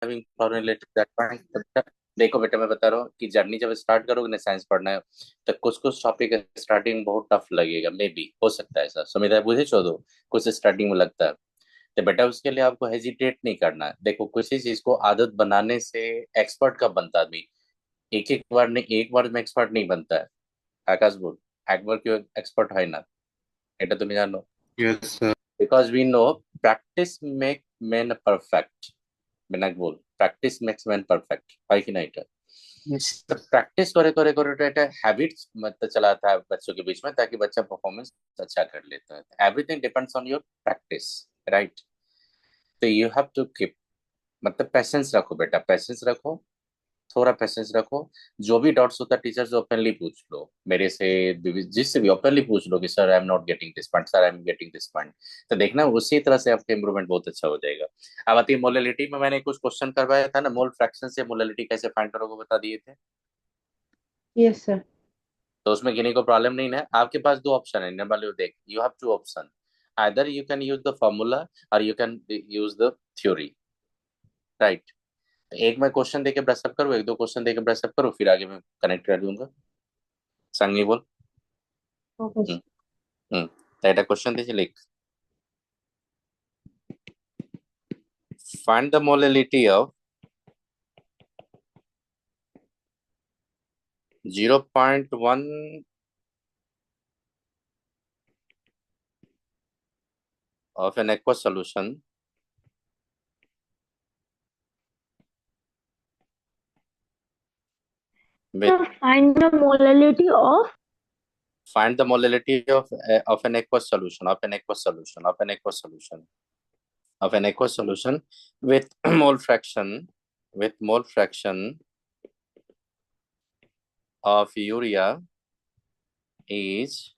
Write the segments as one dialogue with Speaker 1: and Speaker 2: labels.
Speaker 1: having problem related to that point. देखो बेटा, मैं बता रहा हूँ कि जर्नी जब स्टार्ट करोगे ना साइंस पढ़ना है, तो कुछ कुछ टॉपिक स्टार्टिंग बहुत टफ लगेगा, मे बी हो सकता है ऐसा सुमिता, बुझे छोड़ो, कुछ स्टार्टिंग में लगता है। तो बेटा उसके लिए आपको हेजिटेट नहीं करना है। देखो किसी चीज को आदत बनाने से एक्सपर्ट कब बनता है आदमी? एक एक बार नहीं, एक बार में एक्सपर्ट नहीं बनता है। आकाश बोल, एक बार क्यों एक्सपर्ट है ना, এটা তুমি জানো?
Speaker 2: Yes sir.
Speaker 1: Because we know practice make man perfect. बिना बोल, प्रैक्टिस मेक्स मैन परफेक्ट, है कि नहीं?
Speaker 2: यस
Speaker 1: तो
Speaker 2: सर।
Speaker 1: प्रैक्टिस करे करे करे तो এটা हैबिट्स मतलब चलाता है बच्चों के बीच में, ताकि बच्चा परफॉर्मेंस अच्छा कर लेता है। Everything depends on your practice, right? तो यू हैव टू कीप, मतलब पेशेंस रखो बेटा, पेशेंस रखो, थोड़ा पेशेंस रखो। जो भी डाउट्स होता है टीचर से ओपनली पूछ लो, मेरे से जिससे भी ओपनली पूछ लो कि sir I am not getting this point, sir I am getting this point. तो देखना उसी तरह से आपका इंप्रूवमेंट बहुत अच्छा हो जाएगा। अब आती है मोललिटी में, मैंने कुछ क्वेश्चन करवाया था ना, मोल फ्रैक्शन से मोललिटी कैसे फाइंड करोगे बता दिए थे।
Speaker 3: Yes sir.
Speaker 1: तो उसमें गिनी को प्रॉब्लम नहीं ना। आपके पास दो ऑप्शन है निर्मल, देख you have two option, either you can use the formula or you can use the theory, right? एक मैं क्वेश्चन देके ब्रशअप करूँ, एक दो क्वेश्चन देके ब्रशअप करूँ, फिर आगे मैं कनेक्ट कर दूंगा। संगी बोल।
Speaker 3: ओके
Speaker 1: हम्म।
Speaker 3: सर।
Speaker 1: तो এটা क्वेश्चन দিয়েছি লিখ, find the molality of 0.1 of an aqueous solution with,
Speaker 3: Sir, find the molality of.
Speaker 1: find the molality of an aqueous solution, of an aqueous solution, of an aqueous solution, of an aqueous solution with mole fraction, with mole fraction of urea is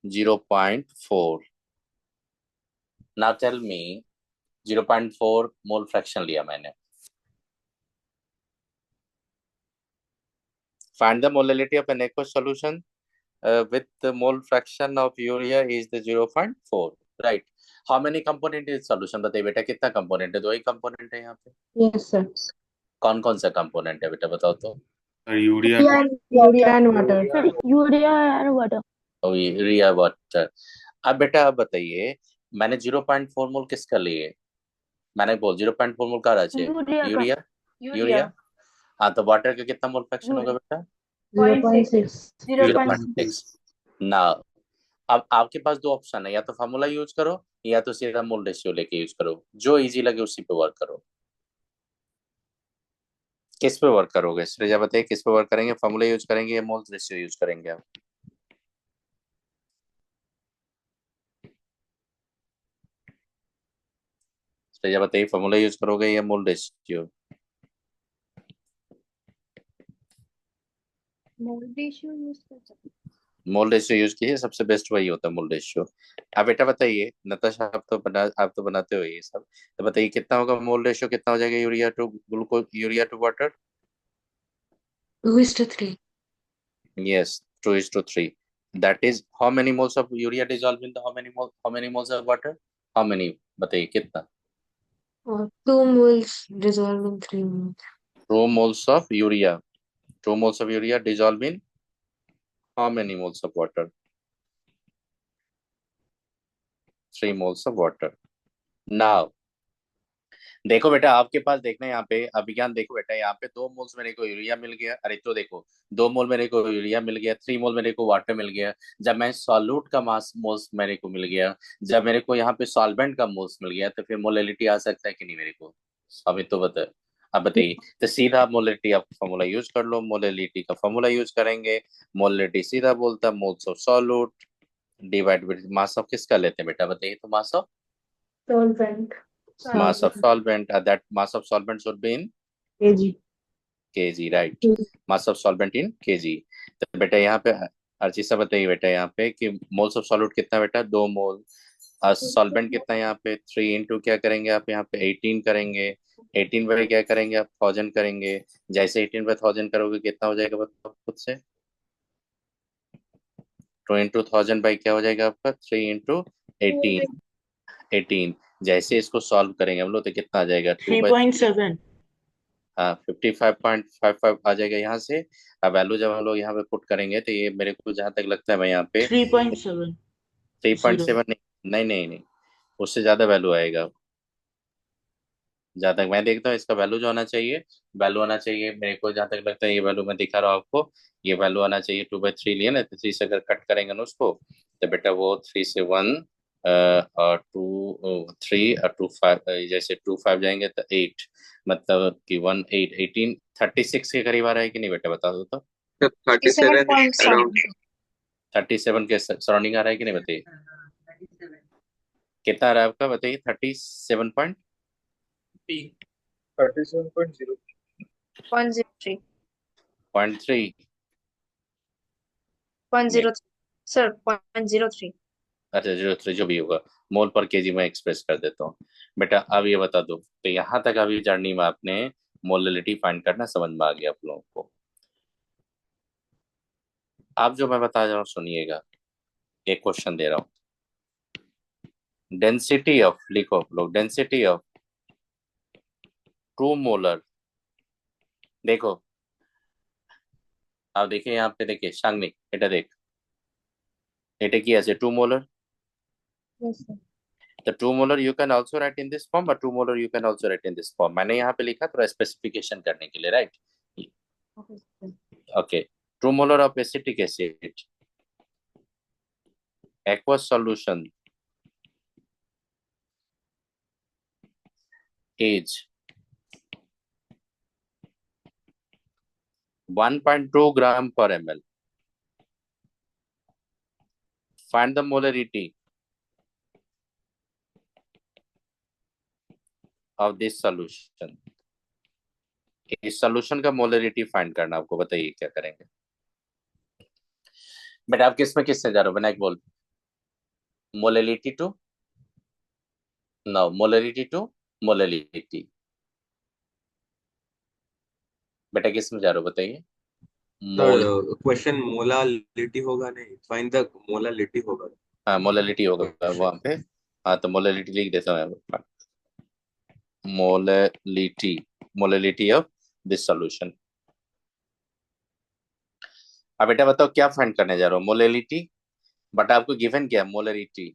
Speaker 1: 0.4. Now tell me, 0.4 mole fraction लिया मैंने, find the molality of an aqueous solution with the mole fraction of urea is the 0.4, right? How many component is solution, बताइए बेटा कितना component है? दो ही component है यहाँ पे।
Speaker 3: Yes sir.
Speaker 1: कौन कौन सा component है बेटा बताओ तो।
Speaker 2: Sir urea.
Speaker 3: Urea and water sir. Urea and water.
Speaker 1: Urea water. अब बेटा आप बताइए, मैंने 0.4 मोल किसका लिए? मैंने बोल 0.4 मोल का रहा है
Speaker 3: यूरिया का।
Speaker 1: Urea,
Speaker 3: urea.
Speaker 1: यूरिया। हाँ तो वाटर का कितना मोल फ्रैक्शन होगा बेटा?
Speaker 3: 0.6।
Speaker 1: 0.6 ना। अब आपके पास दो ऑप्शन है, या तो फॉर्मूला यूज करो या तो सीधा मोल रेशियो लेके यूज करो, जो इजी लगे उसी पे वर्क करो। किस पे वर्क करोगे श्रेया बताइए, किस पे वर्क करेंगे? फॉर्मूला यूज करेंगे या मोल रेशियो यूज करेंगे आप? श्रेया बताइए, फॉर्मूला यूज करोगे या mole ratio?
Speaker 3: Mole ratio use कर सकते
Speaker 1: मोल रेशियो यूज कीजिए, सबसे बेस्ट वही होता है मोल रेशियो। अब बेटा बताइए नताशा, आप तो बनाते हो ये सब, तो बताइए कितना होगा मोल रेशियो, कितना हो जाएगा urea to glucose, urea to water?
Speaker 3: 2:3।
Speaker 1: Yes, 2:3. That is how many moles of urea dissolved in the how many moles of water? How many? बताइए कितना?
Speaker 3: और 2 moles dissolved in 3 moles.
Speaker 1: 2 moles of urea. 2 moles of urea dissolved in how many moles of water? 3 moles of water. Now देखो बेटा, आपके पास देखना यहाँ पे अभिज्ञान, देखो बेटा यहाँ पे 2 मोल्स मेरे को यूरिया मिल गया, अरे तो देखो 2 मोल मेरे को यूरिया मिल गया, 3 मोल मेरे को वाटर मिल गया। जब मैं सॉल्यूट का मास मोल्स मेरे को मिल गया, जब मेरे को यहाँ पे सॉल्वेंट का मोल्स मिल गया, तो फिर मोलैलिटी आ सकता है कि नहीं मेरे को? अभी तो बता, अब बताइए। तो सीधा आप मोलैलिटी आप फॉर्मूला यूज कर लो, मोलैलिटी का फॉर्मूला यूज करेंगे। मोलैलिटी सीधा बोलता है moles of solute divide by mass of किसका लेते हैं बेटा बताइए, तो mass of,
Speaker 3: Solvent.
Speaker 1: mass of
Speaker 3: Solvent.
Speaker 1: solvent, that mass of solvent should be in
Speaker 3: kg.
Speaker 1: kg, right? mass of solvent in kg। तो बेटा यहाँ पे हर चीज से बताइए बेटा, यहाँ पे कि मोल्स ऑफ सॉल्यूट कितना बेटा? 2 मोल। सॉल्वेंट कितना यहाँ पे? 3 इंटू क्या करेंगे आप यहाँ पे? 18 करेंगे। 18 बाई क्या करेंगे आप? 1000 करेंगे। जैसे 18/1000 करोगे कितना हो जाएगा बताओ खुद से? 2 इंटू 1000 बाई क्या हो जाएगा आपका? 3 इंटू 18। 18 जैसे इसको सॉल्व करेंगे हम लोग तो कितना आ जाएगा,
Speaker 4: 3.7।
Speaker 1: हाँ 55.55 आ जाएगा यहाँ से। अब वैल्यू जब हम लोग यहाँ पे पुट करेंगे तो ये मेरे को जहाँ तक लगता है मैं यहाँ पे
Speaker 4: 3.7 0।
Speaker 1: 3.7 नहीं नहीं नहीं नहीं, उससे ज्यादा वैल्यू आएगा। जहाँ तक मैं देखता हूँ इसका वैल्यू जो आना चाहिए, वैल्यू आना चाहिए मेरे को जहाँ तक लगता है, ये वैल्यू मैं दिखा रहा हूँ आपको, ये वैल्यू आना चाहिए 2/3 लिए ना, तो 3 से अगर कट करेंगे ना उसको, तो बेटा वो 3 से 1 और 2 3 और 2 5, जैसे 2 5 जाएंगे तो 8, मतलब कि 1 8 18 36 के करीब आ रहा है कि नहीं बेटा, बता दो तो।
Speaker 2: 37 अराउंड।
Speaker 3: 37.7
Speaker 1: 37 के सराउंडिंग आ रहा है कि नहीं बताइए, कितना आ रहा है आपका बताइए, 37.3।
Speaker 2: 37.0।
Speaker 3: 0.03 0.03 सर 0.03
Speaker 1: अच्छा 0.3 जो भी होगा, मोल पर केजी में एक्सप्रेस कर देता हूँ। बेटा अब ये बता दो, तो यहाँ तक अभी जर्नी में आपने मोललिटी फाइंड करना समझ में आ गया आप लोगों को। आप जो मैं बता रहा हूँ सुनिएगा, एक क्वेश्चन दे रहा हूँ, डेंसिटी ऑफ, लिखो आप लोग, डेंसिटी ऑफ ट्रू मोलर। देखो आप देखिए यहाँ पे, देखिए शांगनी এটা দেখ, এটা কি আছে 2 molar,
Speaker 3: yes sir
Speaker 1: the 2 molar you can also write in this form, but 2 molar you can also write in this form। मैंने यहाँ पे लिखा थोड़ा स्पेसिफिकेशन करने के लिए, right.
Speaker 3: okay sir
Speaker 1: okay, 2 molar of acetic acid aqueous solution is 1.2 gram per ml। Find the molarity of this solution। इस solution का मोलरिटी फाइंड करना आपको, बताइए क्या करेंगे बेटा। आप किस में किससे जा रहे हो, विनायक बोल। Molarity to, no molarity to molarity, बेटा किस में जा रहे हो बताइए।
Speaker 2: सर
Speaker 1: मोल,
Speaker 2: क्वेश्चन मोलालिटी होगा नहीं, फाइंड द मोलालिटी होगा।
Speaker 1: हाँ मोलरिटी होगा
Speaker 2: क्वेश्चन।
Speaker 1: वहां पे। हाँ तो मोलरिटी लिख देता हूँ, molarity, molarity of this solution. अब बेटा बताओ क्या फाइंड करने जा रहे हो, मोलरिटी, बट आपको गिवन क्या है, मोलरिटी।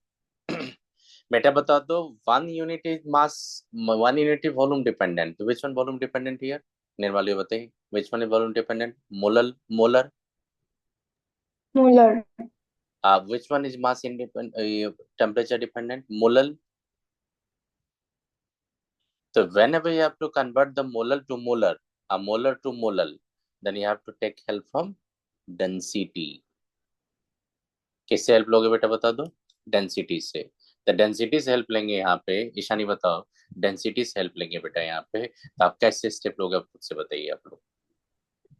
Speaker 1: बेटा बता दो, 1 unit is mass, 1 unit is volume dependent, which one volume dependent here, Nirmali बताइए, which one is volume dependent, molar molar,
Speaker 3: molar
Speaker 1: which one is mass independent, temperature dependent, molal. So whenever you have to convert the molar to molar, a molar to molal, then you have to take help from density। किससे help लोगे बेटा बता दो, density से। तो density से help लेंगे यहाँ पे, ईशानी बताओ, डेंसिटी से हेल्प लेंगे बेटा यहाँ पे, तो आप कैसे स्टेप लोगे, आप खुद से बताइए आप लोग।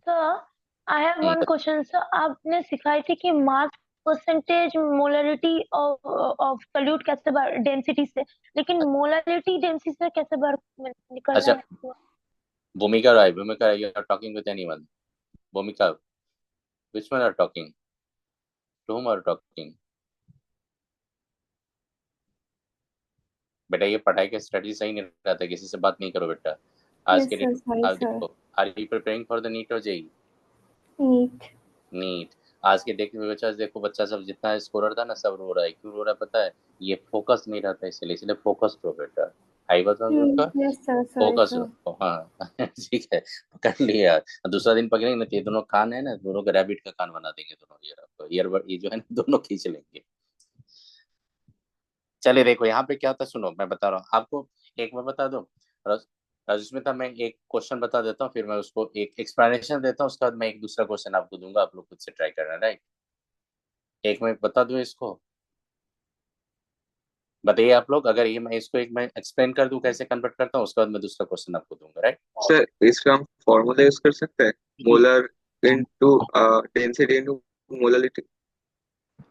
Speaker 5: Sir I have one
Speaker 1: hmm,
Speaker 5: question sir. आपने सिखाई थी कि mass percentage molarity of solute कैसे डेंसिटी से, लेकिन मोलरिटी डेंसिटी से कैसे बार निकलना
Speaker 1: अच्छा
Speaker 5: है?
Speaker 1: Bhumika Rai, Bhumika Rai, you are talking with anyone, Bhumika, which one are talking, to whom are talking. बेटा ये पढ़ाई का स्टडी सही नहीं रहता, किसी से बात नहीं करो बेटा। आज
Speaker 3: yes
Speaker 1: के
Speaker 3: sir
Speaker 1: डेट
Speaker 3: sorry
Speaker 1: आज
Speaker 3: sir
Speaker 1: देखो, are you preparing for the NEET और जेई,
Speaker 3: neat
Speaker 1: नीट। आज के डेट में बच्चा देखो, बच्चा सब जितना स्कोरर था ना सब रो रहा है, क्यों रो रहा है पता है, ये फोकस नहीं रहता इसलिए, इसलिए फोकस रहो बेटा। आई बताओ उसका,
Speaker 3: yes sir sorry
Speaker 1: focus
Speaker 3: sir
Speaker 1: रहो, हाँ ठीक है पकड़ लिया। दूसरा दिन पकड़ेंगे ना तो ये दोनों कान है ना, दोनों का रैबिट का कान बना देंगे दोनों, ये आपको ईयरबड ये जो है ना दोनों खींच लेंगे। चलिए देखो यहाँ पे क्या होता है, सुनो मैं बता रहा हूँ आपको, एक मैं बता दूं, रजस्मिता, मैं एक क्वेश्चन बता देता हूँ, फिर मैं उसको एक एक्सप्लेनेशन देता हूँ, उसके बाद मैं एक दूसरा क्वेश्चन आपको दूंगा, आप लोग खुद से ट्राई करना, राइट। एक मैं बता दूं इसको, बताइए आप लोग, अगर ये मैं इसको एक मैं एक्सप्लेन कर दूं कैसे कन्वर्ट करता हूँ, उसके बाद मैं दूसरा क्वेश्चन आपको दूंगा, राइट।
Speaker 2: सर इसका हम फॉर्मूला यूज कर सकते हैं, molar into density into molality.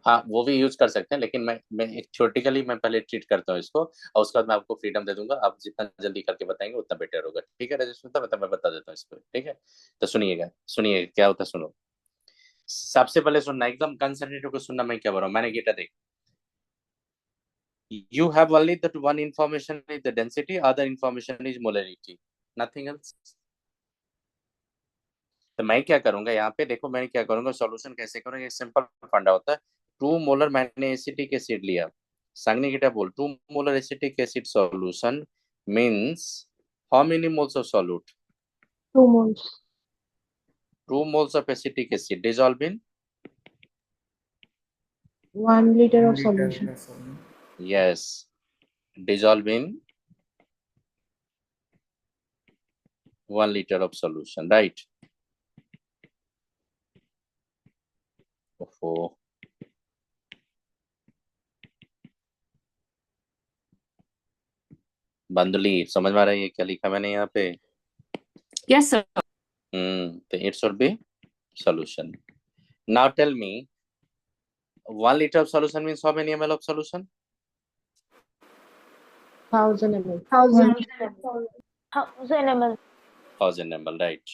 Speaker 1: हाँ वो भी यूज कर सकते हैं, लेकिन मैं एक थ्योरेटिकली मैं पहले ट्रीट करता हूँ इसको, और उसके बाद मैं आपको फ्रीडम दे दूंगा, आप जितना जल्दी करके बताएंगे उतना बेटर होगा, ठीक है रजस्मिता, मतलब मैं बता देता हूँ इसको, ठीक है। तो सुनिएगा, सुनिए क्या होता है, सुनो सबसे पहले सुनना, एकदम कंसंट्रेट होकर सुनना, मैं क्या बोल रहा हूँ, मैंने गिटा देख, You have only that one information is the density, other information is molarity, nothing else. तो मैं क्या करूंगा यहाँ पे, देखो मैं क्या करूंगा, सॉल्यूशन कैसे करूंगा, सिंपल फंडा होता है। 2 मोलर मैंने एसिटिक एसिड लिया, संगनी गिटा बोल 2 molar acetic acid solution means how many moles of solute?
Speaker 3: 2 moles.
Speaker 1: 2 moles of acetic acid dissolved in
Speaker 3: 1 liter of solution.
Speaker 1: yes, dissolved in 1 liter of solution, right? Oh, बंदली समझ में आ रही है क्या लिखा मैंने यहाँ पे?
Speaker 6: Yes, sir.
Speaker 1: तो it should be solution. Now tell me, 1 liter of solution means how many ml of solution?
Speaker 3: 1000 ml.
Speaker 5: 1000 ml.
Speaker 1: 1000 ml, right?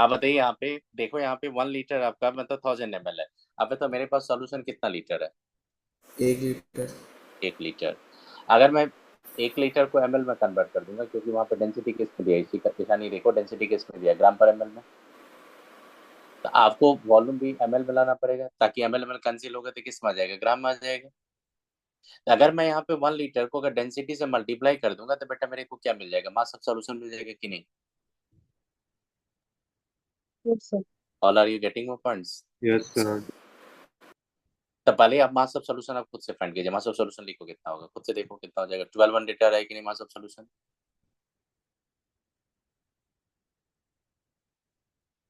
Speaker 1: अब बताइए यहाँ पे, देखो यहाँ पे 1 लीटर आपका मतलब 1000 ml है। अब तो मेरे पास सॉल्यूशन कितना लीटर है?
Speaker 7: 1 लीटर।
Speaker 1: 1 लीटर। अगर मैं 1 लीटर को ml में कन्वर्ट कर दूंगा, क्योंकि वहां पे डेंसिटी किस में दिया है, इसी का निशानी देखो, डेंसिटी किस में दिया है, ग्राम पर ml में। तो आपको वॉल्यूम भी ml में लाना पड़ेगा, ताकि ml में कैंसिल होगा तो किस में आ जाएगा, ग्राम में आ जाएगा। अगर मैं यहाँ पे 1 लीटर को अगर डेंसिटी से मल्टीप्लाई कर दूंगा तो बेटा मेरे को क्या मिल जाएगा, मास ऑफ सॉल्यूशन मिल जाएगा कि नहीं?
Speaker 3: Yes, sir.
Speaker 1: All are you getting my points?
Speaker 7: Yes sir.
Speaker 1: तो पहले आप मास ऑफ सॉल्यूशन आप खुद से फाइंड कीजिए। मास ऑफ सॉल्यूशन लिखो कितना होगा, खुद से देखो कितना हो जाएगा। 1200 लीटर है कि नहीं मास ऑफ सॉल्यूशन?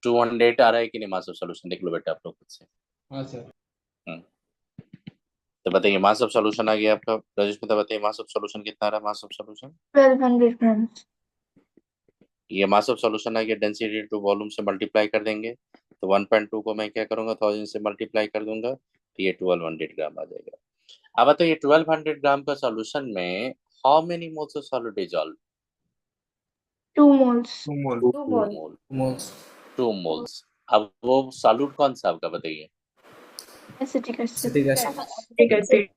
Speaker 1: 200 आ रहा है कि नहीं मास ऑफ सॉल्यूशन, देख लो बेटा आप लोग खुद से।
Speaker 7: हाँ सर।
Speaker 1: तो बताइए मास ऑफ सॉल्यूशन आ गया आपका। राजेश तो बताइए मास ऑफ सॉल्यूशन कितना आ रहा है? Mass of solution
Speaker 3: 1200 grams.
Speaker 1: ये मास ऑफ सॉल्यूशन आ गया, डेंसिटी टू वॉल्यूम से मल्टीप्लाई कर देंगे तो 1.2 को मैं क्या करूंगा, 1000 से मल्टीप्लाई कर दूंगा तो ये 1200 ग्राम आ जाएगा। अब बताइए 1200 ग्राम का सॉल्यूशन में how many moles of solute dissolve?
Speaker 3: 2 moles.
Speaker 7: 2 mole.
Speaker 3: 2 moles.
Speaker 7: Moles.
Speaker 1: 2 moles. अब वो सॉल्यूट कौन सा आपका बताइए?
Speaker 3: Acetic acid.
Speaker 7: Acetic acid.
Speaker 3: Acetic acid.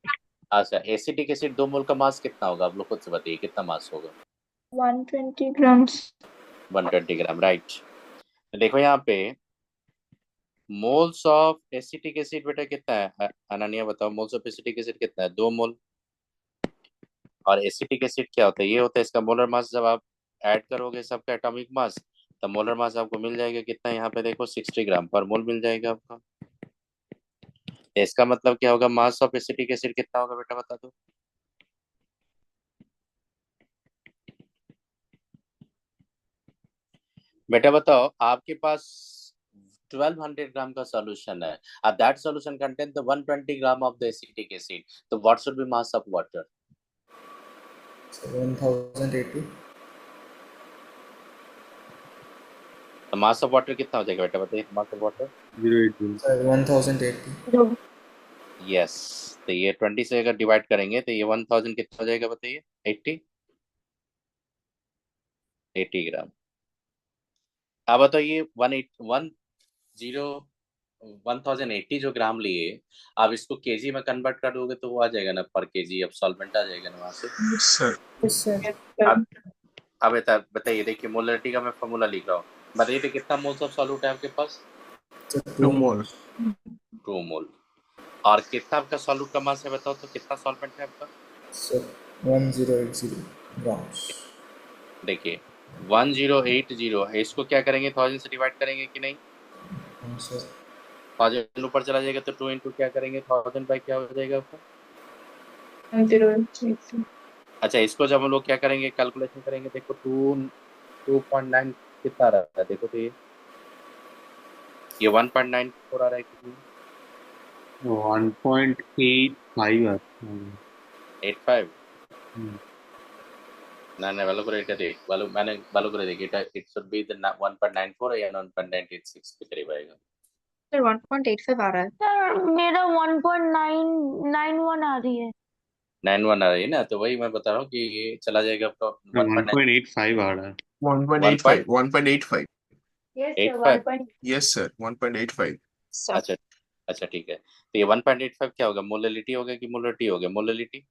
Speaker 1: अच्छा, एसिटिक एसिड 2 मोल का मास कितना होगा, आप लोग खुद से बताइए कितना मास होगा?
Speaker 3: 120 grams.
Speaker 1: 120 ग्राम, राइट। देखो यहाँ पे मोल्स ऑफ एसिटिक एसिड बेटा कितना है, अनन्या बताओ, मोल्स ऑफ एसिटिक एसिड कितना है? 2 मोल। और एसिटिक एसिड क्या होता है, ये होता है इसका मोलर मास। जब आप ऐड करोगे सबका एटॉमिक मास तो मोलर मास आपको मिल जाएगा कितना, यहाँ पे देखो 60 ग्राम पर मोल मिल जाएगा आपका। इसका मतलब क्या होगा, मास ऑफ एसिटिक एसिड कितना होगा बेटा बता दो? बेटा बताओ, आपके पास 1200 ग्राम का सॉल्यूशन है, अब that solution contain the 120 gram of the acetic acid, तो what should be mass of water?
Speaker 7: 1080।
Speaker 1: तो मास ऑफ वाटर कितना हो जाएगा बेटा बताइए, मास ऑफ वाटर
Speaker 7: 080 सर 1080।
Speaker 1: यस। तो ये 20 से अगर डिवाइड करेंगे तो ये 1000 कितना हो जाएगा बताइए? 80 ग्राम। अब बताओ ये 1080 जो ग्राम लिए, आप इसको केजी में कन्वर्ट कर दोगे तो वो आ जाएगा ना पर केजी, अब सॉल्वेंट आ जाएगा ना वहां से।
Speaker 3: Yes, sir.
Speaker 1: अब बताइए, देखिए मोलरिटी का मैं फॉर्मूला लिख रहा हूँ, बताइए तो कितना मोल्स ऑफ सॉल्यूट है आपके पास?
Speaker 7: 2 मोल।
Speaker 1: 2 मोल। और कितना आपका सॉल्यूट का मास है बताओ तो, कितना सॉल्वेंट है आपका?
Speaker 7: Sir 1080 grams.
Speaker 1: देखिए 1080 है, इसको क्या करेंगे, 1000 से डिवाइड करेंगे कि नहीं?
Speaker 7: हाँ सर।
Speaker 1: 1000 ऊपर चला जाएगा तो 2 इंटू क्या करेंगे, 1000 बाई क्या हो जाएगा आपका?
Speaker 3: 0.6.
Speaker 1: अच्छा, इसको जब हम लोग क्या करेंगे, कैलकुलेशन करेंगे, देखो 2.9 कितना रहा है देखो, तो ये 1.94 आ रहा है कितनी?
Speaker 8: 1.85
Speaker 1: 85 ना ना वालों को रेट देख, वालों मैंने वालों को देख, इट शुड बी द 1.94 या 1.96 के करीब आएगा।
Speaker 3: Sir, 1.85 आ रहा है.
Speaker 5: सर मेरा 1.991 आ रही है।
Speaker 1: 91 आ रही है ना, तो वही मैं बता रहा हूँ कि ये चला जाएगा आपका
Speaker 8: 1.85 आ रहा है।
Speaker 9: 1.85. 1.85.
Speaker 3: Yes, sir.
Speaker 1: 85
Speaker 9: Yes, sir. 1.85.
Speaker 1: अच्छा अच्छा ठीक है। तो ये 1.85 क्या होगा, मोलरिटी होगा कि मोलरिटी होगा? मोलरिटी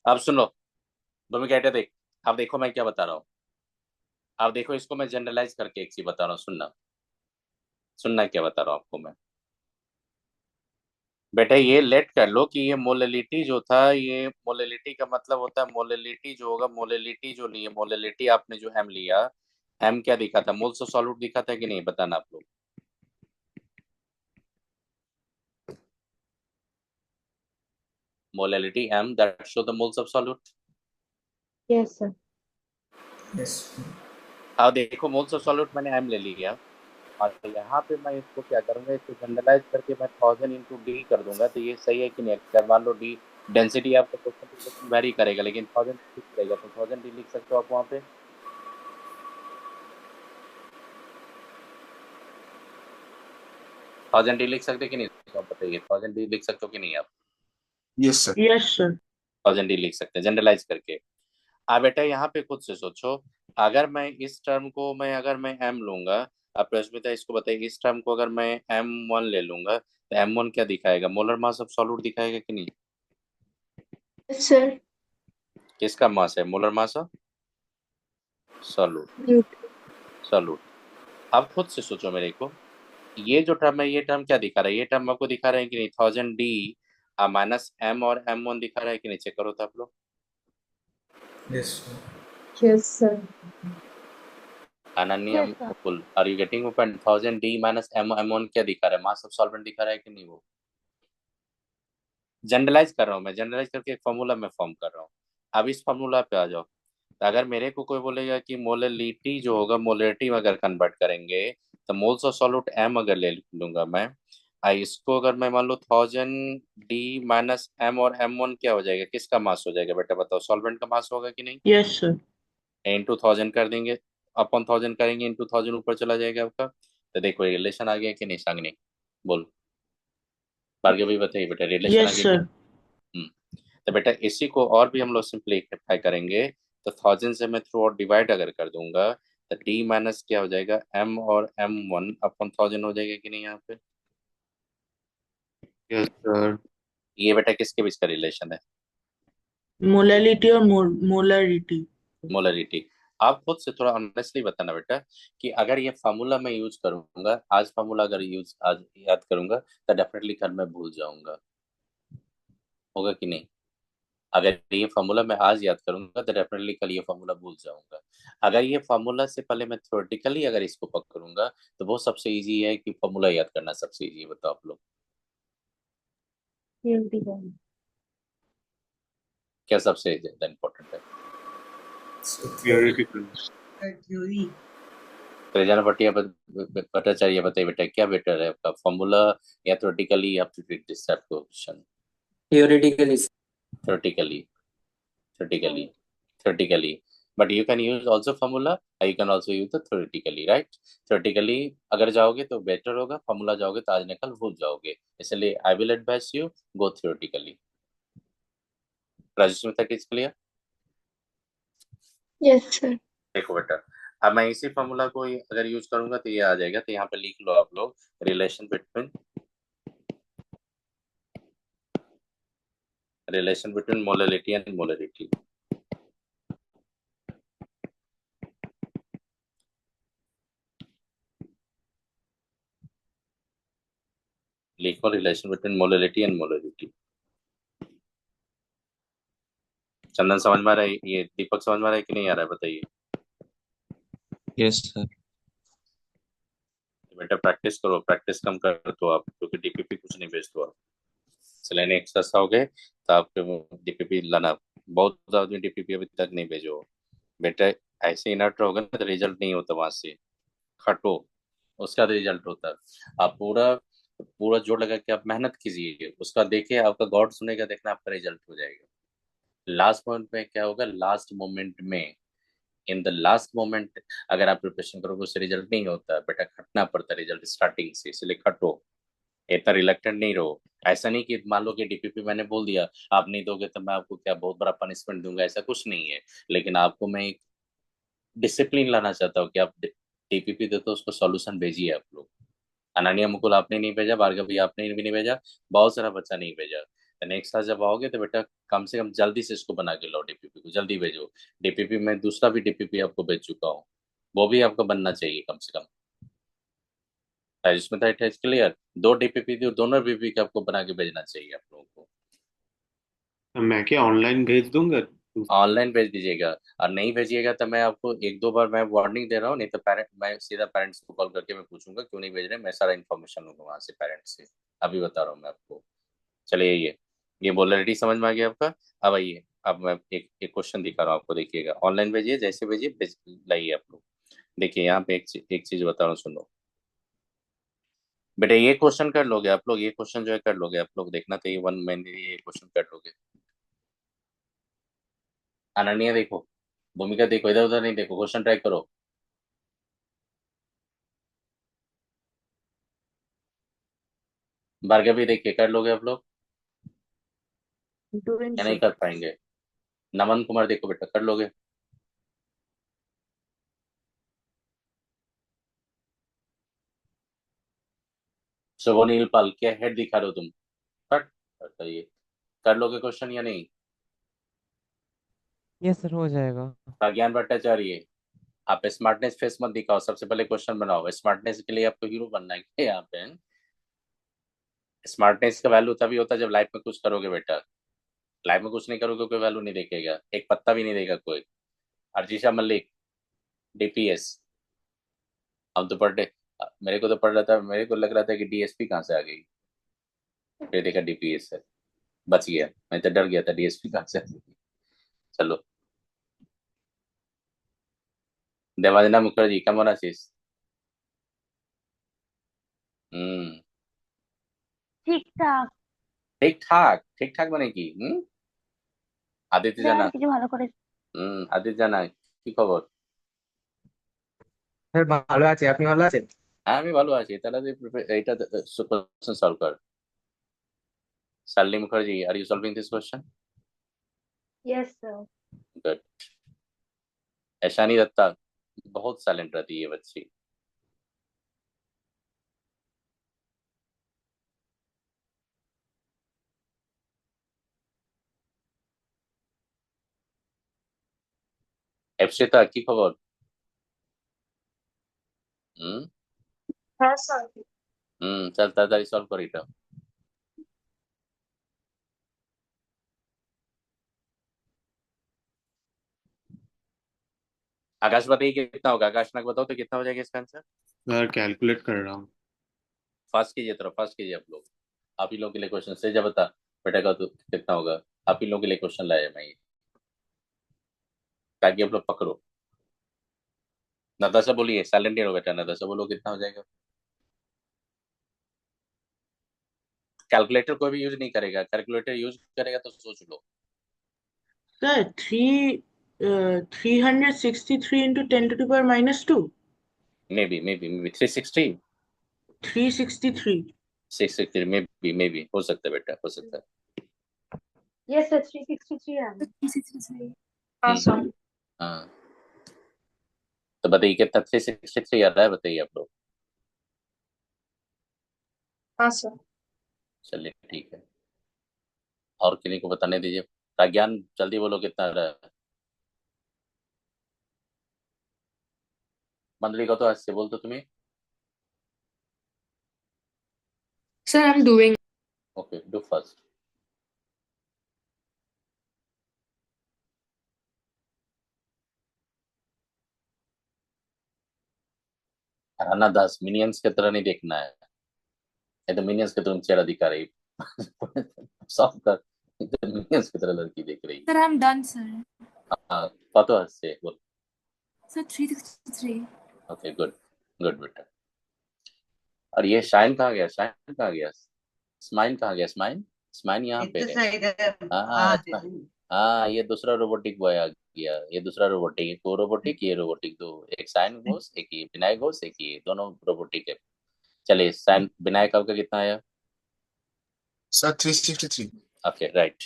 Speaker 1: अब सुनो, तुम्हें कहते देख, अब देखो मैं क्या बता रहा हूँ। अब देखो, इसको मैं जनरलाइज करके एक चीज बता रहा हूँ, सुनना। सुनना क्या बता रहा हूँ आपको मैं। बेटा ये लेट कर लो कि ये मोललिटी जो था, ये मोललिटी का मतलब होता है, मोललिटी जो होगा, मोललिटी जो ली है, मोललिटी आपने जो एम लिया, एम क्या दिखा था, मोल्स ऑफ सॉल्यूट दिखा था कि नहीं, बताना आप लोग। Molality M that show the moles of solute.
Speaker 3: Yes, sir.
Speaker 7: Yes.
Speaker 1: अब देखो, मोल्स ऑफ सॉल्यूट मैंने एम ले लिया, और यहाँ पे मैं इसको क्या करूंगा, इसको जनरलाइज करके मैं 1000 इंटू डी कर दूंगा, तो ये सही है कि नहीं। अगर मान लो डी डेंसिटी आपका क्वेश्चन टू क्वेश्चन वेरी करेगा, लेकिन 1000 फिक्स रहेगा, तो 1000 डी लिख सकते हो आप वहाँ पे। 1000 डी लिख सकते हो कि नहीं, तो आप बताइए, 1000 डी लिख सकते हो कि नहीं आप।
Speaker 9: Yes, sir.
Speaker 4: Yes, sir.
Speaker 1: 1000 D लिख सकते हैं जनरलाइज करके। अब बेटा यहाँ पे खुद से सोचो, अगर मैं इस टर्म को मैं अगर मैं एम लूंगा, अब प्रश्मिता इसको बताइए, इस टर्म को अगर मैं M1 ले लूंगा, तो M1 क्या दिखाएगा, मोलर मास ऑफ सॉल्यूट दिखाएगा कि नहीं।
Speaker 3: Yes, sir.
Speaker 1: किसका मास है, molar mass of solute,
Speaker 3: Neutral.
Speaker 1: Solute. अब खुद से सोचो मेरे को, ये जो टर्म है, ये टर्म क्या दिखा रहा है, ये टर्म आपको दिखा रहा है कि नहीं, 1000 डी माइनस एम और M1 दिखा रहा है कि नहीं, चेक करो तो आप लोग।
Speaker 7: Yes, sir.
Speaker 3: Yes, sir.
Speaker 1: Ananya
Speaker 5: Yes, sir.
Speaker 1: Mukul, are you getting वो पॉइंट, 1000 डी माइनस M1 क्या दिखा रहा है, मास ऑफ सॉल्वेंट दिखा रहा है कि नहीं। वो जनरलाइज कर रहा हूँ मैं, जनरलाइज करके एक फॉर्मूला मैं फॉर्म कर रहा हूँ। अब इस फॉर्मूला पे आ जाओ, तो अगर मेरे को कोई बोलेगा कि मोललिटी जो होगा, मोलरिटी में अगर कन्वर्ट करेंगे, तो मोल्स ऑफ सॉल्यूट एम अगर ले लूंगा मैं, इसको अगर मैं मान लो 1000 डी माइनस एम, और M1 क्या हो जाएगा, किसका मास हो जाएगा बेटा बताओ, सॉल्वेंट का मास होगा कि नहीं।
Speaker 4: Yes, sir.
Speaker 1: इंटू 1000 कर देंगे, अपॉन 1000 करेंगे, इंटू 1000 ऊपर चला जाएगा आपका। तो देखो रिलेशन आ गया कि नहीं, सागनी बोल, भार्गव भी बताइए बेटा, रिलेशन आ
Speaker 4: Yes,
Speaker 1: गया कि।
Speaker 4: sir.
Speaker 1: तो बेटा इसी को और भी हम लोग सिंप्लीफाई करेंगे, तो 1000 से मैं थ्रू आउट डिवाइड अगर कर दूंगा, तो डी माइनस क्या हो जाएगा, एम और M1 अपॉन 1000 हो जाएगा कि नहीं यहाँ पे।
Speaker 8: Yes, sir.
Speaker 1: ये बेटा किसके बीच का रिलेशन है,
Speaker 4: Molality और molarity.
Speaker 1: मोलरिटी। आप खुद से थोड़ा ऑनेस्टली बताना बेटा, कि अगर ये फार्मूला मैं यूज करूंगा आज, फार्मूला अगर यूज आज याद करूंगा, तो डेफिनेटली कल मैं भूल जाऊंगा, होगा कि नहीं। अगर ये फार्मूला मैं आज याद करूंगा, तो डेफिनेटली कल ये फार्मूला भूल जाऊंगा। अगर ये फार्मूला से पहले मैं थ्योरेटिकली अगर इसको पकड़ूंगा, तो वो सबसे इजी है कि फार्मूला याद करना सबसे इजी है, बताओ आप लोग
Speaker 3: Neutral.
Speaker 1: क्या सबसे ज्यादा इम्पोर्टेंट है।
Speaker 7: So
Speaker 8: Theoretical.
Speaker 1: त्रिजान भट्टाचार्य बताइए बेटा, क्या बेटर है आपका, फार्मूला या थ्योरेटिकली, या treat this type question.
Speaker 10: Theoretically,
Speaker 1: theoretically, theoretically, theoretically, but you can use also formula, you can also use the theoretically, right। theoretically अगर जाओगे तो बेटर होगा, फॉर्मूला जाओगे तो आज निकल भूल जाओगे, इसलिए I will advice you go theoretically। Rajesh तक इज क्लियर।
Speaker 3: Yes, sir.
Speaker 1: देखो बेटा, अब मैं इसी फॉर्मूला को अगर यूज करूंगा तो ये आ जाएगा, तो यहाँ पे लिख लो आप लोग, relation between molarity and molarity. लिखो relation between molarity and molarity. Chandan समझ में आ रहा है, ये दीपक समझ में आ रहा है कि नहीं आ रहा है, बताइए।
Speaker 10: yes, sir.
Speaker 1: बेटा प्रैक्टिस करो, प्रैक्टिस कम कर दो आप, क्योंकि डीपीपी कुछ नहीं भेजते आप। लेने एक्स्ट्रा हो गए तो आप डीपीपी लाना, बहुत आदमी डीपीपी अभी तक नहीं भेजो बेटा। ऐसे इनर्ट रहोगे ना तो रिजल्ट नहीं होता, वहां से खटो, उसका रिजल्ट होता है। आप पूरा पूरा जोर लगा के आप मेहनत कीजिए, उसका देखिए, आपका गॉड सुनेगा, देखना आपका रिजल्ट हो जाएगा। लास्ट मोमेंट में क्या होगा, लास्ट मोमेंट में, इन द लास्ट मोमेंट अगर आप प्रिपरेशन करोगे, उससे रिजल्ट नहीं होता बेटा, खटना पड़ता है रिजल्ट स्टार्टिंग से, इसलिए खटो, इतना रिलक्टेंट नहीं रहो। ऐसा नहीं कि मान लो कि डीपीपी मैंने बोल दिया, आप नहीं दोगे तो मैं आपको क्या बहुत बड़ा पनिशमेंट दूंगा, ऐसा कुछ नहीं है। लेकिन आपको मैं एक डिसिप्लिन लाना चाहता हूँ कि आप डीपीपी दे तो उसको सॉल्यूशन भेजिए आप लोग। अनन्या मुकुल आपने नहीं भेजा, भार्गव भी आपने भी नहीं भेजा, बहुत सारा बच्चा नहीं भेजा, नेक्स्ट क्लास जब आओगे तो बेटा कम से कम जल्दी से इसको बना के लो, डीपीपी को जल्दी भेजो। डीपीपी में दूसरा भी डीपीपी आपको भेज चुका हूँ, वो भी आपको बनना चाहिए कम से कम। इसमें था इट इज क्लियर, 2 डीपीपी थी, दोनों डीपीपी के आपको बना के भेजना चाहिए आप लोगों को।
Speaker 8: तो मैं क्या ऑनलाइन भेज दूंगा?
Speaker 1: ऑनलाइन भेज दीजिएगा, और नहीं भेजिएगा तो मैं आपको 1-2 बार मैं वार्निंग दे रहा हूँ, नहीं तो पेरेंट मैं सीधा पेरेंट्स को कॉल करके मैं पूछूंगा क्यों नहीं भेज रहे, मैं सारा इन्फॉर्मेशन लूंगा वहां से पेरेंट्स से। अभी बता रहा हूँ मैं आपको। चलिए ये मोलरिटी समझ में आ गया आपका। अब आइए, अब मैं एक क्वेश्चन दिखा रहा हूँ आपको, देखिएगा। ऑनलाइन भेजिए, जैसे भेजिए लाइए आप लोग। देखिए यहाँ पे एक चीज बता रहा हूँ, सुनो बेटा। ये क्वेश्चन कर लोगे आप लोग, ये क्वेश्चन जो है कर लोगे आप लोग, देखना तो ये 1 महीने ये क्वेश्चन कर लोगे। अनन्या देखो, भूमिका देखो, इधर उधर नहीं देखो, क्वेश्चन ट्राई करो। भार्गवी देखिए, कर लोगे आप लोग
Speaker 4: Doing,
Speaker 1: या नहीं
Speaker 4: sir.
Speaker 1: कर पाएंगे? नमन कुमार देखो बेटा, कर लोगे? शुभनील पाल, क्या हेड दिखा रहे हो तुम? कट बताइए, कर लोगे क्वेश्चन या नहीं?
Speaker 11: यस सर, हो जाएगा।
Speaker 1: प्रज्ञान भट्टाचार्य, आप स्मार्टनेस फेस मत दिखाओ, सबसे पहले क्वेश्चन बनाओ। स्मार्टनेस के लिए आपको हीरो बनना है क्या यहाँ पे? स्मार्टनेस का वैल्यू तभी होता है जब लाइफ में कुछ करोगे बेटा। लाइफ में कुछ नहीं करोगे कोई वैल्यू नहीं देखेगा, एक पत्ता भी नहीं देगा कोई। अर्जिशा मलिक, डीपीएस। हम तो पढ़ रहे, मेरे को तो पढ़ रहा था, मेरे को लग रहा था कि डीएसपी कहाँ से आ गई, फिर देखा डीपीएस है। बच गया, मैं तो डर गया था डीएसपी कहाँ से आ गई। चलो, देवांजना मुखर्जी, कमोन आशीष।
Speaker 5: ठीक ठाक।
Speaker 1: ठीक ठाक, ठीक ठाक बनेगी। आदित्य
Speaker 5: দেন
Speaker 1: জানা,
Speaker 5: কিছু ভালো করে।
Speaker 1: আদিত্য জানা, কি খবর?
Speaker 10: স্যার ভালো আছি, আপনি ভালো আছেন?
Speaker 1: হ্যাঁ আমি ভালো আছি, তাহলে এইটা কোশ্চেন সলভ কর। Shalini Mukherjee, are you solving this question?
Speaker 3: Yes, sir.
Speaker 1: Good. Aishani Datta, बहुत साइलेंट रहती है ये बच्ची। এফসিতা, কি খবর? হুম
Speaker 3: হ্যাঁ স্যার।
Speaker 1: চল তাড়াতাড়ি সলভ কর এটা। आकाश बताइए कितना होगा, आकाश नाग बताओ तो कितना हो जाएगा इसका आंसर?
Speaker 8: यार कैलकुलेट कर रहा हूँ।
Speaker 1: फास्ट कीजिए, थोड़ा फास्ट कीजिए आप लोग। आप ही लोगों के लिए क्वेश्चन से जब बता बेटा का तो कितना होगा, आप ही लोगों के लिए क्वेश्चन लाया मैं ये, ताकि आप लोग पकड़ो। नताशा बोलिए, साइलेंट नहीं रहो बेटा, नताशा बोलो कितना हो जाएगा। कैलकुलेटर कोई भी यूज नहीं करेगा, कैलकुलेटर यूज करेगा तो सोच लो।
Speaker 4: Sir, 363 into 10 to the power minus 2.
Speaker 1: May be 360,
Speaker 4: 363.
Speaker 1: 660, may be हो सकता है बेटा, हो सकता है।
Speaker 3: Yes, sir. 363 है।
Speaker 6: 363.
Speaker 3: हाँ सर।
Speaker 1: हाँ, तो बताइए कितना 363 आ रहा है, बताइए आप लोग।
Speaker 3: हाँ सर।
Speaker 1: चलिए ठीक है, और किन्हीं को बताने दीजिए। प्रज्ञान जल्दी बोलो कितना आ रहा है। मंडली को तो आज से बोल दो तुम्हें।
Speaker 6: Sir, I'm doing.
Speaker 1: Okay, do first. Rana Das, minions की तरह नहीं देखना है, ये तो मिनियंस की तरह चेहरा दिखा रही। सॉफ्ट कर, ये तो मिनियंस की तरह लड़की देख रही।
Speaker 6: Sir, I'm done, sir.
Speaker 1: हाँ, पता से बोल।
Speaker 6: Sir, 363.
Speaker 1: ओके, गुड गुड बेटा। और ये शाइन कहाँ गया, शाइन कहाँ गया, स्माइन कहाँ गया, स्माइन स्माइन यहाँ पे है। हाँ हाँ, ये दूसरा रोबोटिक बॉय आ गया, ये दूसरा रोबोटिक, एक वो रोबोटिक, ये रोबोटिक, दो, एक साइन घोष, एक ये विनायक घोष, एक ये, दोनों रोबोटिक है। चलिए, साइन विनायक आपका कितना आया?
Speaker 9: सर 363।
Speaker 1: Okay right.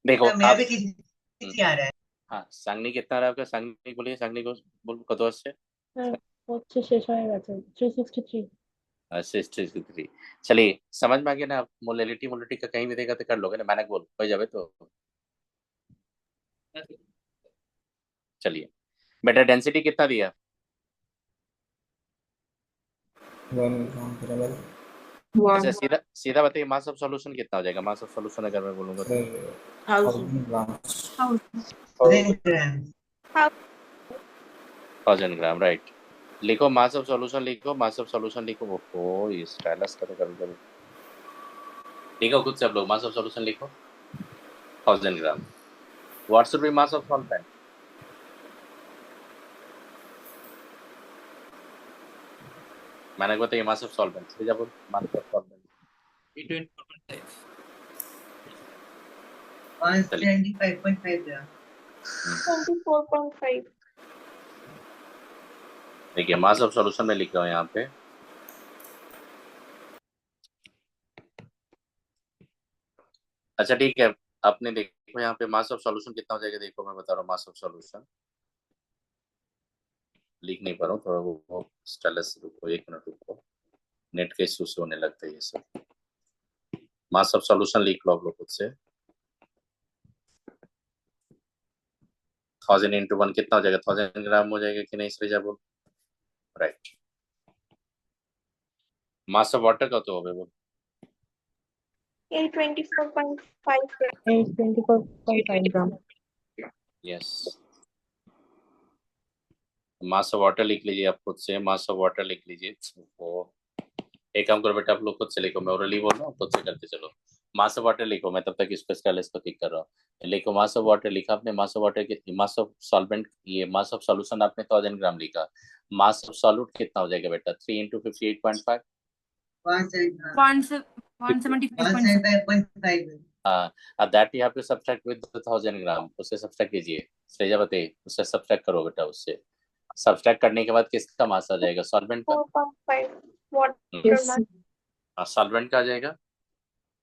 Speaker 1: देखो
Speaker 12: मेरा
Speaker 1: आप,
Speaker 12: भी किसी आ रहा है।
Speaker 1: हाँ सांगनी कितना आ रहा है आपका, सांगनी बोलिए, सांगनी को बोल कतो से।
Speaker 5: হচ্ছে শেষ হয়ে গেছে 363।
Speaker 1: 63। चलिए समझ में आ गया ना। आप मोलैलिटी मोलैलिटी का कहीं भी देगा तो कर लोगे ना। मैंने बोल हो जावे तो चलिए बेटा डेंसिटी कितना दिया?
Speaker 7: 1 gram per ml.
Speaker 1: अच्छा
Speaker 3: 1.
Speaker 1: सीधा सीधा बताइए मास ऑफ सॉल्यूशन कितना हो जाएगा? मास ऑफ सॉल्यूशन अगर मैं बोलूंगा तो
Speaker 7: Sir,
Speaker 4: 1000.
Speaker 7: 1000 grams.
Speaker 1: 1000 ग्राम, राइट। लिखो मास ऑफ सॉल्यूशन, लिखो मास ऑफ सॉल्यूशन, लिखो। ओहो ये स्टाइलस करो कभी कभी। लिखो खुद से आप लोग मास ऑफ सॉल्यूशन लिखो 1000 gram. What should be mass of solvent? मैंने बताइए मास ऑफ सॉल्वेंट से जब मास ऑफ सॉल्वेंट
Speaker 11: 175.5 ग्राम।
Speaker 5: 24.5.
Speaker 1: देखिए मास ऑफ सॉल्यूशन में लिख रहा हूँ यहाँ पे। अच्छा ठीक है, आपने देखो यहाँ पे मास ऑफ सॉल्यूशन कितना हो जाएगा। देखो मैं बता रहा हूँ मास ऑफ सॉल्यूशन लिख नहीं पा रहा हूँ, थोड़ा वो स्टाइलस। रुको 1 मिनट रुको, नेट के इशू से होने लगता है ये सब। मास ऑफ सॉल्यूशन लिख लो आप लोग खुद से। 1000 इंटू 1 कितना हो जाएगा? 1000 ग्राम हो जाएगा कि नहीं सृजा बोल? राइट। मास ऑफ वाटर का तो होगा वो
Speaker 5: 824.5 grams.
Speaker 3: 824.5 gram.
Speaker 1: Yes. Mass of water लिख लीजिए आप खुद से, मास ऑफ वाटर लिख लीजिए। वो एक काम करो बेटा आप लोग खुद से लिखो, मैं ओरली बोल रहा हूँ खुद से करते चलो। मास ऑफ वाटर लिखो, मैं तब तक इसको स्टाइलिस को टिक कर रहा हूँ। लिखो मास ऑफ वाटर लिखा आपने। मास ऑफ वाटर की मास ऑफ सॉल्वेंट, ये मास ऑफ सॉल्यूशन आपने 1000 ग्राम लिखा। मास ऑफ सॉल्यूट कितना हो जाएगा बेटा? 3 इंटू 58.5।
Speaker 6: 175.5.
Speaker 1: हाँ, that you have to subtract with 1000 gram. उससे सब्ट्रैक्ट कीजिए सृजा बताइए, उससे सब्ट्रैक्ट करो बेटा। उससे सब्ट्रैक्ट करने के बाद किसका मास आ जाएगा? सॉल्वेंट का।
Speaker 5: 4.5 water
Speaker 3: Yes,
Speaker 5: mass.
Speaker 3: sir.
Speaker 1: Solvent का आ जाएगा।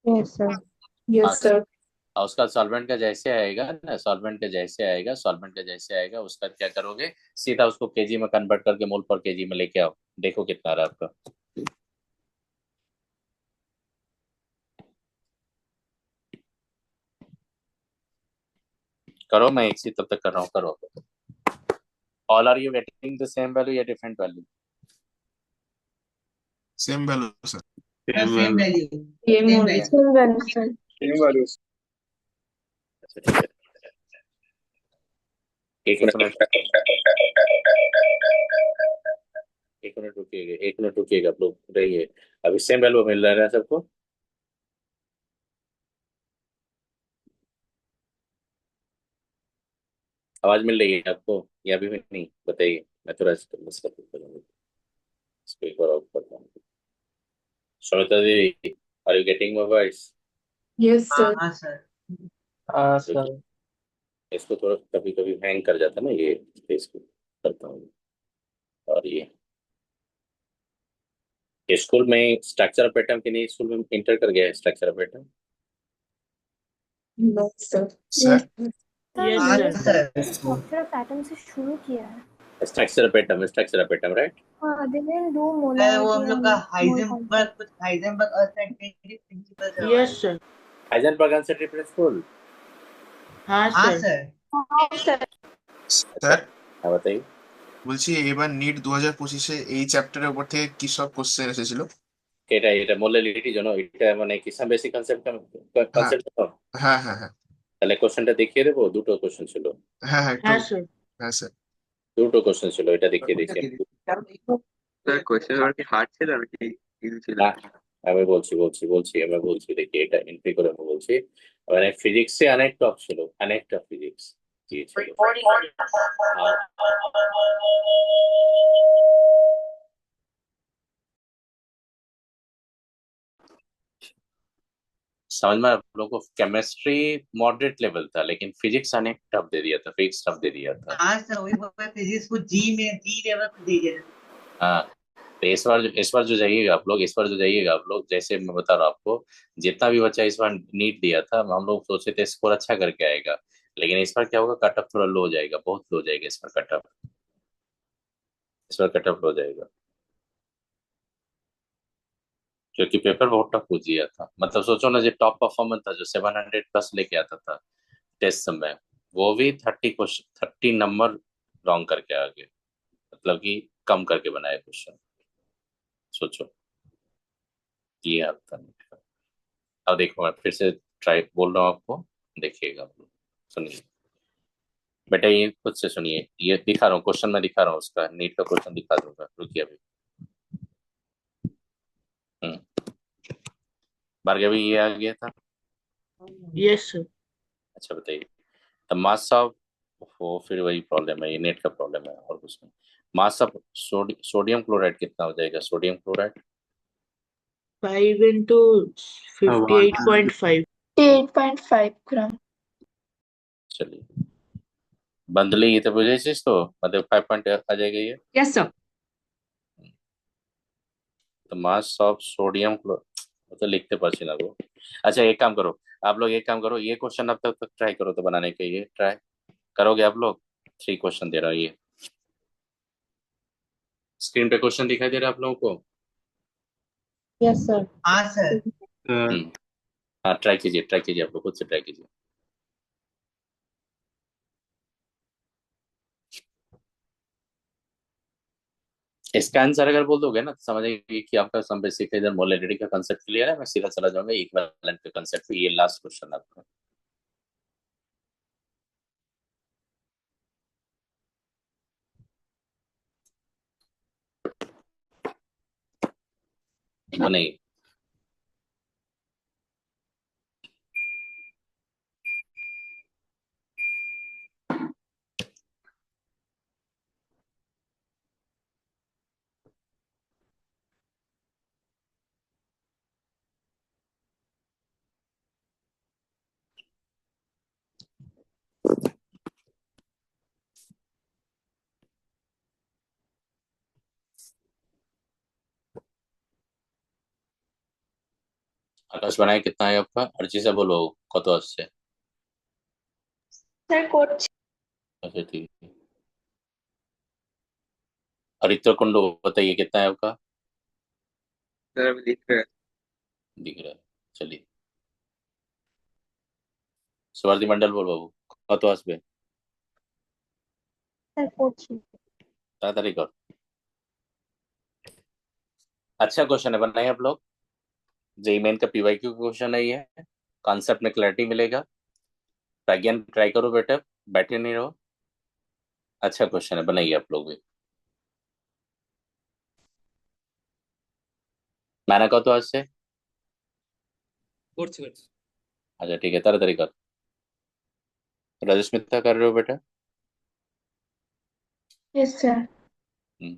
Speaker 3: Yes, sir.
Speaker 1: हाँ,
Speaker 3: Yes, sir.
Speaker 1: और उसका सॉल्वेंट का जैसे आएगा ना, सॉल्वेंट का जैसे आएगा, सॉल्वेंट का जैसे आएगा उसका क्या करोगे? सीधा उसको केजी में कन्वर्ट करके मोल पर केजी में लेके आओ। देखो कितना आ रहा है आपका। करो, मैं एक सी तब तक कर रहा हूँ, करो। All are you getting the same value या different value?
Speaker 9: Same value sir.
Speaker 11: Same value.
Speaker 3: Same
Speaker 11: Same
Speaker 3: only.
Speaker 11: value.
Speaker 3: Same value, sir.
Speaker 2: Same वाले
Speaker 1: अच्छा ठीक है, एक मिनट, एक मिनट रुकिएगा, एक मिनट रुकिएगा आप लोग रहिए। अभी सेम वैल्यू मिल रहा है सबको? आवाज मिल रही है आपको या अभी भी नहीं? बताइए, मैं थोड़ा इसको करूँगा, इसको एक बार आउट करता हूँ। श्वेता दीदी, are you getting my voice?
Speaker 3: Yes, sir.
Speaker 11: हाँ सर।
Speaker 10: सर
Speaker 1: इसको थोड़ा कभी कभी हैंग कर जाता है ना ये, तो इसको करता हूँ। और ये स्कूल में स्ट्रक्चर ऑफ एटम के नहीं, स्कूल में इंटर कर गया है structure of atom.
Speaker 3: No, sir.
Speaker 9: Sir
Speaker 4: Yes,
Speaker 11: हाँ
Speaker 4: sir.
Speaker 11: Sir.
Speaker 5: Structure of atom से शुरू किया है।
Speaker 1: Structure of atom, structure of atom, right.
Speaker 5: हाँ, they will do
Speaker 11: सर वो हम
Speaker 5: molarity
Speaker 11: लोग का
Speaker 5: and mole content.
Speaker 11: हाइजेनबर्ग कुछ हाइजेनबर्ग अनसर्टेनिटी प्रिंसिपल करवाया।
Speaker 4: Yes, sir.
Speaker 1: Heisenberg uncertainty principle.
Speaker 4: हाँ,
Speaker 11: हाँ
Speaker 4: sir.
Speaker 11: सर।
Speaker 5: हाँ सर।
Speaker 9: স্যার
Speaker 1: हाँ बताइए।
Speaker 9: বলছি এবার নিট 2025-এ এই চ্যাপ্টারের উপর থেকে কি সব কোশ্চেন এসেছিল?
Speaker 1: এটা মোলালিটি জন্য এটা মানে কিসাম বেসিক কনসেপ্ট
Speaker 9: হ্যাঁ
Speaker 1: কনসেপ্ট তো।
Speaker 9: হ্যাঁ হ্যাঁ হ্যাঁ
Speaker 1: তাহলে কোশ্চেনটা দেখিয়ে দেবো। দুটো কোশ্চেন ছিল,
Speaker 9: হ্যাঁ হ্যাঁ একটু
Speaker 4: हाँ, sir.
Speaker 9: হ্যাঁ স্যার।
Speaker 1: দুটো কোশ্চেন ছিল, এটা দেখিয়ে দিচ্ছি।
Speaker 2: স্যার কোশ্চেন আর কি হার্ড ছিল নাকি ইজি ছিল?
Speaker 1: না আমি বলছি দেখি এটা এন্ট্রি করে আমি বলছি। মানে ফিজিক্সে অনেক টপ ছিল, অনেকটা ফিজিক্স কি ছিল। আর समझ में आप लोगों को केमिस्ट्री मॉडरेट लेवल था, लेकिन फिजिक्स अनेक टफ दे दिया था, फिजिक्स टफ दे दिया था।
Speaker 11: हाँ सर वही बोल रहे फिजिक्स को जी लेवल पे दे दिया।
Speaker 1: हाँ, तो इस बार जो जाइएगा आप लोग, इस बार जो जाइएगा आप लोग, जैसे मैं बता रहा हूँ आपको, जितना भी बच्चा इस बार नीट दिया था हम लोग सोचे थे स्कोर अच्छा करके आएगा, लेकिन इस बार क्या होगा, कट ऑफ थोड़ा लो हो जाएगा, बहुत लो हो जाएगा इस बार कट ऑफ, इस बार कट ऑफ लो हो जाएगा। क्योंकि पेपर बहुत टफ पूछ दिया था। मतलब सोचो ना, जो टॉप परफॉर्मर था, जो 700+ लेके आता था टेस्ट समय, वो भी 30 नंबर रॉन्ग करके आ गए। मतलब कि कम करके बनाए क्वेश्चन। सोचो, ये आता नहीं। अब देखो, मैं फिर से ट्राई बोल रहा हूँ आपको, देखिएगा आप लोग, सुनिए बेटा, ये खुद से सुनिए। ये दिखा रहा हूँ क्वेश्चन, मैं दिखा रहा हूँ उसका नीट का क्वेश्चन दिखा दूंगा, रुकिए अभी। भार्गवी, ये आ गया था।
Speaker 4: Yes, sir.
Speaker 1: अच्छा बताइए, द मास ऑफ, वो फिर वही प्रॉब्लम है, ये नेट का प्रॉब्लम है और कुछ नहीं। मास ऑफ सोडियम क्लोराइड कितना हो जाएगा? सोडियम क्लोराइड
Speaker 4: 5 into
Speaker 8: हाँ,
Speaker 4: 58.5.
Speaker 3: 8.5 ग्राम।
Speaker 1: चलिए, बंदली ये तो बुझे चीज, तो मतलब 5 पॉइंट आ जाएगा ये।
Speaker 6: Yes, sir.
Speaker 1: तो मास ऑफ सोडियम क्लोराइड तो लिखते पर्ची ना वो। अच्छा, एक काम करो, आप लोग एक काम करो, ये क्वेश्चन अब तक ट्राई करो तो बनाने के, ये ट्राई करोगे आप लोग? 3 क्वेश्चन दे रहा हूँ, ये स्क्रीन पे क्वेश्चन दिखाई दे रहा है आप लोगों को?
Speaker 3: Yes sir.
Speaker 11: हाँ सर।
Speaker 1: हम्म, हाँ, ट्राई कीजिए, ट्राई कीजिए, आप लोग खुद से ट्राई कीजिए। इसका आंसर अगर बोल दोगे ना, तो समझेंगे कि आपका सम बेसिक इधर मोलरिटी का कंसेप्ट क्लियर है। मैं सीधा चला जाऊंगा इक्विवेलेंट के कंसेप्ट पे। ये लास्ट क्वेश्चन आपका। नहीं, आकाश बनाए कितना है आपका? अर्ची से बोलो, कत আসছে?
Speaker 3: Sir coach.
Speaker 1: अच्छा, ठीक है। हरित्र कुंडू बताइए कितना है आपका?
Speaker 2: सर अभी लिख रहे हैं।
Speaker 1: दिख रहा है, चलिए। स्वाति मंडल बोल बाबू, कत আসবে?
Speaker 3: Sir coach.
Speaker 1: ताड़ाताड़ी कर। अच्छा क्वेश्चन है, बनाइए आप लोग। जेई मेन का पीवाईक्यू क्वेश्चन है ये। कॉन्सेप्ट में क्लैरिटी मिलेगा। प्रज्ञान ट्राई करो बेटा, बैठे नहीं रहो। अच्छा क्वेश्चन है, बनाइए आप लोग भी। मैंने कहा तो आज से। अच्छा ठीक है, ताड़ाताड़ी कर। रजस्मिता कर रहे हो बेटा?
Speaker 3: Yes sir.
Speaker 1: Hmm,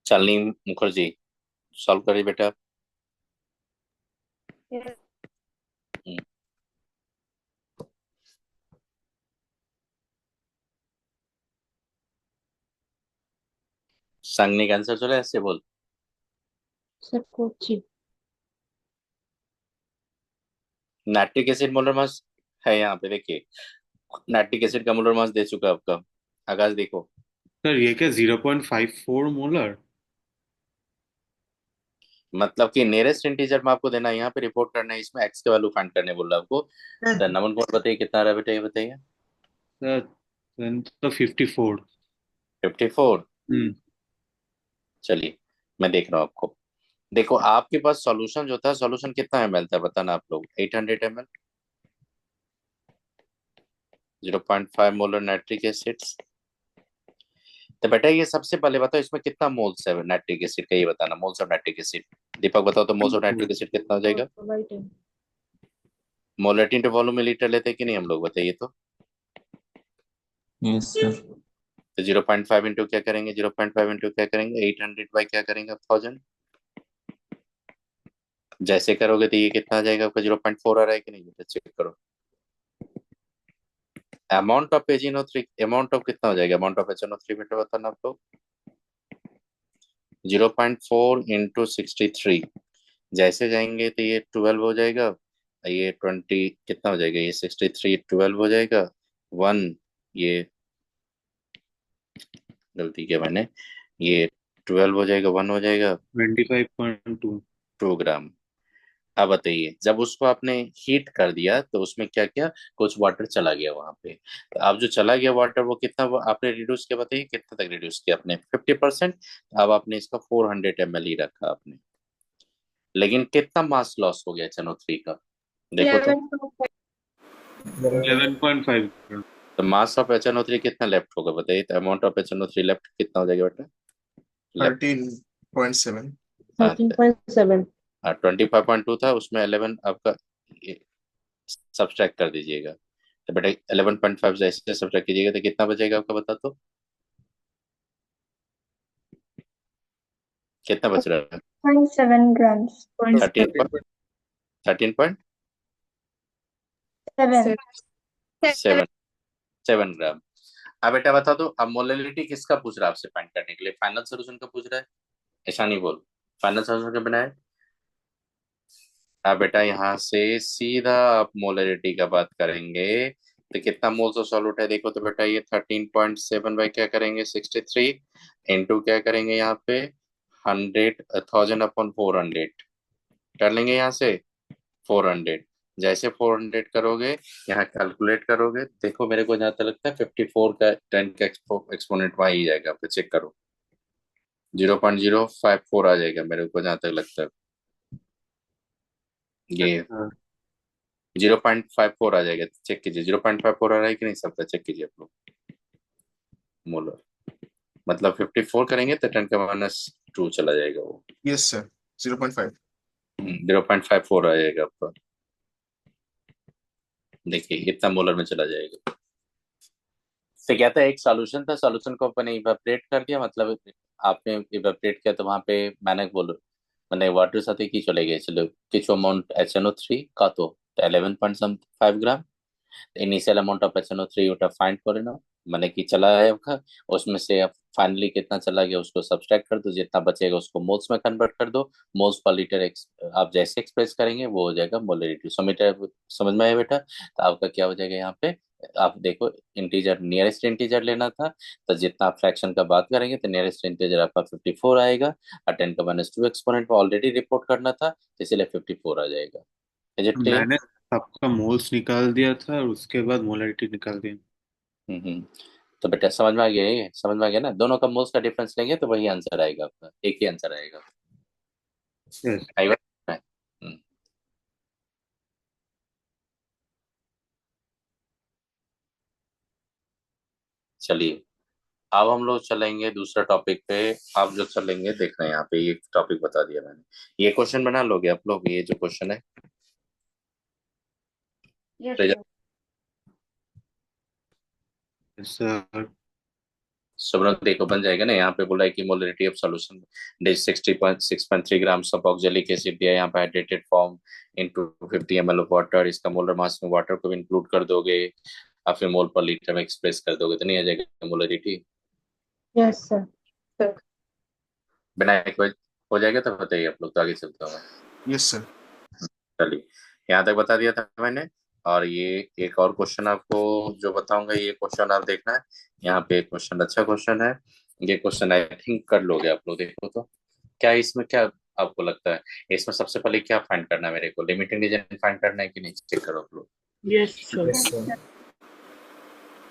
Speaker 1: Shalini Mukherjee, solve करिए बेटा। हम्म, सांगने का आंसर चले ऐसे बोल।
Speaker 3: सर कोच।
Speaker 1: नाइट्रिक एसिड मोलर मास है यहाँ पे, देखिए। नाइट्रिक एसिड का मोलर मास दे चुका है आपका। आकाश देखो,
Speaker 8: सर ये क्या 0.54 मोलर?
Speaker 1: मतलब कि नियरेस्ट इंटीजर में आपको देना है, यहाँ पे रिपोर्ट करना है, इसमें एक्स का वैल्यू फाइंड करने बोल रहा है आपको।
Speaker 11: सर
Speaker 1: तो नमन कौन बताइए कितना रहा बेटा, ये बताइए।
Speaker 8: सर तो 54।
Speaker 1: 54।
Speaker 8: हम्म।
Speaker 1: चलिए, मैं देख रहा हूँ आपको। देखो, आपके पास सॉल्यूशन जो था, सॉल्यूशन कितना ml था बताना आप लोग? 800 ml। 0.5 molar nitric acid. तो बेटा ये सबसे पहले बताओ, इसमें कितना मोल्स है नाइट्रिक एसिड का, ये बताना। मोल्स ऑफ नाइट्रिक एसिड, दीपक बताओ तो, मोल्स ऑफ नाइट्रिक एसिड कितना हो जाएगा? मोलरिटी इंटू वॉल्यूम में लीटर लेते हैं कि नहीं हम लोग, बताइए तो।
Speaker 7: Yes sir.
Speaker 1: तो 0.5 इंटू क्या करेंगे? 0.5 इंटू क्या करेंगे? 800 बाई क्या करेंगे? 1000। जैसे करोगे तो ये कितना आ जाएगा आपका 0.4 आ रहा है कि नहीं, बेटा चेक करो। अमाउंट ऑफ एजिनो3, अमाउंट ऑफ कितना हो जाएगा, अमाउंट ऑफ एचिनो3 बेटा बताना आप लोग। 0.4 इंटू 63, जैसे जाएंगे तो ये 12 हो जाएगा, ये 20 कितना हो जाएगा, ये 63 12 हो जाएगा, 1 ये गलती किया मैंने, ये 12 हो जाएगा, 1 हो जाएगा,
Speaker 8: 25.2।
Speaker 1: 2 ग्राम। अब बताइए जब उसको आपने हीट कर दिया तो उसमें क्या किया, कुछ वाटर चला गया वहां पे, तो अब जो चला गया वाटर वो कितना आपने रिड्यूस किया, बताइए कितना तक रिड्यूस किया आपने, 50%। अब आपने इसका 400 ml ही रखा आपने, लेकिन कितना मास लॉस हो गया NO3 का, देखो तो।
Speaker 8: 11.5।
Speaker 1: तो मास ऑफ HNO3 कितना लेफ्ट होगा बताइए, तो अमाउंट ऑफ HNO3 लेफ्ट कितना हो जाएगा बेटा, लेफ्ट
Speaker 9: 13.7।
Speaker 3: 13.7।
Speaker 1: 25.2 था, उसमें 11 आपका सब्सट्रैक्ट कर दीजिएगा, तो बेटा 11.5 जैसे सब्सट्रैक्ट कीजिएगा तो कितना बचेगा आपका, बता तो कितना बच रहा है,
Speaker 3: 0.7 grams.
Speaker 1: 13.7 ग्राम। अब बेटा बता दो, अब मोलैलिटी किसका पूछ रहा है आपसे फाइंड करने के लिए, फाइनल सोल्यूशन का पूछ रहा है, ऐसा नहीं बोल, फाइनल सोल्यूशन का बनाए। अब बेटा यहाँ से सीधा आप मोलैलिटी का बात करेंगे तो कितना मोल्स ऑफ सॉल्यूट है, देखो तो बेटा ये 13.7 बाई क्या करेंगे 63 इंटू क्या करेंगे यहाँ पे 1000 कर लेंगे यहाँ से 400, जैसे 400 करोगे यहाँ कैलकुलेट करोगे, देखो मेरे को जहाँ तक लगता है 54 का 10 का एक्सपोनेंट वहाँ ही जाएगा, आप चेक करो 0.054 आ जाएगा मेरे को जहाँ तक लगता है, ये 0.54 आ जाएगा, चेक कीजिए 0.54 आ रहा है कि नहीं, सबका चेक कीजिए आप लोग। मोलर मतलब 54 करेंगे तो 10⁻² चला जाएगा वो,
Speaker 9: यस सर 0.5।
Speaker 1: 0.54 आ जाएगा आपका, देखिए इतना मोलर में चला जाएगा। तो क्या था, एक सॉल्यूशन था, सॉल्यूशन को अपन इवेपोरेट कर दिया, मतलब आपने इवेपोरेट किया तो वहां पे मैंने बोलो মানে ওয়াটার সাথে কি চলে গিয়েছিল, কিছু অ্যামাউন্ট HNO3 কত 11.5 গ্রাম, इनिशियल अमाउंट ऑफ HNO3 ওটা फाइंड করে नाও, মানে কি चला है आपका, उसमें से अब फाइनली कितना चला गया उसको सब्सट्रैक्ट कर दो, जितना बचेगा उसको मोल्स में कन्वर्ट कर दो, मोल्स पर लीटर आप जैसे एक्सप्रेस करेंगे वो हो जाएगा मोलरिटी। समझ में आया बेटा, तो आपका क्या हो जाएगा यहाँ पे, आप देखो इंटीजर नियरेस्ट इंटीजर लेना था, तो जितना आप फ्रैक्शन का बात करेंगे तो नियरेस्ट इंटीजर आपका 54 आएगा, और 10⁻² एक्सपोनेंट में ऑलरेडी रिपोर्ट करना था, इसीलिए 54 आ जाएगा। Is it clear?
Speaker 8: मैंने सबका मोल्स निकाल दिया था और उसके बाद मोलरिटी निकाल दी।
Speaker 1: हम्म। तो बेटा समझ में आ गया, ये समझ में आ गया ना, दोनों का मोल्स का डिफरेंस लेंगे तो वही आंसर आएगा आपका, एक ही आंसर आएगा।
Speaker 8: यस।
Speaker 1: आई बात है? चलिए अब हम लोग चलेंगे दूसरा टॉपिक पे, आप जो चलेंगे देखना यहाँ पे ये टॉपिक बता दिया मैंने, ये क्वेश्चन बना लोगे आप लोग, ये जो क्वेश्चन है
Speaker 8: सर
Speaker 1: सब लोग देखो बन जाएगा ना, यहाँ पे बोला है कि molarity of solution 60.6.3 grams of oxalic acid दिया है यहाँ पे hydrated form into 50 ml of water, इसका मोलर मास में वाटर को भी इंक्लूड कर दोगे और फिर मोल पर लीटर में एक्सप्रेस कर दोगे तो नहीं आ जाएगा मोलरिटी।
Speaker 3: Yes, sir.
Speaker 1: बिना एक बार हो जाएगा तो बताइए आप लोग, तो आगे चलता हूँ।
Speaker 9: Yes sir.
Speaker 1: चलिए यहाँ तक बता दिया था मैंने, और ये एक और क्वेश्चन आपको जो बताऊंगा ये क्वेश्चन आप देखना है, यहाँ पे क्वेश्चन अच्छा क्वेश्चन है, ये क्वेश्चन आई थिंक कर लोगे आप लोग, देखो तो क्या इसमें क्या आपको लगता है, इसमें सबसे पहले क्या फाइंड करना है मेरे को, लिमिटिंग रीजन फाइंड करना है कि नहीं, चेक करो आप लोग।
Speaker 4: Yes sir.
Speaker 7: Yes, sir.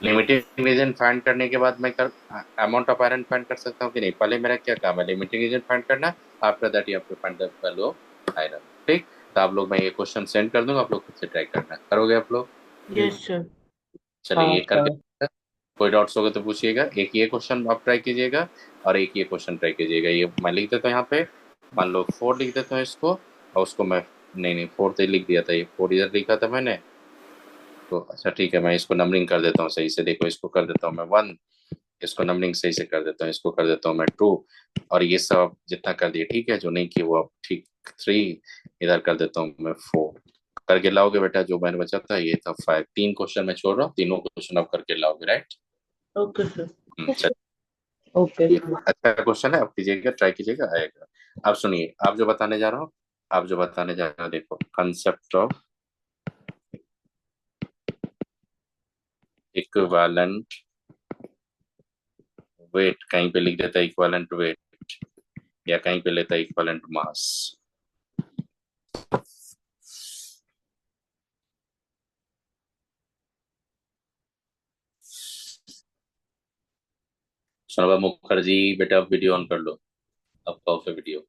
Speaker 1: Limiting reagent find करने के बाद मैं अमाउंट ऑफ आयरन फाइंड कर सकता हूँ कि नहीं, पहले मेरा क्या काम है लिमिटिंग रीजन फाइंड करना, after that you have to find the value of iron. ठीक, तो आप लोग मैं ये क्वेश्चन सेंड कर दूंगा, आप लोग खुद से ट्राई करना, करोगे आप लोग?
Speaker 4: Yes sir.
Speaker 1: चलिए ये
Speaker 10: हाँ
Speaker 1: करके कोई डाउट्स होगा तो पूछिएगा, एक ये क्वेश्चन आप ट्राई कीजिएगा और एक ये क्वेश्चन ट्राई कीजिएगा, ये मैं लिख देता हूँ यहाँ पे, मान लो 4 लिख देता हूँ इसको, और उसको मैं नहीं 4 तो लिख दिया था, ये 4 इधर लिखा था मैंने, तो अच्छा ठीक है मैं इसको नंबरिंग कर देता हूँ सही से, देखो इसको कर देता हूँ मैं 1, इसको नंबरिंग सही से कर देता हूँ, इसको कर देता हूँ मैं 2, और ये सब जितना कर दिए ठीक है, जो नहीं किए वो आप ठीक 3, इधर कर देता हूँ मैं 4। करके लाओगे बेटा, जो मैंने बचा था ये था 5। 3 क्वेश्चन मैं छोड़ रहा हूँ, तीनों क्वेश्चन आप करके लाओगे, राइट?
Speaker 4: Okay sir.
Speaker 1: चलिए,
Speaker 4: ओके
Speaker 1: ये अच्छा क्वेश्चन है, आप कीजिएगा, ट्राई कीजिएगा, आएगा। अब सुनिए, आप जो बताने जा रहा हूँ, आप जो बताने जा रहा हूँ, देखो कंसेप्ट ऑफ इक्विवेलेंट वेट, कहीं पे लिख देता है इक्विवेलेंट वेट, या कहीं पे लेता है इक्विवेलेंट मास। शोभा मुखर्जी बेटा, वीडियो ऑन कर लो, अब ऑफ है वीडियो।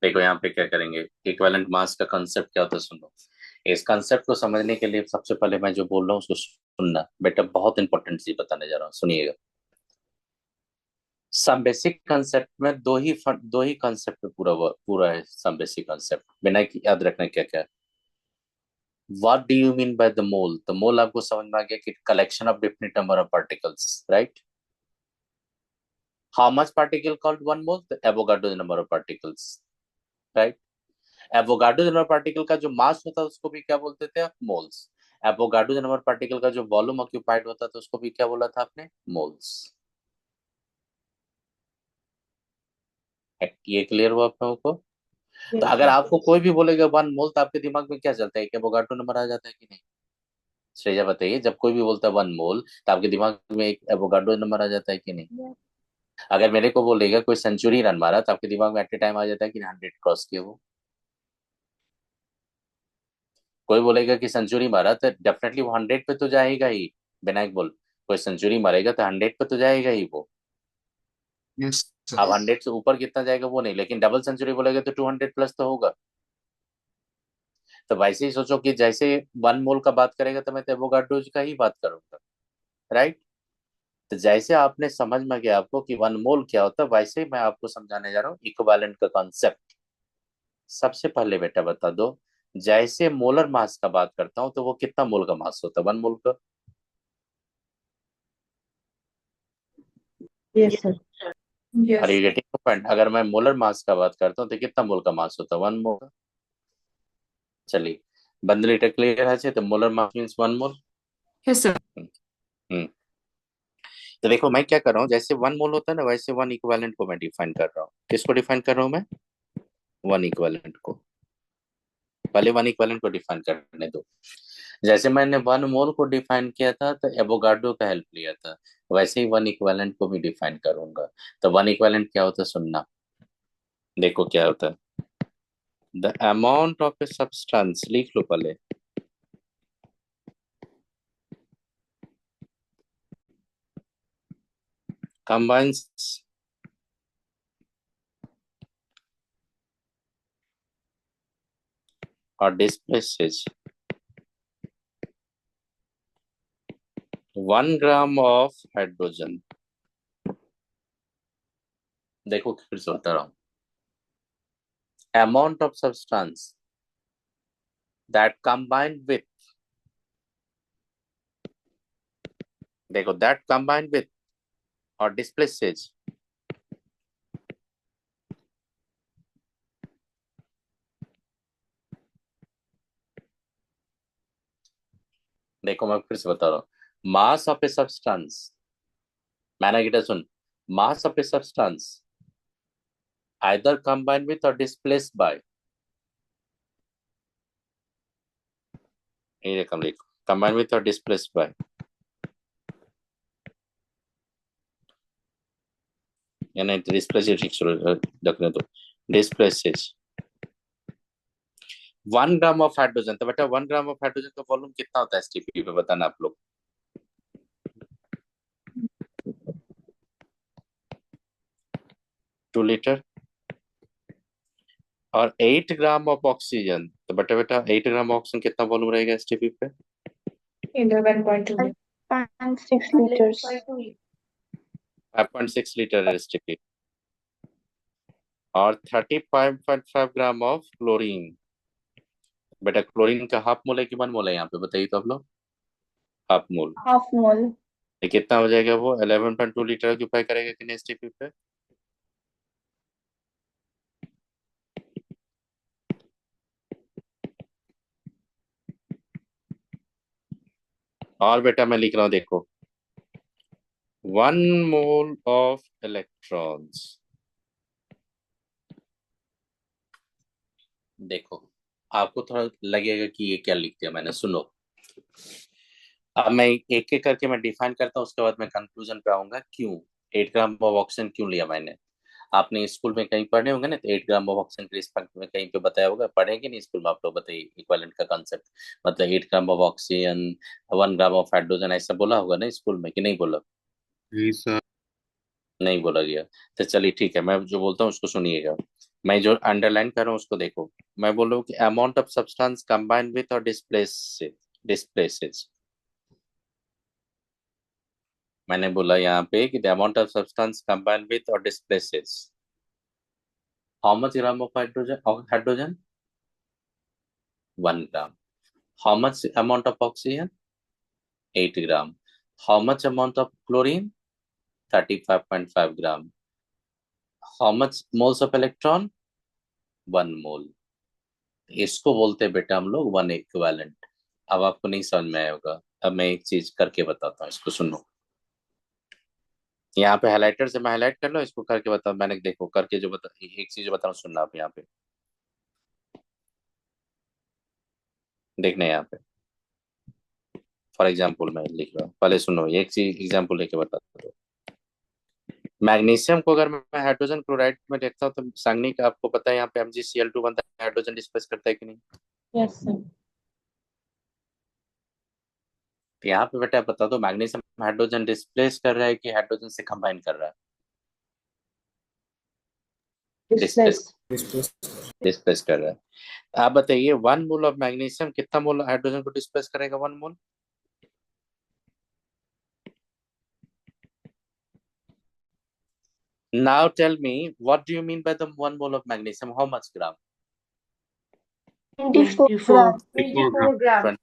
Speaker 1: देखो यहाँ पे क्या करेंगे, इक्विवेलेंट मास का कंसेप्ट क्या होता है, सुनो। इस कंसेप्ट को समझने के लिए सबसे पहले मैं जो बोल रहा हूँ उसको सुनना बेटा, बहुत इंपॉर्टेंट चीज बताने जा रहा हूँ, सुनिएगा। सम बेसिक कंसेप्ट में दो ही कंसेप्ट पे पूरा है सम बेसिक कंसेप्ट। बिना की याद रखना क्या क्या है। What do you mean by the mole? The mole आपको समझ में आ गया कि collection of different number of particles, right? How much particle called one mole? The Avogadro number of particles, right? Avogadro number particle का जो मास होता है उसको भी क्या बोलते थे आप? मोल्स। एवोगाड्रो नंबर पार्टिकल का जो वॉल्यूम ऑक्यूपाइड होता था उसको भी क्या बोला था आपने? मोल्स। ये क्लियर हुआ आप लोगों को? तो अगर आपको कोई भी बोलेगा वन मोल, तो आपके दिमाग में क्या चलता है? कि एवोगाड्रो नंबर आ जाता है कि नहीं? श्रेया बताइए, जब कोई भी बोलता है वन मोल, तो आपके दिमाग में एक एवोगाड्रो नंबर आ जाता है कि नहीं? अगर मेरे को बोलेगा कोई सेंचुरी रन मारा, तो आपके दिमाग में एट ए टाइम आ जाता है कि 100 क्रॉस किया वो? कोई बोलेगा कि सेंचुरी मारा, तो डेफिनेटली वो 100 पे तो जाएगा ही। विनायक बोल, कोई सेंचुरी मारेगा तो 100 पे तो जाएगा ही वो।
Speaker 9: यस
Speaker 1: अब
Speaker 9: सर।
Speaker 1: 100 से ऊपर कितना जाएगा वो नहीं, लेकिन डबल सेंचुरी बोलेगा तो 200 प्लस तो होगा। तो वैसे ही सोचो कि जैसे वन मोल का बात करेगा तो मैं तो एवोगाड्रो का ही बात करूंगा, राइट? तो जैसे आपने समझ में गया आपको कि वन मोल क्या होता है, वैसे ही मैं आपको समझाने जा रहा हूँ इक्विवेलेंट का कॉन्सेप्ट। सबसे पहले बेटा बता दो, जैसे मोलर मास का बात करता हूं तो वो कितना मोल का मास होता है वन मोल का?
Speaker 4: Yes sir.
Speaker 1: Are
Speaker 6: Yes.
Speaker 1: You getting point? अगर मैं मोलर मास का बात करता हूँ तो कितना मोल का मास होता है? वन मोल का। चलिए, बंदली क्लियर है तो molar mass means one mole.
Speaker 6: Yes, sir.
Speaker 1: हम्म। तो देखो मैं क्या कर रहा हूँ, जैसे वन मोल होता है ना, वैसे वन इक्विवेलेंट को मैं डिफाइन कर रहा हूँ। किसको डिफाइन कर रहा हूँ मैं? वन इक्विवेलेंट को। पहले वन इक्विवेलेंट को डिफाइन करने दो। जैसे मैंने वन मोल को डिफाइन किया था तो एवोगाड्रो का हेल्प लिया था, वैसे ही वन इक्विवेलेंट को भी डिफाइन करूंगा। तो वन इक्विवेलेंट क्या होता है, सुनना। देखो क्या होता है, the amount of a substance, लिख लो पहले। combines or displaces 1 gram of hydrogen। देखो फिर से बता रहा हूँ, amount of substance that combined with, देखो that combined with or displaces देखो मैं फिर से बता रहा हूँ, मास ऑफ ए सब्सटेंस, मैंने guitar soon, mass of a substance either combined with or displaced by, ये रकम लिखो, combined with or displaced by, यानी डिस्प्लेस रखने दो, डिस्प्लेसेस 1 ग्राम ऑफ हाइड्रोजन। तो बेटा 1 ग्राम ऑफ हाइड्रोजन का वॉल्यूम कितना होता है एसटीपी पे, बताना आप लोग। 2 लीटर। और 8 ग्राम ऑफ ऑक्सीजन, तो बेटा बेटा 8 ग्राम ऑक्सीजन कितना वॉल्यूम रहेगा एसटीपी पे?
Speaker 3: 11.2.
Speaker 5: 5.6 liters.
Speaker 1: 5.6 litre STP. और 35.5 ग्राम ऑफ क्लोरीन। बेटा क्लोरीन का हाफ मोल है कि 1 मोल है यहाँ पे, बताइए तो आप लोग। Half mole.
Speaker 5: Half mole.
Speaker 1: ये कितना हो जाएगा, वो 11.2 लीटर ऑक्यूपाई करेगा कि एसटीपी पे? और बेटा मैं लिख रहा हूँ, देखो 1 मोल ऑफ इलेक्ट्रॉन्स। देखो आपको थोड़ा लगेगा कि ये क्या लिख दिया मैंने, सुनो। अब मैं एक एक करके मैं डिफाइन करता हूँ, उसके बाद मैं कंक्लूजन पे आऊंगा क्यों 8 ग्राम ऑफ ऑक्सीजन क्यों लिया मैंने। आपने स्कूल में कहीं पढ़े होंगे ना, तो 8 ग्राम ऑफ ऑक्सीजन के रिस्पेक्ट में कहीं पे बताया होगा, पढ़ेंगे नहीं स्कूल में आप लोग, बताइए इक्विवेलेंट का कंसेप्ट। मतलब 8 gram of oxygen, 1 gram of hydrogen, ऐसा बोला होगा ना स्कूल में कि नहीं बोला?
Speaker 8: जी सर।
Speaker 1: नहीं बोला गया। तो चलिए ठीक है, मैं जो बोलता हूँ उसको सुनिएगा। मैं जो अंडरलाइन कर रहा हूँ उसको देखो। मैं बोल रहा हूँ कि amount of substance combined with or displaces. मैंने बोला यहाँ पे कि the amount of substance combined with or displaces how much gram of hydrogen 1 gram. How much amount of oxygen 8 gram. How much amount of chlorine 35.5 gram. How much moles of electron 1 mole. इसको बोलते हैं बेटा हम लोग 1 equivalent. अब आपको नहीं समझ में आया होगा, अब मैं एक चीज करके बताता हूँ, इसको सुनो। यहाँ पे हाइलाइटर से मैं हाईलाइट कर लो, इसको करके बताओ। मैंने देखो करके जो बता, एक चीज बताऊँ, सुनना आप यहाँ पे, देखना यहाँ पे। फॉर एग्जाम्पल मैं लिख रहा हूँ, पहले सुनो, एक चीज एग्जाम्पल लेके बताता हूँ। मैग्नीशियम को अगर मैं हाइड्रोजन क्लोराइड में देखता हूँ तो सांगनी का आपको पता है, यहाँ पे MgCl2 बनता है, हाइड्रोजन डिस्प्लेस करता है कि नहीं?
Speaker 4: Yes sir.
Speaker 1: तो यहाँ पे बेटा बता दो, मैग्नीशियम हाइड्रोजन डिस्प्लेस कर रहा है कि हाइड्रोजन से कंबाइन कर रहा है? डिस्प्लेस।
Speaker 4: डिस्प्लेस।
Speaker 1: डिस्प्लेस कर रहा है। आप बताइए 1 मोल ऑफ मैग्नीशियम कितना मोल हाइड्रोजन को डिस्प्लेस करेगा? 1 मोल। Now tell me, what do you mean by the 1 mole of magnesium? How much gram?
Speaker 4: 24
Speaker 8: 24 ग्राम।
Speaker 1: 20।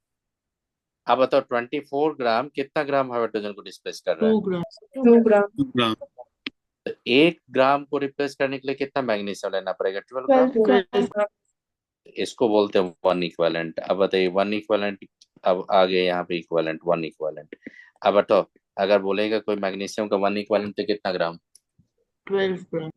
Speaker 1: अब बताओ 24 ग्राम कितना ग्राम हाइड्रोजन को डिस्प्लेस कर रहा
Speaker 4: 2
Speaker 1: है?
Speaker 4: ग्राम
Speaker 3: 2 ग्राम।
Speaker 8: 2 ग्राम।
Speaker 1: तो 1 ग्राम को रिप्लेस करने के लिए कितना मैग्नीशियम लेना पड़ेगा? 12 ग्राम।
Speaker 3: 12 ग्राम।
Speaker 1: इसको बोलते हैं 1 इक्विवेलेंट। अब बताइए 1 इक्विवेलेंट, अब आ गए यहाँ पे इक्विवेलेंट, 1 इक्विवेलेंट। अब बताओ अगर बोलेगा कोई मैग्नीशियम का 1 इक्विवेलेंट तो कितना ग्राम?
Speaker 4: 12 ग्राम।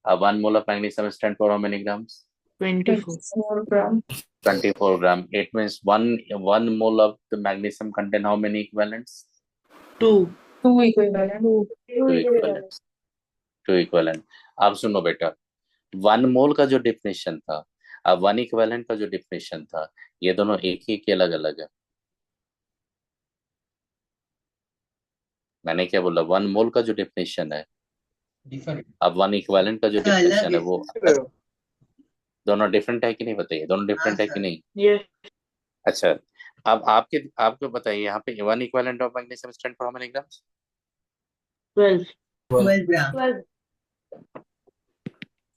Speaker 1: अब 1 mole of magnesium stand for how many grams?
Speaker 4: 24
Speaker 3: 4 gram.
Speaker 1: 24 gram. It means one mole of the magnesium contain how many equivalents?
Speaker 4: 2
Speaker 3: 2 equivalent.
Speaker 1: 2 equivalents. 2 equivalent. अब सुनो बेटा, 1 मोल का जो डिफिनेशन था, अब 1 इक्विवेलेंट का जो डिफिनेशन था, ये दोनों एक ही के अलग अलग है। मैंने क्या बोला? 1 मोल का जो डिफिनेशन है,
Speaker 11: डिफरेंट
Speaker 1: अब 1 इक्विवेलेंट का जो
Speaker 11: अलग
Speaker 1: डिफिनेशन है
Speaker 11: है।
Speaker 1: वो दोनों डिफरेंट है कि नहीं? बताइए, दोनों
Speaker 11: हाँ
Speaker 1: डिफरेंट है कि
Speaker 11: सर।
Speaker 1: नहीं?
Speaker 4: यस
Speaker 1: अच्छा, अब आपको बताइए यहाँ पे 1 equivalent of magnesium stand for how many grams?
Speaker 4: 12
Speaker 11: 12 ग्राम।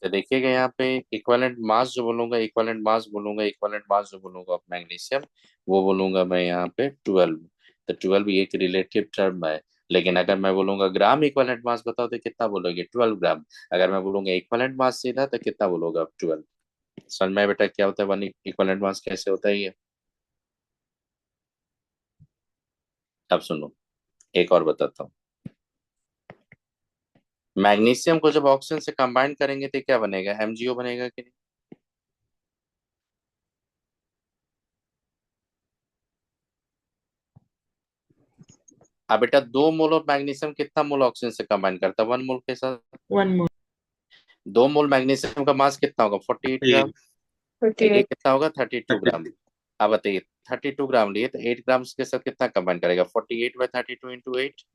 Speaker 1: तो देखिएगा यहाँ पे इक्विवेलेंट मास जो बोलूंगा, इक्विवेलेंट मास बोलूंगा, इक्विवेलेंट मास जो बोलूंगा ऑफ मैग्नीशियम, वो बोलूंगा मैं यहाँ पे 12। तो 12 एक रिलेटिव टर्म है। लेकिन अगर मैं बोलूंगा ग्राम इक्विवेलेंट मास बताओ तो कितना बोलोगे? 12 ग्राम। अगर मैं बोलूंगा इक्विवेलेंट मास सीधा तो कितना बोलोगे आप? 12। समझ में आया बेटा क्या होता है 1 इक्विवेलेंट मास कैसे होता है ये? अब सुनो, एक और बताता हूँ। मैग्नीशियम को जब ऑक्सीजन से कंबाइन करेंगे तो क्या बनेगा? MgO बनेगा कि नहीं? अब बेटा 2 मोल ऑफ मैग्नीशियम कितना मोल ऑक्सीजन से कंबाइन करता है 1 मोल के साथ?
Speaker 4: 1 मोल
Speaker 1: 2 मोल मैग्नीशियम का मास कितना होगा? 48 ग्राम। ये
Speaker 3: 48।
Speaker 1: कितना होगा? 32 ग्राम। अब बताइए 32 ग्राम लिए तो 8 ग्राम के साथ कितना कंबाइन करेगा? 48/32 × 8।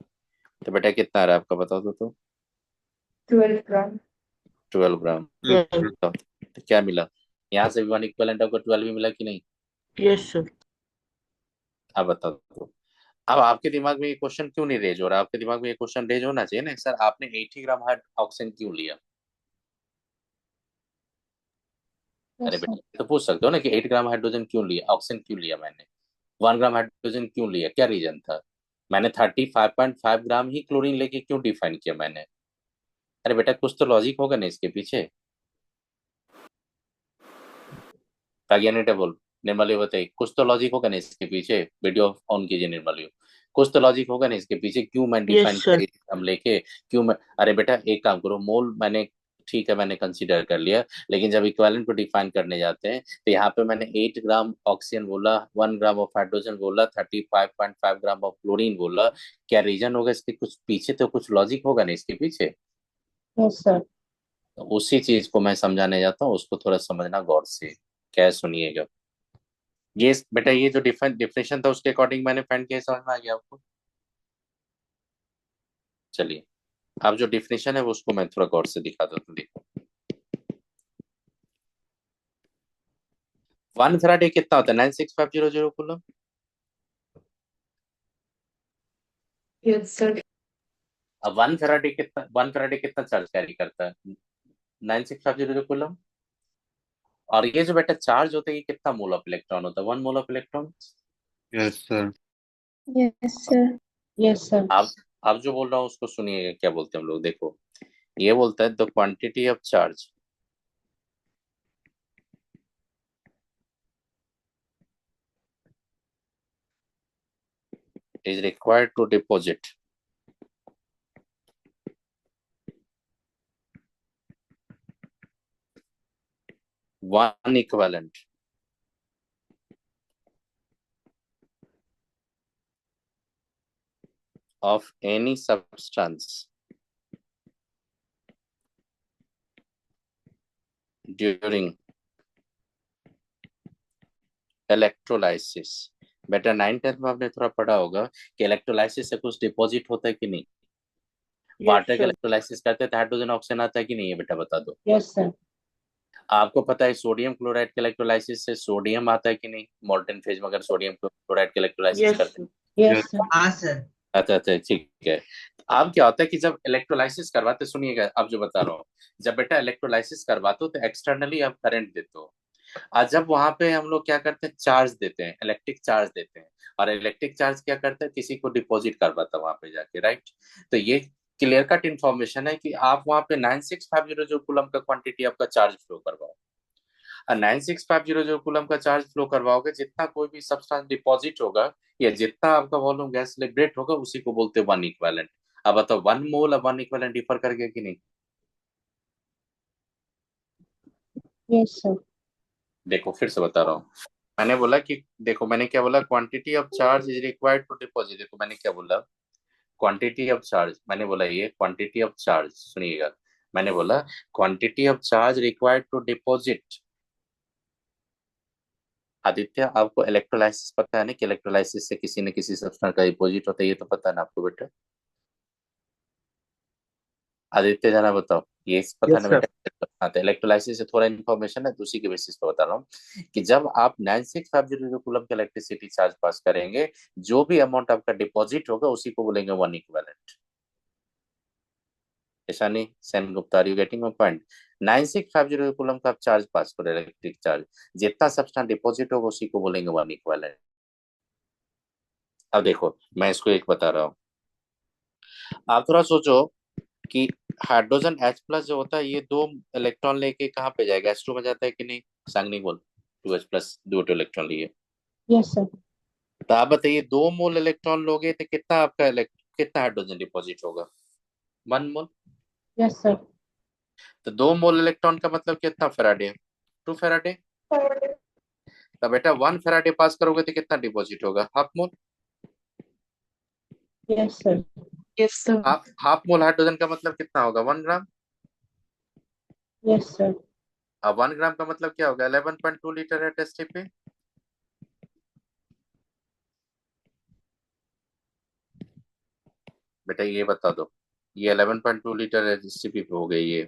Speaker 1: तो बेटा कितना आ रहा है आपका, बताओ तो
Speaker 3: 12 ग्राम।
Speaker 1: 12 ग्राम।
Speaker 4: 12
Speaker 1: तो क्या मिला यहाँ से भी 1 इक्विवेलेंट आपको 12 भी मिला कि नहीं?
Speaker 4: Yes sir.
Speaker 1: अब बताओ तो। अब आपके दिमाग में ये क्वेश्चन क्यों नहीं रेज हो रहा? आपके दिमाग में ये क्वेश्चन रेज होना चाहिए ना, सर आपने 80 ग्राम ऑक्सीजन क्यों लिया? अरे बेटा तो पूछ सकते हो ना कि 8 ग्राम हाइड्रोजन क्यों लिया, ऑक्सीजन क्यों लिया मैंने? 1 ग्राम हाइड्रोजन क्यों लिया? क्या रीजन था? मैंने 35.5 ग्राम ही क्लोरीन लेके क्यों डिफाइन किया मैंने? अरे बेटा कुछ तो लॉजिक होगा ना इसके पीछे। नहीं बोल, निर्मली बताइए, कुछ तो लॉजिक होगा ना इसके पीछे। वीडियो ऑन कीजिए निर्मली, कुछ तो लॉजिक होगा ना इसके पीछे। क्यों मैं
Speaker 4: यस
Speaker 1: डिफाइन
Speaker 4: सर।
Speaker 1: हम लेके, क्यों मैं, अरे बेटा एक काम करो, मोल मैंने ठीक है मैंने कंसीडर कर लिया, लेकिन जब इक्विवेलेंट को डिफाइन करने जाते हैं तो यहाँ पे मैंने 8 ग्राम ऑक्सीजन बोला, 1 ग्राम ऑफ हाइड्रोजन बोला, 35.5 ग्राम ऑफ क्लोरीन बोला। क्या रीजन होगा इसके कुछ पीछे? तो कुछ लॉजिक होगा ना इसके पीछे।
Speaker 3: Yes sir.
Speaker 1: तो उसी चीज को मैं समझाने जाता हूँ, उसको थोड़ा समझना गौर से। क्या सुनिएगा, ये बेटा ये जो डिफिनेशन था उसके अकॉर्डिंग मैंने फाइंड किया, समझ में आ गया आपको? चलिए अब जो डिफिनेशन है वो उसको मैं थोड़ा गौर से दिखा देता हूँ। देखो 1 फैराडे कितना होता है? 96500 कूलम।
Speaker 3: Yes sir.
Speaker 1: अब 1 फैराडे कितना चार्ज कैरी करता है? 96500 कूलम। और ये जो बेटा चार्ज होता है ये कितना मोल ऑफ इलेक्ट्रॉन होता है? 1 mole of electron.
Speaker 8: Yes sir.
Speaker 3: Yes sir. Yes sir.
Speaker 1: अब जो बोल रहा हूँ उसको सुनिएगा, क्या बोलते हैं हम लोग। देखो ये बोलता है the quantity of charge is required to deposit one equivalent of any substance during electrolysis। बेटा 9th में आपने थोड़ा पढ़ा होगा कि इलेक्ट्रोलाइसिस से कुछ डिपॉजिट होता है कि नहीं?
Speaker 4: यस
Speaker 1: वाटर का
Speaker 4: सर।
Speaker 1: इलेक्ट्रोलाइसिस करते हैं तो हाइड्रोजन ऑक्सीजन आता है कि नहीं? है बेटा बता दो।
Speaker 3: Yes sir.
Speaker 1: आपको पता है सोडियम क्लोराइड के इलेक्ट्रोलाइसिस से सोडियम आता है कि नहीं? मोल्टन फेज में अगर सोडियम क्लोराइड के इलेक्ट्रोलाइसिस
Speaker 4: यस
Speaker 1: करते
Speaker 4: सर।
Speaker 1: हैं।
Speaker 3: Yes sir.
Speaker 11: हाँ सर।
Speaker 1: अच्छा अच्छा ठीक है। अब क्या होता है कि जब इलेक्ट्रोलाइसिस करवाते, सुनिएगा अब जो बता रहा हूँ, जब बेटा इलेक्ट्रोलाइसिस करवाते हो तो एक्सटर्नली आप करंट देते हो, और जब वहां पे हम लोग क्या करते हैं, चार्ज देते हैं, इलेक्ट्रिक चार्ज देते हैं। और इलेक्ट्रिक चार्ज क्या करता है, किसी को डिपॉजिट करवाता है वहां पे जाके, राइट? तो ये क्लियर कट इन्फॉर्मेशन है कि आप वहां पे 9650 जो कूलम का क्वांटिटी आपका चार्ज फ्लो करवाओ, और 9650 जो कूलम का चार्ज फ्लो करवाओगे, जितना कोई भी सब्सटेंस डिपॉजिट होगा या जितना आपका वॉल्यूम गैस लिबरेट होगा उसी को बोलते हैं वन इक्विवेलेंट। अब बताओ 1 मोल और 1 इक्विवेलेंट डिफर कर गया कि नहीं?
Speaker 3: Yes sir.
Speaker 1: देखो फिर से बता रहा हूँ, मैंने बोला कि देखो मैंने क्या बोला, quantity of charge is required to deposit. देखो मैंने क्या बोला, क्वांटिटी ऑफ चार्ज, मैंने बोला ये क्वांटिटी ऑफ चार्ज, सुनिएगा, मैंने बोला quantity of charge required to deposit. Aditya आपको इलेक्ट्रोलाइसिस पता है ना, कि इलेक्ट्रोलाइसिस से किसी न किसी सब्सटेंस का डिपॉजिट होता है, ये तो पता है ना आपको बेटा? आदित्य जरा बताओ, ये पता
Speaker 2: यस
Speaker 1: ना
Speaker 2: सर।
Speaker 1: बेटा? हाँ तो इलेक्ट्रोलाइसिस से थोड़ा इन्फॉर्मेशन है तो उसी के बेसिस पे बता रहा हूँ कि जब आप 9650 कूलम का इलेक्ट्रिसिटी चार्ज पास करेंगे, जो भी अमाउंट आपका डिपॉजिट होगा उसी को बोलेंगे वन इक्विवेलेंट। ऐसा नहीं Sen Gupta, are you getting my point? 9650 coulomb का आप चार्ज पास करो, इलेक्ट्रिक चार्ज, जितना सब्सटेंस डिपॉजिट होगा उसी को बोलेंगे वन इक्विवेलेंट। अब देखो मैं इसको एक बता रहा हूँ, आप थोड़ा सोचो कि हाइड्रोजन H प्लस जो होता है ये 2 इलेक्ट्रॉन लेके कहाँ पे जाएगा? H2 में जाता है कि नहीं? सांगनी बोल, 2H प्लस 2 इलेक्ट्रॉन लिए।
Speaker 3: Yes sir.
Speaker 1: तो आप बताइए 2 मोल इलेक्ट्रॉन लोगे तो कितना आपका कितना हाइड्रोजन डिपॉजिट होगा? 1 मोल।
Speaker 3: Yes sir.
Speaker 1: तो 2 मोल इलेक्ट्रॉन का मतलब कितना फैराडे? 2 फैराडे। तो बेटा 1 फैराडे पास करोगे तो कितना डिपॉजिट होगा? Half mole.
Speaker 3: Yes sir. Yes sir.
Speaker 1: Half mole hydrogen का मतलब कितना होगा? 1 ग्राम।
Speaker 3: Yes sir.
Speaker 1: अब 1 ग्राम का मतलब क्या होगा? 11.2 लीटर है टेस्ट पे। बेटा ये बता दो, ये 11.2 लीटर एसटीपी पे हो गई ये,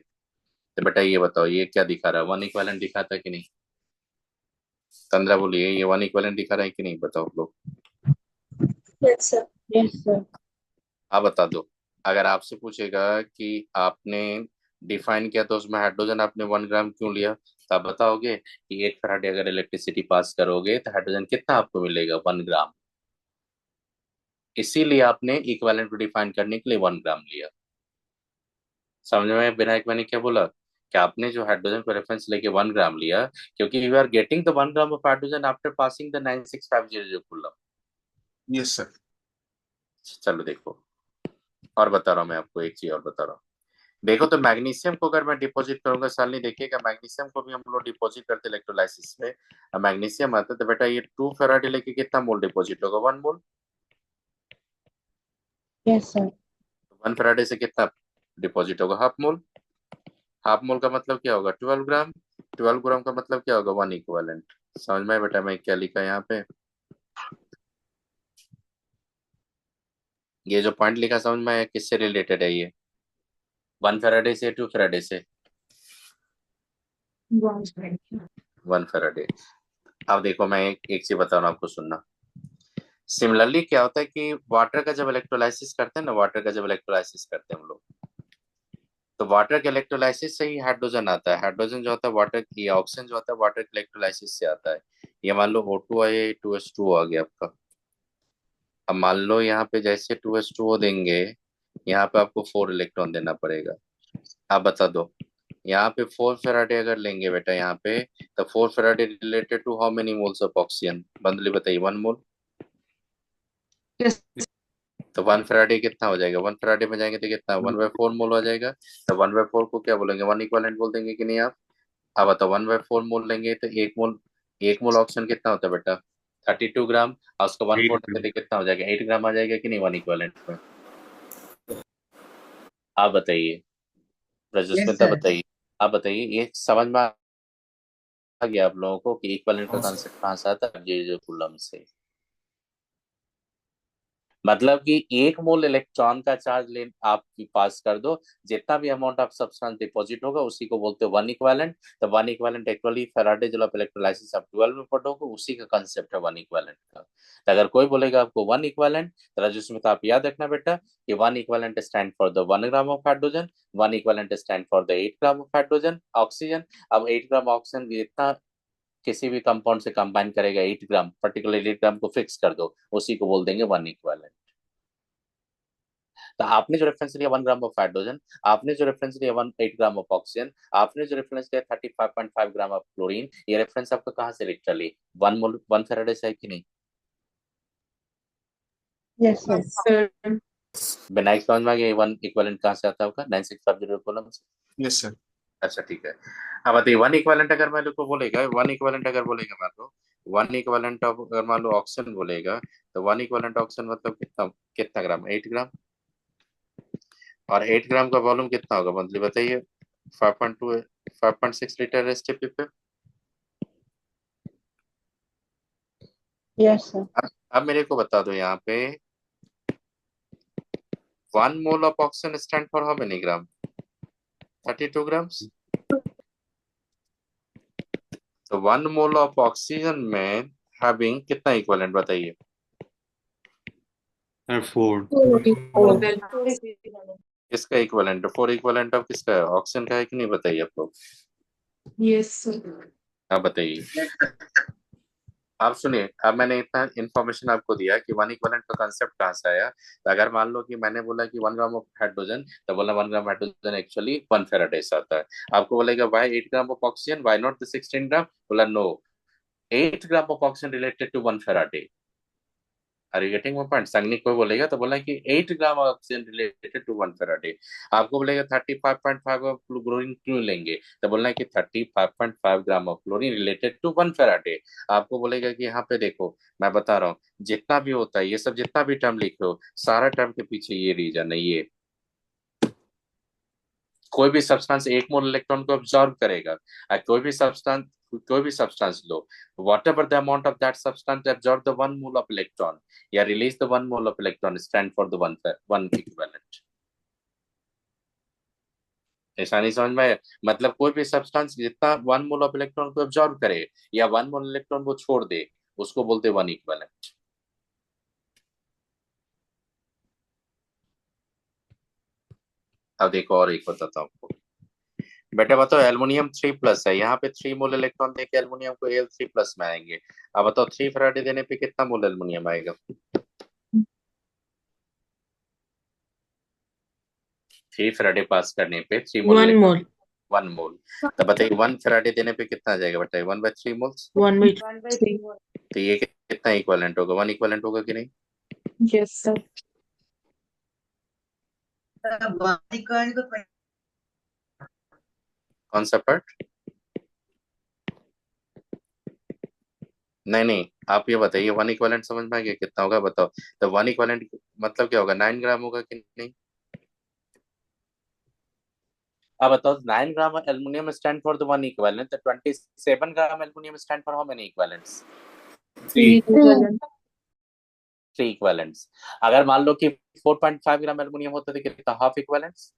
Speaker 1: तो बेटा ये बताओ ये क्या दिखा रहा है? वन इक्विवेलेंट दिखाता है कि नहीं? तंद्रा बोलिए, ये वन इक्विवेलेंट दिखा रहा है कि नहीं? बताओ लोग।
Speaker 3: Yes sir. Yes sir.
Speaker 1: आप बता दो, अगर आपसे पूछेगा कि आपने डिफाइन किया तो उसमें हाइड्रोजन आपने 1 ग्राम क्यों लिया, तो आप बताओगे कि 1 फैराडे अगर इलेक्ट्रिसिटी पास करोगे तो हाइड्रोजन कितना आपको मिलेगा? 1 ग्राम। इसीलिए आपने इक्विवेलेंट को डिफाइन करने के लिए 1 ग्राम लिया। समझ में विनायक मैंने क्या बोला? कि आपने जो हाइड्रोजन को रेफरेंस लेके 1 ग्राम लिया, क्योंकि you are getting the 1 gram of hydrogen after passing the 9650 coulomb.
Speaker 9: Yes sir.
Speaker 1: चलो देखो, और बता रहा हूँ मैं आपको एक चीज और बता रहा हूँ। देखो तो मैग्नीशियम को अगर मैं डिपॉजिट करूंगा सालनी, देखिएगा मैग्नीशियम को भी हम लोग डिपॉजिट करते इलेक्ट्रोलाइसिस में। मैग्नीशियम आता है तो बेटा ये 2 फैराडे लेके कितना मोल डिपॉजिट होगा? 1 मोल।
Speaker 3: Yes, sir.
Speaker 1: 1 फैराडे से कितना डिपॉजिट होगा? Half mole. हाफ मोल का मतलब क्या होगा? 12 ग्राम। 12 ग्राम का मतलब क्या होगा? 1 इक्विवेलेंट। समझ में आया बेटा मैं क्या लिखा यहाँ पे? ये जो पॉइंट लिखा समझ में आया? किससे रिलेटेड है ये? 1 फैराडे से 2 फैराडे से? 1 फैराडे। अब देखो मैं एक चीज बता रहा हूँ आपको, सुनना। सिमिलरली क्या होता है कि वाटर का जब इलेक्ट्रोलाइसिस करते हैं ना, वाटर का जब इलेक्ट्रोलाइसिस करते हैं हम लोग, तो वाटर के इलेक्ट्रोलाइसिस से ही हाइड्रोजन आता है। हाइड्रोजन जो होता है वाटर की, ऑक्सीजन जो होता है वाटर के इलेक्ट्रोलाइसिस से आता है। ये मान लो O2 आया, 2H2O आ गया आपका। अब मान लो यहाँ पे जैसे 2H2O देंगे, यहाँ पे आपको 4 इलेक्ट्रॉन देना पड़ेगा। आप बता दो, यहाँ पे 4 फैराडे अगर लेंगे बेटा यहाँ पे, तो 4 Faraday related to how many moles of oxygen? बंदली बताइए। 1 मोल।
Speaker 6: Yes.
Speaker 1: तो 1 फैराडे कितना हो जाएगा? 1 फैराडे में जाएंगे तो कितना? 1/4 मोल हो जाएगा। तो 1/4 को क्या बोलेंगे? 1 इक्वलेंट बोल देंगे कि नहीं आप? अब बताओ 1/4 मोल लेंगे तो 1 मोल, 1 मोल ऑक्सीजन कितना होता है बेटा? 32 ग्राम। और उसको 1/4 देंगे तो कितना हो जाएगा? 8 ग्राम आ जाएगा कि नहीं 1 इक्वलेंट में? आप बताइए,
Speaker 11: यस
Speaker 1: प्रज्वलिता
Speaker 11: सर।
Speaker 1: बताइए, आप बताइए, ये समझ में आ गया आप लोगों को कि इक्वलेंट का कॉन्सेप्ट कहाँ से आता है? ये जो कूलम से, मतलब कि 1 मोल इलेक्ट्रॉन का चार्ज ले आप पास कर दो, जितना भी अमाउंट ऑफ सब्सटेंस डिपॉजिट होगा उसी को बोलते हैं 1 इक्वालेंट। तो 1 इक्वालेंट एक्चुअली फैराडे जो आप इलेक्ट्रोलाइसिस आप 12 में पढ़ोगे उसी का कंसेप्ट है 1 इक्वालेंट का। तो अगर कोई बोलेगा आपको 1 इक्वालेंट, तो जिसमें तो आप याद रखना बेटा कि 1 equivalent stand for the 1 gram of hydrogen, 1 equivalent stand for the 8 gram of hydrogen oxygen. अब 8 ग्राम ऑक्सीजन जितना किसी भी कंपाउंड से कंबाइन करेगा 8 ग्राम, पर्टिकुलर 8 ग्राम को फिक्स कर दो, उसी को बोल देंगे 1 इक्वालेंट। तो आपने जो रेफरेंस लिया 1 ग्राम ऑफ हाइड्रोजन, आपने जो रेफरेंस लिया 8 ग्राम ऑफ ऑक्सीजन, आपने जो रेफरेंस लिया 35.5 ग्राम ऑफ क्लोरीन, ये रेफरेंस आपका कहाँ से लिटरली 1 मोल 1 फैराडे से है कि नहीं?
Speaker 3: Yes, sir.
Speaker 6: Sir.
Speaker 1: बिना समझ में आ गया 1 इक्विवेलेंट कहाँ से आता है आपका? 9650 कॉलम से।
Speaker 9: Yes sir.
Speaker 1: अच्छा ठीक है। अब बताइए 1 इक्विवेलेंट अगर मैं लोग को बोलेगा, 1 इक्विवेलेंट अगर बोलेगा मान लो, 1 इक्विवेलेंट ऑफ अगर मान लो ऑक्सीजन बोलेगा, तो 1 इक्विवेलेंट ऑक्सीजन मतलब कितना कितना ग्राम? 8 ग्राम। और 8 ग्राम का वॉल्यूम कितना होगा मंथली बताइए? 5.2 5.6 लीटर एसटीपी पे।
Speaker 3: Yes, sir.
Speaker 1: अब मेरे को बता दो यहाँ पे 1 mole of oxygen stand for how many gram? 32 grams. तो 1 मोल ऑफ ऑक्सीजन में हैविंग कितना इक्विवेलेंट बताइए?
Speaker 8: 4।
Speaker 1: किसका इक्विवेलेंट? 4 इक्विवेलेंट ऑफ किसका है? ऑक्सीजन का है कि नहीं बताइए आप लोग?
Speaker 6: Yes, sir.
Speaker 1: आप बताइए। आप सुनिए, अब मैंने इतना इन्फॉर्मेशन आपको दिया कि 1 इक्विवेलेंट का कंसेप्ट कहाँ से आया। तो अगर मान लो कि मैंने बोला कि 1 ग्राम ऑफ हाइड्रोजन, तो बोला 1 ग्राम हाइड्रोजन एक्चुअली 1 फैराडे से आता है। आपको बोलेगा why 8 gram of oxygen, why not the 16 gram? बोला no, 8 gram of oxygen related to 1 Faraday. Are you getting my point? संगनी कोई बोलेगा तो बोला कि 8 gram oxygen related to 1 Faraday. आपको बोलेगा 35.5 ऑफ क्लोरीन क्यों लेंगे? तो बोलना है कि 35.5 gram of chlorine related to 1 Faraday. आपको बोलेगा कि यहाँ पे देखो मैं बता रहा हूँ, जितना भी होता है ये सब जितना भी टर्म लिखे हो, सारा टर्म के पीछे ये रीजन है। ये कोई भी सब्सटेंस 1 मोल इलेक्ट्रॉन को ऑब्जॉर्व करेगा, कोई भी substance low, whatever the amount of that substance absorb the 1 mole of electron या release the 1 mole of electron stand for the one equivalent। ऐसा नहीं समझ में आया? मतलब कोई भी सब्सटेंस जितना 1 मोल ऑफ इलेक्ट्रॉन को ऑब्जॉर्व करे या 1 मोल इलेक्ट्रॉन को छोड़ दे, उसको बोलते 1 इक्विवेलेंट। अब देखो और एक बताता हूँ आपको बेटा, बताओ एल्युमिनियम 3+ है, यहाँ पे 3 मोल इलेक्ट्रॉन देके एल्युमिनियम को Al3+ में आएंगे। अब बताओ 3 फैराडे देने पे कितना मोल एल्युमिनियम आएगा? 3 फैराडे पास करने पे 3 मोल
Speaker 4: 1 मोल।
Speaker 1: 1 मोल। तो बताइए 1 फैराडे देने पे कितना आ जाएगा, बताइए 1/3 मोल्स।
Speaker 4: 1/3।
Speaker 1: तो ये कितना इक्विवेलेंट होगा, 1 इक्विवेलेंट होगा कि नहीं?
Speaker 6: Yes, sir.
Speaker 1: कौन सा पार्ट? नहीं नहीं, आप ये बताइए 1 इक्विवेलेंट समझ में आ गया कितना होगा, बताओ। तो 1 इक्विवेलेंट मतलब क्या होगा, 9 ग्राम होगा कि नहीं? अब बताओ 9 gram aluminium stand for the 1 equivalent, तो 27 gram aluminium stand for how many equivalents?
Speaker 6: 3 equivalent.
Speaker 1: 3 equivalents. अगर मान लो कि 4.5 ग्राम एल्युमिनियम होता तो कितना, हाफ इक्विवेलेंट्स।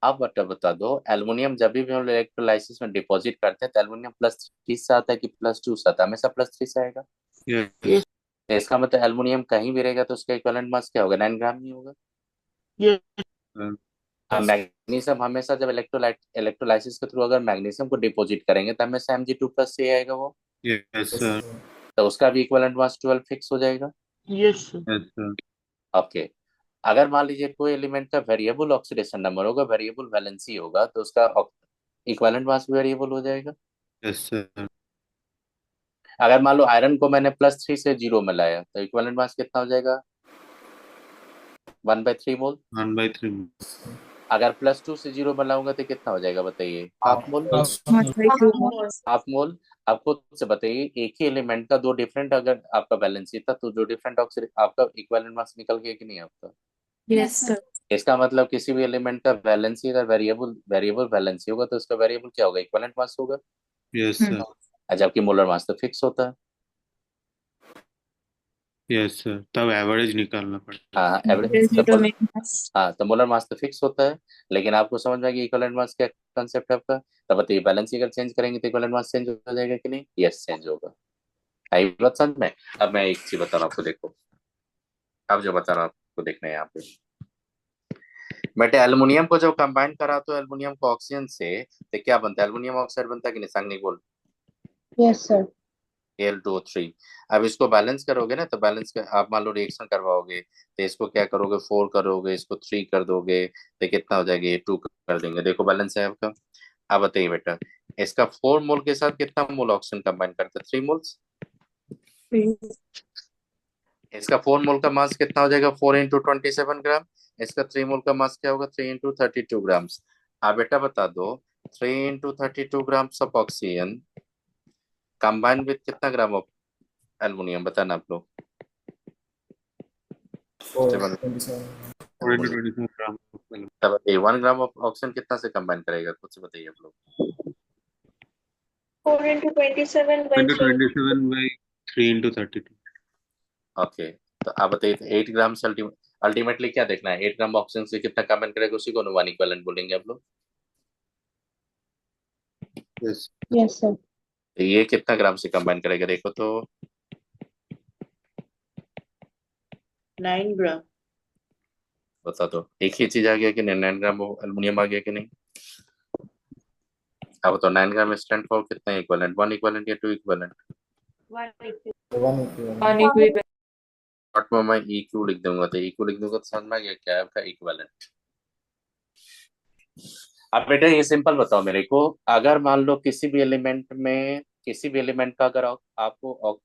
Speaker 1: अब बता दो, एल्युमिनियम जब भी हम इलेक्ट्रोलाइसिस में डिपॉजिट करते हैं तो एल्युमिनियम +3 से आता है कि +2 से आता है? हमेशा +3 से आएगा।
Speaker 8: Yes.
Speaker 1: तो इसका मतलब एल्युमिनियम कहीं भी रहेगा तो उसका इक्विवेलेंट मास क्या होगा, 9 ग्राम ही होगा।
Speaker 4: Yes.
Speaker 1: अब मैग्नीशियम हमेशा जब इलेक्ट्रोलाइसिस के थ्रू अगर मैग्नीशियम को डिपॉजिट करेंगे तो हमेशा Mg2+ से आएगा वो,
Speaker 8: Yes, sir.
Speaker 1: तो उसका भी इक्विवेलेंट मास 12 फिक्स हो जाएगा।
Speaker 4: Yes, sir.
Speaker 8: Yes, sir.
Speaker 1: Okay. अगर मान लीजिए कोई एलिमेंट का वेरिएबल ऑक्सीडेशन नंबर होगा, वेरिएबल वैलेंसी होगा, तो उसका इक्विवेलेंट मास भी वेरिएबल हो जाएगा।
Speaker 8: Yes, sir.
Speaker 1: अगर मान लो आयरन को मैंने +3 से 0 में लाया तो इक्विवेलेंट मास कितना हो जाएगा, 1/3 मोल।
Speaker 8: 1/3.
Speaker 1: अगर +2 से 0 में लाऊंगा तो कितना हो जाएगा, बताइए, half mole.
Speaker 6: 1/2 moles.
Speaker 1: Half mole. आप खुद से बताइए, एक ही एलिमेंट का दो डिफरेंट अगर आपका वैलेंसी था तो जो डिफरेंट आपका इक्विवेलेंट मास निकल गया कि नहीं आपका?
Speaker 6: Yes, sir.
Speaker 1: इसका मतलब किसी भी एलिमेंट का वैलेंसी अगर वेरिएबल वैलेंसी होगा तो उसका वेरिएबल क्या होगा, इक्विवेलेंट मास होगा।
Speaker 8: Yes, sir.
Speaker 1: जबकि मोलर मास तो फिक्स होता है।
Speaker 8: Yes, sir. तब एवरेज निकालना पड़ता है.
Speaker 1: हाँ एवरेज
Speaker 6: There's
Speaker 1: तो
Speaker 6: zero main mass.
Speaker 1: हाँ, तो मोलर मास तो फिक्स होता है, लेकिन आपको समझ में आ गया इक्विवेलेंट मास क्या कंसेप्ट है आपका। तब बताइए बैलेंस अगर चेंज करेंगे तो इक्विवेलेंट मास चेंज हो जाएगा कि नहीं? यस, चेंज होगा। आई बात समझ में? अब मैं एक चीज बता रहा हूँ आपको, देखो अब जो बता रहा हूँ आपको देखना है यहाँ पे, बेटे एल्युमिनियम को जब कंबाइन करा तो एल्युमिनियम को ऑक्सीजन से तो क्या बनता है, एल्युमिनियम ऑक्साइड बनता है कि नहीं, सांगनी बोल।
Speaker 3: Yes sir.
Speaker 1: Al2O3। अब इसको बैलेंस करोगे ना, तो बैलेंस कर आप मान लो रिएक्शन करवाओगे तो इसको क्या करोगे, 4 करोगे, इसको 3 कर दोगे तो कितना हो जाएगा, ये 2 कर देंगे। देखो बैलेंस है आपका। अब बताइए बेटा, इसका 4 मोल के साथ कितना मोल ऑक्सीजन कंबाइन करता है, 3 मोल्स।
Speaker 6: 3.
Speaker 1: इसका 4 मोल का मास कितना हो जाएगा, 4 × 27 ग्राम। इसका 3 मोल का मास क्या होगा, 3 × 32 ग्राम्स। अब बेटा बता दो, 3 × 32 grams of oxygen combine with कितना ग्राम ऑफ एल्युमिनियम, बताना आप लोग।
Speaker 2: 27.
Speaker 8: 4 × 22 ग्राम.
Speaker 1: तब बताइए 1 ग्राम ऑफ ऑक्सीजन कितना से कंबाइन करेगा, खुद से बताइए आप लोग।
Speaker 5: 4 × 27 by 3.
Speaker 8: 27 by 3 × 32.
Speaker 1: ओके, तो आप बताइए 8 ग्राम से अल्टीमेटली क्या देखना है, 8 ग्राम ऑक्सीजन से कितना कंबाइन करेगा, उसी को 1 इक्विवेलेंट बोलेंगे आप लोग।
Speaker 8: Yes.
Speaker 3: Yes sir.
Speaker 1: तो ये कितना ग्राम से कंबाइन करेगा, देखो तो
Speaker 4: 9 ग्राम.
Speaker 1: बता दो, एक ही चीज आ गया कि नहीं, 9 ग्राम एल्युमिनियम आ गया कि नहीं। अब तो 9 ग्राम स्टैंड फॉर कितना इक्विवेलेंट, 1 इक्विवेलेंट या 2 इक्विवेलेंट।
Speaker 11: 1
Speaker 2: 1 equivalent.
Speaker 6: 1 equivalent.
Speaker 1: शॉर्ट में मैं EQ लिख दूंगा, तो EQ लिख दूंगा तो समझ में आ गया क्या है आपका इक्विवेलेंट। अब बेटा ये सिंपल बताओ मेरे को, अगर मान लो किसी भी एलिमेंट का अगर आपको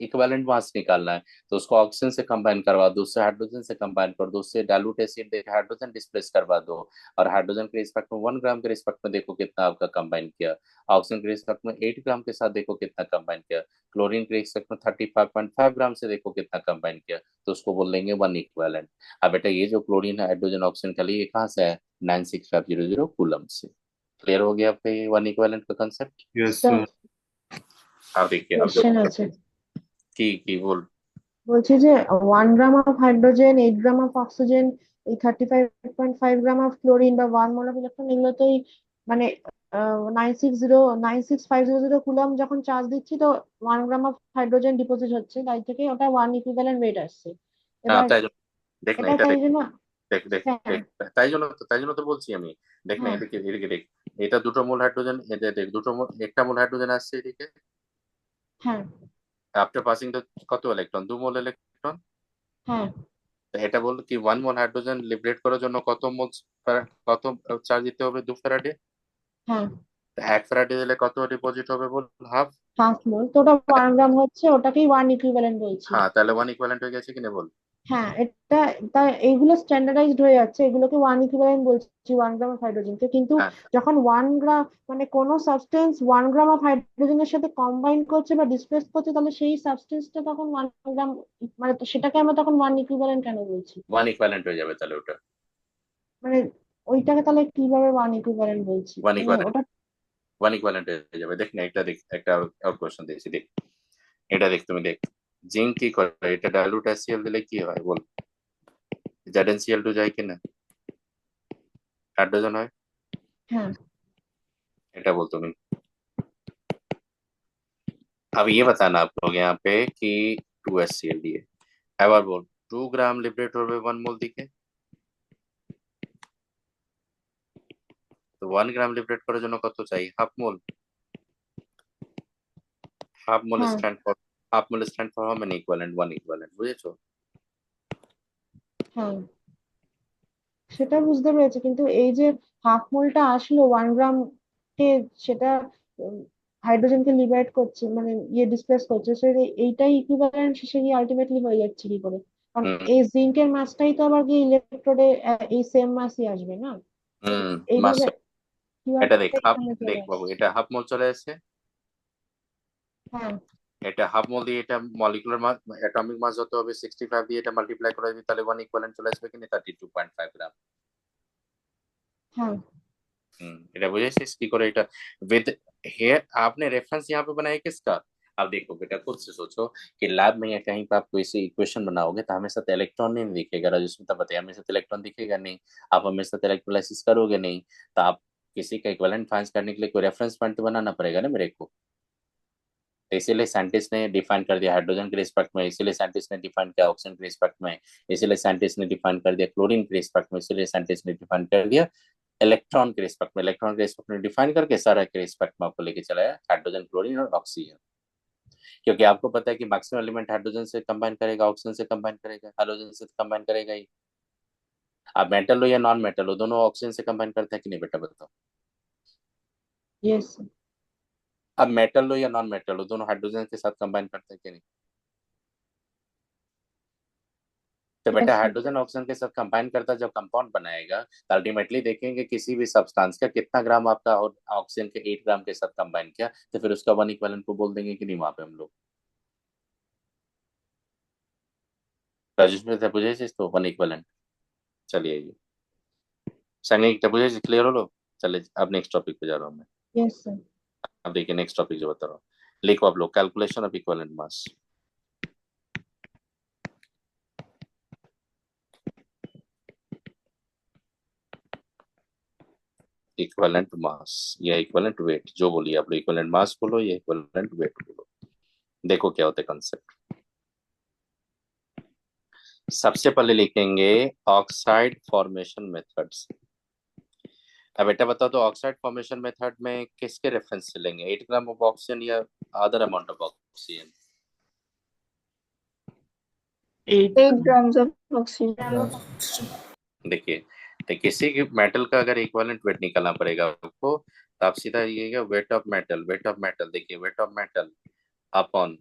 Speaker 1: इक्विवेलेंट मास निकालना है तो उसको ऑक्सीजन से कंबाइन करवा दो, उससे हाइड्रोजन से कंबाइन कर दो, उससे डाइल्यूट एसिड देकर हाइड्रोजन डिस्प्लेस करवा दो, और हाइड्रोजन के रिस्पेक्ट में 1 ग्राम के रिस्पेक्ट में देखो कितना आपका कंबाइन किया, ऑक्सीजन के रिस्पेक्ट में 8 ग्राम के साथ देखो कितना कंबाइन किया, क्लोरीन के रिस्पेक्ट में 35.5 ग्राम से देखो कितना कंबाइन किया, तो उसको बोल देंगे 1 इक्विवेलेंट। अब बेटा ये जो क्लोरीन हाइड्रोजन ऑक्सीजन का लिए कहाँ से है, 96500 कूलम से। क्लियर हो गया आपका ये 1 इक्विवेलेंट का कंसेप्ट।
Speaker 8: Yes,
Speaker 3: sir
Speaker 8: sir.
Speaker 1: अब देखिए अब
Speaker 3: কোশ্চেন আছে।
Speaker 1: की बोल।
Speaker 3: বলছি যে 1 gram of hydrogen, 8 gram of oxygen, এই 35.5 গ্রাম অফ ক্লোরিন বা 1 মোল অফ ইলেকট্রন, এগুলো তো মানে 960 কুলম যখন চার্জ দিচ্ছি তো 1 গ্রাম অফ হাইড্রোজেন ডিপোজিট হচ্ছে, তাই থেকে ওটা 1 ইকুইভ্যালেন্ট ওয়েট আসছে।
Speaker 1: হ্যাঁ
Speaker 3: এবার
Speaker 1: তাই জন্য দেখ না,
Speaker 3: এটা
Speaker 1: এটা
Speaker 3: তাই
Speaker 1: দেখ
Speaker 3: জন্য
Speaker 1: দেখ দেখ
Speaker 3: হ্যাঁ
Speaker 1: দেখ, তাই জন্য তো বলছি আমি, দেখ না
Speaker 3: হ্যাঁ
Speaker 1: এদিকে এদিকে দেখ, এটা দুটো মোল হাইড্রোজেন, এটা দেখ দুটো মোল, একটা মোল হাইড্রোজেন আসছে এদিকে,
Speaker 3: হ্যাঁ
Speaker 1: আফটার পাসিং দ্য কত ইলেকট্রন, 2 মোল ইলেকট্রন।
Speaker 3: হ্যাঁ
Speaker 1: তো এটা বললো কি 1 মোল হাইড্রোজেন লিবারেট করার জন্য কত মোল কত চার্জ দিতে হবে 2 ফ্যারাডে।
Speaker 3: হ্যাঁ,
Speaker 1: তো 1 ফ্যারাডে দিলে কত ডিপোজিট হবে বল, হাফ।
Speaker 3: হাফ মোল তো ওটা 1 গ্রাম হচ্ছে, ওটাকেই 1 ইকুইভ্যালেন্ট বলছি।
Speaker 1: হ্যাঁ, তাহলে 1 ইকুইভ্যালেন্ট হয়ে গেছে কিনা বল।
Speaker 3: হ্যাঁ, এটা তা এইগুলো স্ট্যান্ডার্ডাইজড হয়ে যাচ্ছে, এগুলোকে 1 ইকুইভ্যালেন্ট বলছি 1 গ্রাম অফ হাইড্রোজেনকে। কিন্তু
Speaker 1: হ্যাঁ,
Speaker 3: যখন 1 গ্রাম মানে কোনো সাবস্টেন্স 1 গ্রাম অফ হাইড্রোজেনের সাথে কম্বাইন করছে বা ডিসপ্লেস করছে, তাহলে সেই সাবস্টেন্সটা তখন 1 গ্রাম, মানে তো সেটাকে আমরা তখন 1 ইকুইভ্যালেন্ট কেন বলছি?
Speaker 1: 1 ইকুইভ্যালেন্ট হয়ে যাবে তাহলে ওটা।
Speaker 3: মানে ওইটাকে তাহলে কিভাবে 1 ইকুইভ্যালেন্ট বলছি?
Speaker 1: 1
Speaker 3: মানে
Speaker 1: ইকুইভ্যালেন্ট
Speaker 3: ওটা
Speaker 1: 1 ইকুইভ্যালেন্ট হয়ে যাবে। দেখ না, একটা দেখ, একটা আর কোশ্চেন দিয়েছি, দেখ এটা, দেখ তুমি দেখ, জিঙ্ক কি করে, এটা ডাইলুট HCl দিলে কি হয় বল, ZnCl2 যায় কিনা, হাইড্রোজেন হয়।
Speaker 3: হ্যাঁ
Speaker 1: এটা বল তুমি। अब ये बताना आप लोग यहाँ पे कि 2HCl दिए, এবার বল 2 গ্রাম লিবারেট হবে 1 মোল দিকে। তো 1 গ্রাম লিবারেট করার জন্য কত চাই, হাফ মোল। হাফ মোল
Speaker 3: হ্যাঁ
Speaker 1: stand for how many equivalent, 1 equivalent, বুঝেছো।
Speaker 3: হ্যাঁ, সেটা বুঝতে পেরেছি, কিন্তু এই যে হাফ মোলটা আসলো 1 গ্রাম কে, সেটা হাইড্রোজেনকে লিবারেট করছে, মানে ডিসপ্লেস করছে, সেটা এইটাই ইকুইভ্যালেন্ট শেষে গিয়ে আলটিমেটলি হয়ে যাচ্ছে কি করে? কারণ
Speaker 1: হুম
Speaker 3: এই জিঙ্কের মাসটাই তো আবার গিয়ে ইলেকট্রোডে এই সেম মাসই আসবে না,
Speaker 1: হুম মাস।
Speaker 3: এইভাবে
Speaker 1: এটা
Speaker 3: কিভাবে
Speaker 1: দেখ হাফ,
Speaker 3: এখানে চলে
Speaker 1: দেখ বাবু,
Speaker 3: আসছে?
Speaker 1: এটা হাফ মোল চলে আসছে।
Speaker 3: হ্যাঁ
Speaker 1: এটা হাফ মোল দিয়ে এটা মলিকুলার মাস, অ্যাটমিক মাস যত হবে 65 দিয়ে এটা মাল্টিপ্লাই করে দিই, তাহলে 1 ইকুইভ্যালেন্ট চলে আসবে কিনা 32.5 গ্রাম।
Speaker 3: হ্যাঁ
Speaker 1: এটা बुझेছিস কি করে এটা। विद हेयर आपने रेफरेंस यहाँ पे बनाया किसका। अब देखो बेटा, खुद से सोचो कि लैब में या कहीं पर आप कोई सी इक्वेशन बनाओगे तो हमें साथ इलेक्ट्रॉन नहीं दिखेगा, रजस्मिता बताइए, हमें साथ इलेक्ट्रॉन दिखेगा नहीं। आप हमें साथ इलेक्ट्रोलाइसिस करोगे नहीं, तो आप किसी का इक्विवेलेंट फाइंड करने के लिए कोई रेफरेंस पॉइंट तो बनाना पड़ेगा ना मेरे को। तो इसीलिए साइंटिस्ट ने डिफाइन कर दिया हाइड्रोजन के रिस्पेक्ट में, इसीलिए साइंटिस्ट ने डिफाइन किया ऑक्सीजन के रिस्पेक्ट में, इसीलिए साइंटिस्ट ने डिफाइन कर दिया क्लोरीन के रिस्पेक्ट में, इसीलिए साइंटिस्ट ने डिफाइन कर दिया इलेक्ट्रॉन के रिस्पेक्ट में। इलेक्ट्रॉन के रिस्पेक्ट में डिफाइन करके सारा के रिस्पेक्ट में आपको लेके चला है हाइड्रोजन, क्लोरीन और ऑक्सीजन। क्योंकि आपको पता है कि मैक्सिमम एलिमेंट हाइड्रोजन से कंबाइन करेगा, ऑक्सीजन से कंबाइन करेगा, हाइड्रोजन से कंबाइन करेगा ही। आप मेटल हो या नॉन मेटल हो, दोनों ऑक्सीजन से कंबाइन करते हैं कि नहीं बेटा बताओ।
Speaker 3: यस
Speaker 1: अब मेटल हो या नॉन मेटल हो, दोनों हाइड्रोजन के साथ कंबाइन करते हैं कि नहीं। तो बेटा
Speaker 3: यस
Speaker 1: हाइड्रोजन ऑक्सीजन के साथ कंबाइन करता है, जब कंपाउंड बनाएगा तो अल्टीमेटली देखेंगे किसी भी सब्सटेंस का कितना ग्राम आपका ऑक्सीजन के 8 ग्राम के साथ कंबाइन किया, तो फिर उसका 1 इक्विवेलेंट को बोल देंगे कि नहीं वहां पे हम लोग। राजेश में था बुझे तो 1 इक्विवेलेंट। चलिए ये संगे बुझे क्लियर हो लो। चलिए अब नेक्स्ट टॉपिक पे जा रहा हूँ मैं।
Speaker 3: Yes sir.
Speaker 1: अब देखिए नेक्स्ट टॉपिक जो बता रहा हूँ, लिखो आप लोग, calculation of equivalent mass. Equivalent mass या इक्विवेलेंट वेट, जो बोलिए आप लोग, इक्विवेलेंट मास बोलो या इक्विवेलेंट वेट बोलो। देखो क्या होता है कंसेप्ट। सबसे पहले लिखेंगे ऑक्साइड फॉर्मेशन मेथड्स। अब बेटा बताओ तो ऑक्साइड फॉर्मेशन मेथड में किसके रेफरेंस से लेंगे, 8 ग्राम ऑफ ऑक्सीजन या other amount of oxygen.
Speaker 6: 8 grams of oxygen.
Speaker 1: देखिए, तो किसी भी मेटल का अगर इक्विवेलेंट वेट निकालना पड़ेगा आपको, तो आप सीधा ये weight of metal, weight of metal, देखिए weight of metal upon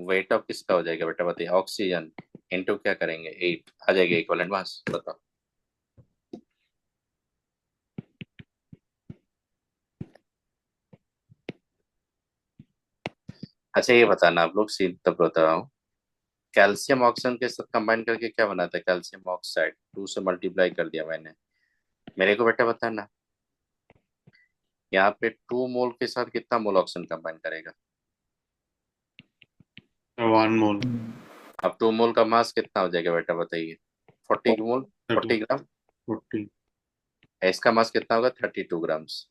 Speaker 1: weight of किसका हो जाएगा बेटा बताइए, ऑक्सीजन, इनटू क्या करेंगे 8, आ जाएगा इक्विवेलेंट मास। बताओ। अच्छा ये बताना आप लोग, सीधा बता रहा हूँ, कैल्शियम ऑक्सीजन के साथ कंबाइन करके क्या बनाता है, कैल्शियम ऑक्साइड 2 से मल्टीप्लाई कर दिया मैंने। मेरे को बेटा बताना, यहाँ पे 2 मोल के साथ कितना मोल ऑक्सीजन कंबाइन करेगा,
Speaker 8: 1 मोल।
Speaker 1: अब 2 मोल का मास कितना हो जाएगा बेटा बताइए, 40 मोल, 40 ग्राम।
Speaker 8: 40।
Speaker 1: इसका मास कितना होगा, 32 ग्राम्स।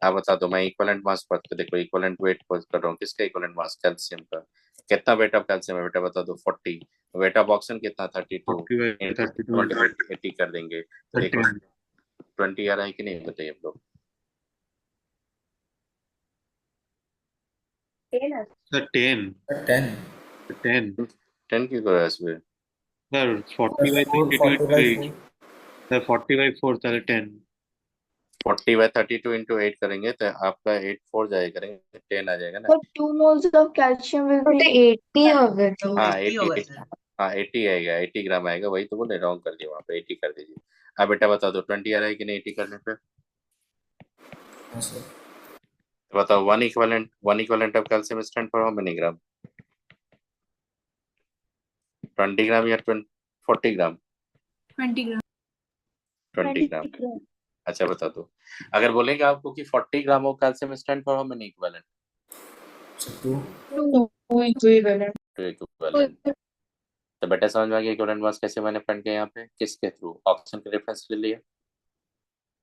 Speaker 1: आप बता दो, मैं इक्विवेलेंट मास पढ़ के देखो, इक्विवेलेंट वेट कर रहा हूँ, किसका इक्विवेलेंट मास, कैल्शियम का। कितना वेट ऑफ कैल्शियम है बेटा बता दो, 40। वेट ऑफ ऑक्सीजन कितना, 32,
Speaker 8: 32
Speaker 1: 80 कर देंगे तो देखो 20 आ रहा है कि नहीं बताइए आप लोग।
Speaker 8: सर 10
Speaker 7: 10
Speaker 1: 10 की करो इसमें,
Speaker 8: सर 40/32 into 8 सर 40/4 তাহলে 10
Speaker 1: 40/32 into 8 करेंगे तो आपका 8 4 जाएगा, करेंगे 10 आ जाएगा ना।
Speaker 6: But 2 moles of calcium will be 80 হবে
Speaker 11: तो
Speaker 1: हाँ
Speaker 11: 80 होगा सर।
Speaker 1: हाँ 80 आएगा, 80 ग्राम आएगा, वही तो बोले, रॉन्ग कर दिया वहाँ पे, 80 कर दीजिए। अब बेटा बता दो 20 आ रहा है कि नहीं 80 करने पे?
Speaker 7: हाँ सर।
Speaker 1: बताओ one equivalent of calcium stand for how many gram? 20 gram या 40 ग्राम?
Speaker 6: 20 ग्राम।
Speaker 1: 20 ग्राम। अच्छा बता दो, अगर बोलेगा आपको कि 40 gram of calcium stand for how many equivalent?
Speaker 6: Two equivalent.
Speaker 1: Two equivalent. तो बेटा समझ में आ गया इक्विवेलेंट मास कैसे मैंने फाइंड किया? यहाँ पे किसके थ्रू? ऑक्सीजन के रेफरेंस ले लिया।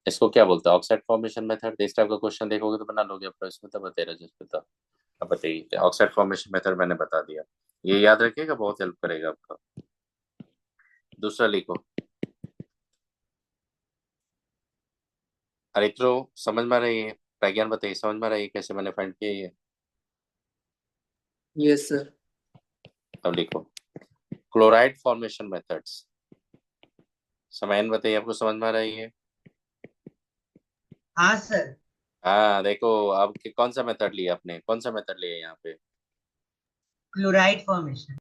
Speaker 1: इसको क्या बोलते हैं? Oxide formation method. इस टाइप का क्वेश्चन देखोगे तो बना लोगे, पर इसमें तो बतेरा जिस पे। अब बताइए, ऑक्साइड फॉर्मेशन मेथड मैंने बता दिया, ये याद रखिएगा, बहुत हेल्प करेगा आपका। दूसरा लिखो, अरित्रो समझ में आ रही है? प्रज्ञान बताइए समझ में आ रही है कैसे मैंने फाइंड किया ये?
Speaker 10: Yes sir.
Speaker 1: अब लिखो क्लोराइड फॉर्मेशन मेथड्स। समयन बताइए आपको समझ में आ रही है?
Speaker 11: हाँ सर।
Speaker 1: हाँ देखो, अब कौन सा मेथड लिया आपने, कौन सा मेथड लिया यहाँ पे?
Speaker 11: Chloride formation.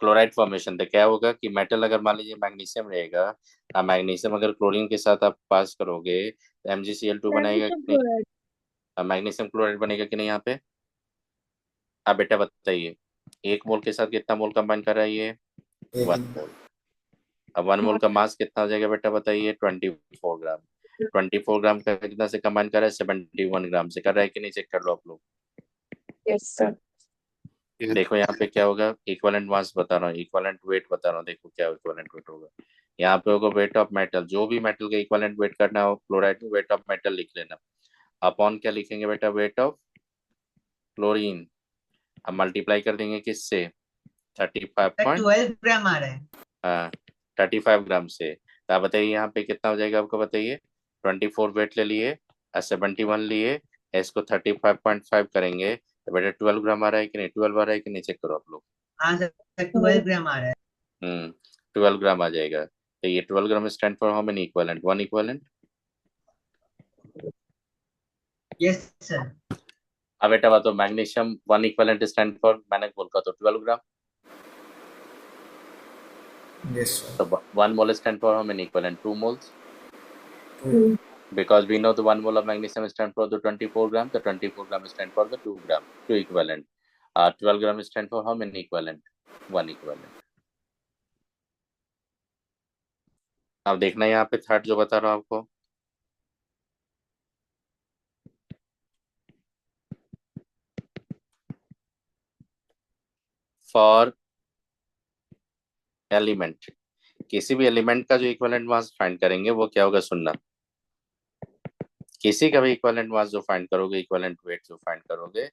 Speaker 1: Chloride formation. तो क्या होगा कि मेटल अगर मान लीजिए मैग्नीशियम रहेगा, मैग्नीशियम अगर क्लोरीन के साथ आप पास करोगे तो MgCl2 बनाएगा कि नहीं? मैग्नीशियम क्लोराइड बनेगा कि नहीं यहाँ पे? अब बेटा बताइए, एक मोल के साथ कितना मोल कंबाइन कर रहा है ये? 1 मोल। अब 1 मोल का मास कितना हो जाएगा बेटा बताइए? 24 ग्राम। 24 ग्राम का कितना से कंबाइन कर रहा है? 71 ग्राम से कर रहा है कि नहीं? चेक कर लो आप लोग।
Speaker 6: Yes, sir.
Speaker 1: देखो यहाँ पे क्या होगा, इक्विवेलेंट मास बता रहा हूँ, इक्विवेलेंट वेट बता रहा हूँ। देखो क्या इक्विवेलेंट वेट होगा, यहाँ पे होगा वेट ऑफ मेटल। जो भी मेटल का इक्विवेलेंट वेट करना हो क्लोराइड में, वेट ऑफ मेटल लिख लेना। अपॉन क्या लिखेंगे बेटा? Weight of chlorine. अब मल्टीप्लाई कर देंगे किससे?
Speaker 11: 12 ग्राम आ रहा है।
Speaker 1: हाँ 35 ग्राम से। तो आप बताइए यहाँ पे कितना हो जाएगा आपको? बताइए 24 वेट ले लिए, 71 लिए, इसको 35.5 करेंगे तो बेटा 12 ग्राम आ रहा है कि नहीं? 12 आ रहा है कि नहीं? चेक करो आप लोग।
Speaker 11: हाँ सर 12 ग्राम आ रहा है।
Speaker 1: 12 ग्राम आ जाएगा। तो ये 12 gram stand for how many equivalent? 1 equivalent.
Speaker 11: Yes sir.
Speaker 1: अब बेटा बताओ मैग्नीशियम 1 इक्विवेलेंट स्टैंड फॉर, मैंने बोला तो 12 ग्राम।
Speaker 7: Yes, sir.
Speaker 1: So 1 mole stand for how many equivalent? 2 moles.
Speaker 6: 2.
Speaker 1: Because we know the 1 mole of magnesium stand for the 24 gram. The 24 gram stand for the 2 gram, 2 equivalent. 12 gram stand for how many equivalent? 1 equivalent. अब देखना यहाँ पे third जो बता रहा हूँ आपको, for element, किसी भी एलिमेंट का जो इक्विवेलेंट मास फाइंड करेंगे वो क्या होगा? सुनना, किसी का भी इक्विवेलेंट मास जो फाइंड करोगे, इक्विवेलेंट वेट जो फाइंड करोगे,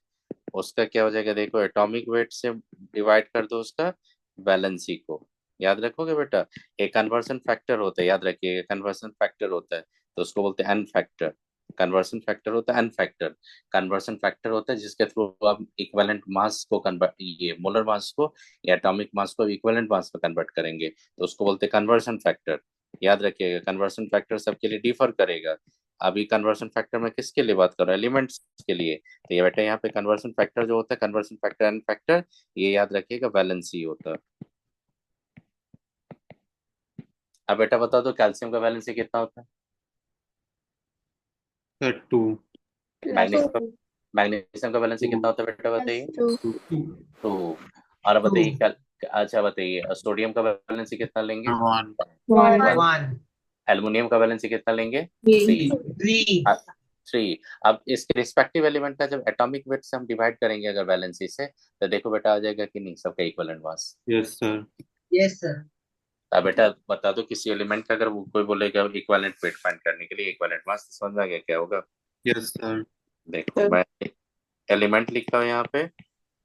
Speaker 1: उसका क्या हो जाएगा? देखो एटॉमिक वेट से डिवाइड कर दो उसका वैलेंसी को। याद रखोगे बेटा, एक कन्वर्सन फैक्टर होता है, याद रखिए कन्वर्सन फैक्टर होता है, तो उसको बोलते हैं एन फैक्टर। कन्वर्सन फैक्टर होता है एन फैक्टर। कन्वर्सन फैक्टर होता है जिसके थ्रू आप इक्विवेलेंट मास को कन्वर्ट, ये मोलर मास को या एटॉमिक मास को इक्विवेलेंट मास में कन्वर्ट करेंगे, तो उसको बोलते हैं कन्वर्सन फैक्टर। याद रखिएगा कन्वर्सन फैक्टर सबके लिए डिफर करेगा। अभी कन्वर्सन फैक्टर में किसके लिए बात कर रहा हूँ? एलिमेंट्स के लिए। तो ये बेटा यहाँ पे कन्वर्सन फैक्टर जो होता है, कन्वर्सन फैक्टर एन फैक्टर, ये याद रखिएगा वैलेंसी होता है। अब बेटा बता दो कैल्शियम का वैलेंसी कितना होता है?
Speaker 8: सर 2
Speaker 1: मैग्नीशियम का वैलेंसी कितना होता है बेटा बताइए?
Speaker 6: 2.
Speaker 1: 2। और बताइए क्या, अच्छा बताइए सोडियम का वैलेंसी कितना लेंगे?
Speaker 8: 1
Speaker 11: 1
Speaker 1: एल्युमिनियम का वैलेंसी कितना लेंगे?
Speaker 11: 3
Speaker 1: 3। अब इसके रिस्पेक्टिव एलिमेंट का जब एटॉमिक वेट से हम डिवाइड करेंगे अगर वैलेंसी से, तो देखो बेटा आ जाएगा कि नहीं सबका equivalent mass?
Speaker 8: Yes sir.
Speaker 11: Yes sir.
Speaker 1: अब बेटा बता दो किसी एलिमेंट का अगर वो कोई बोलेगा इक्विवेलेंट वेट फाइंड करने के लिए इक्विवेलेंट मास, समझ में आ गया क्या होगा?
Speaker 8: Yes sir.
Speaker 1: देखो मैं एलिमेंट लिख रहा हूँ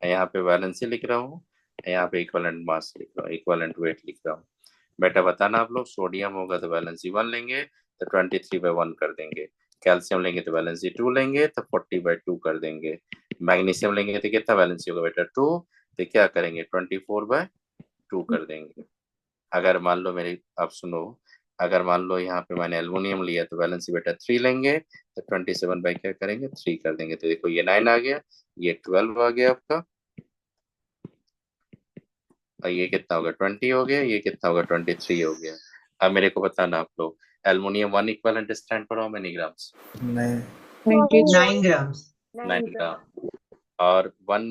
Speaker 1: यहाँ पे वैलेंसी लिख रहा हूँ, यहाँ पे इक्विवेलेंट मास लिख रहा हूँ, इक्विवेलेंट वेट लिख रहा हूँ। बेटा बताना आप लोग, सोडियम होगा तो वैलेंसी 1 लेंगे तो 23/1 कर देंगे, कैल्शियम लेंगे तो वैलेंसी 2 लेंगे तो 40/2 कर देंगे, मैग्नीशियम लेंगे तो कितना वैलेंसी होगा बेटा? 2, तो क्या करेंगे? 24/2 कर देंगे। अगर मान लो मेरी, आप सुनो, अगर मान लो यहाँ पे मैंने एल्युमिनियम लिया तो वैलेंसी बेटा 3 लेंगे, तो 27 बाई क्या करेंगे 3 कर देंगे, तो देखो ये 9 आ गया, ये 12 आ गया आपका, और ये कितना होगा 20 हो गया, ये कितना होगा 23 हो गया। अब मेरे को बताना आप लोग, aluminium 1 equivalent stand for how many grams?
Speaker 7: नहीं
Speaker 11: 9 grams.
Speaker 1: 9 ग्राम। और 1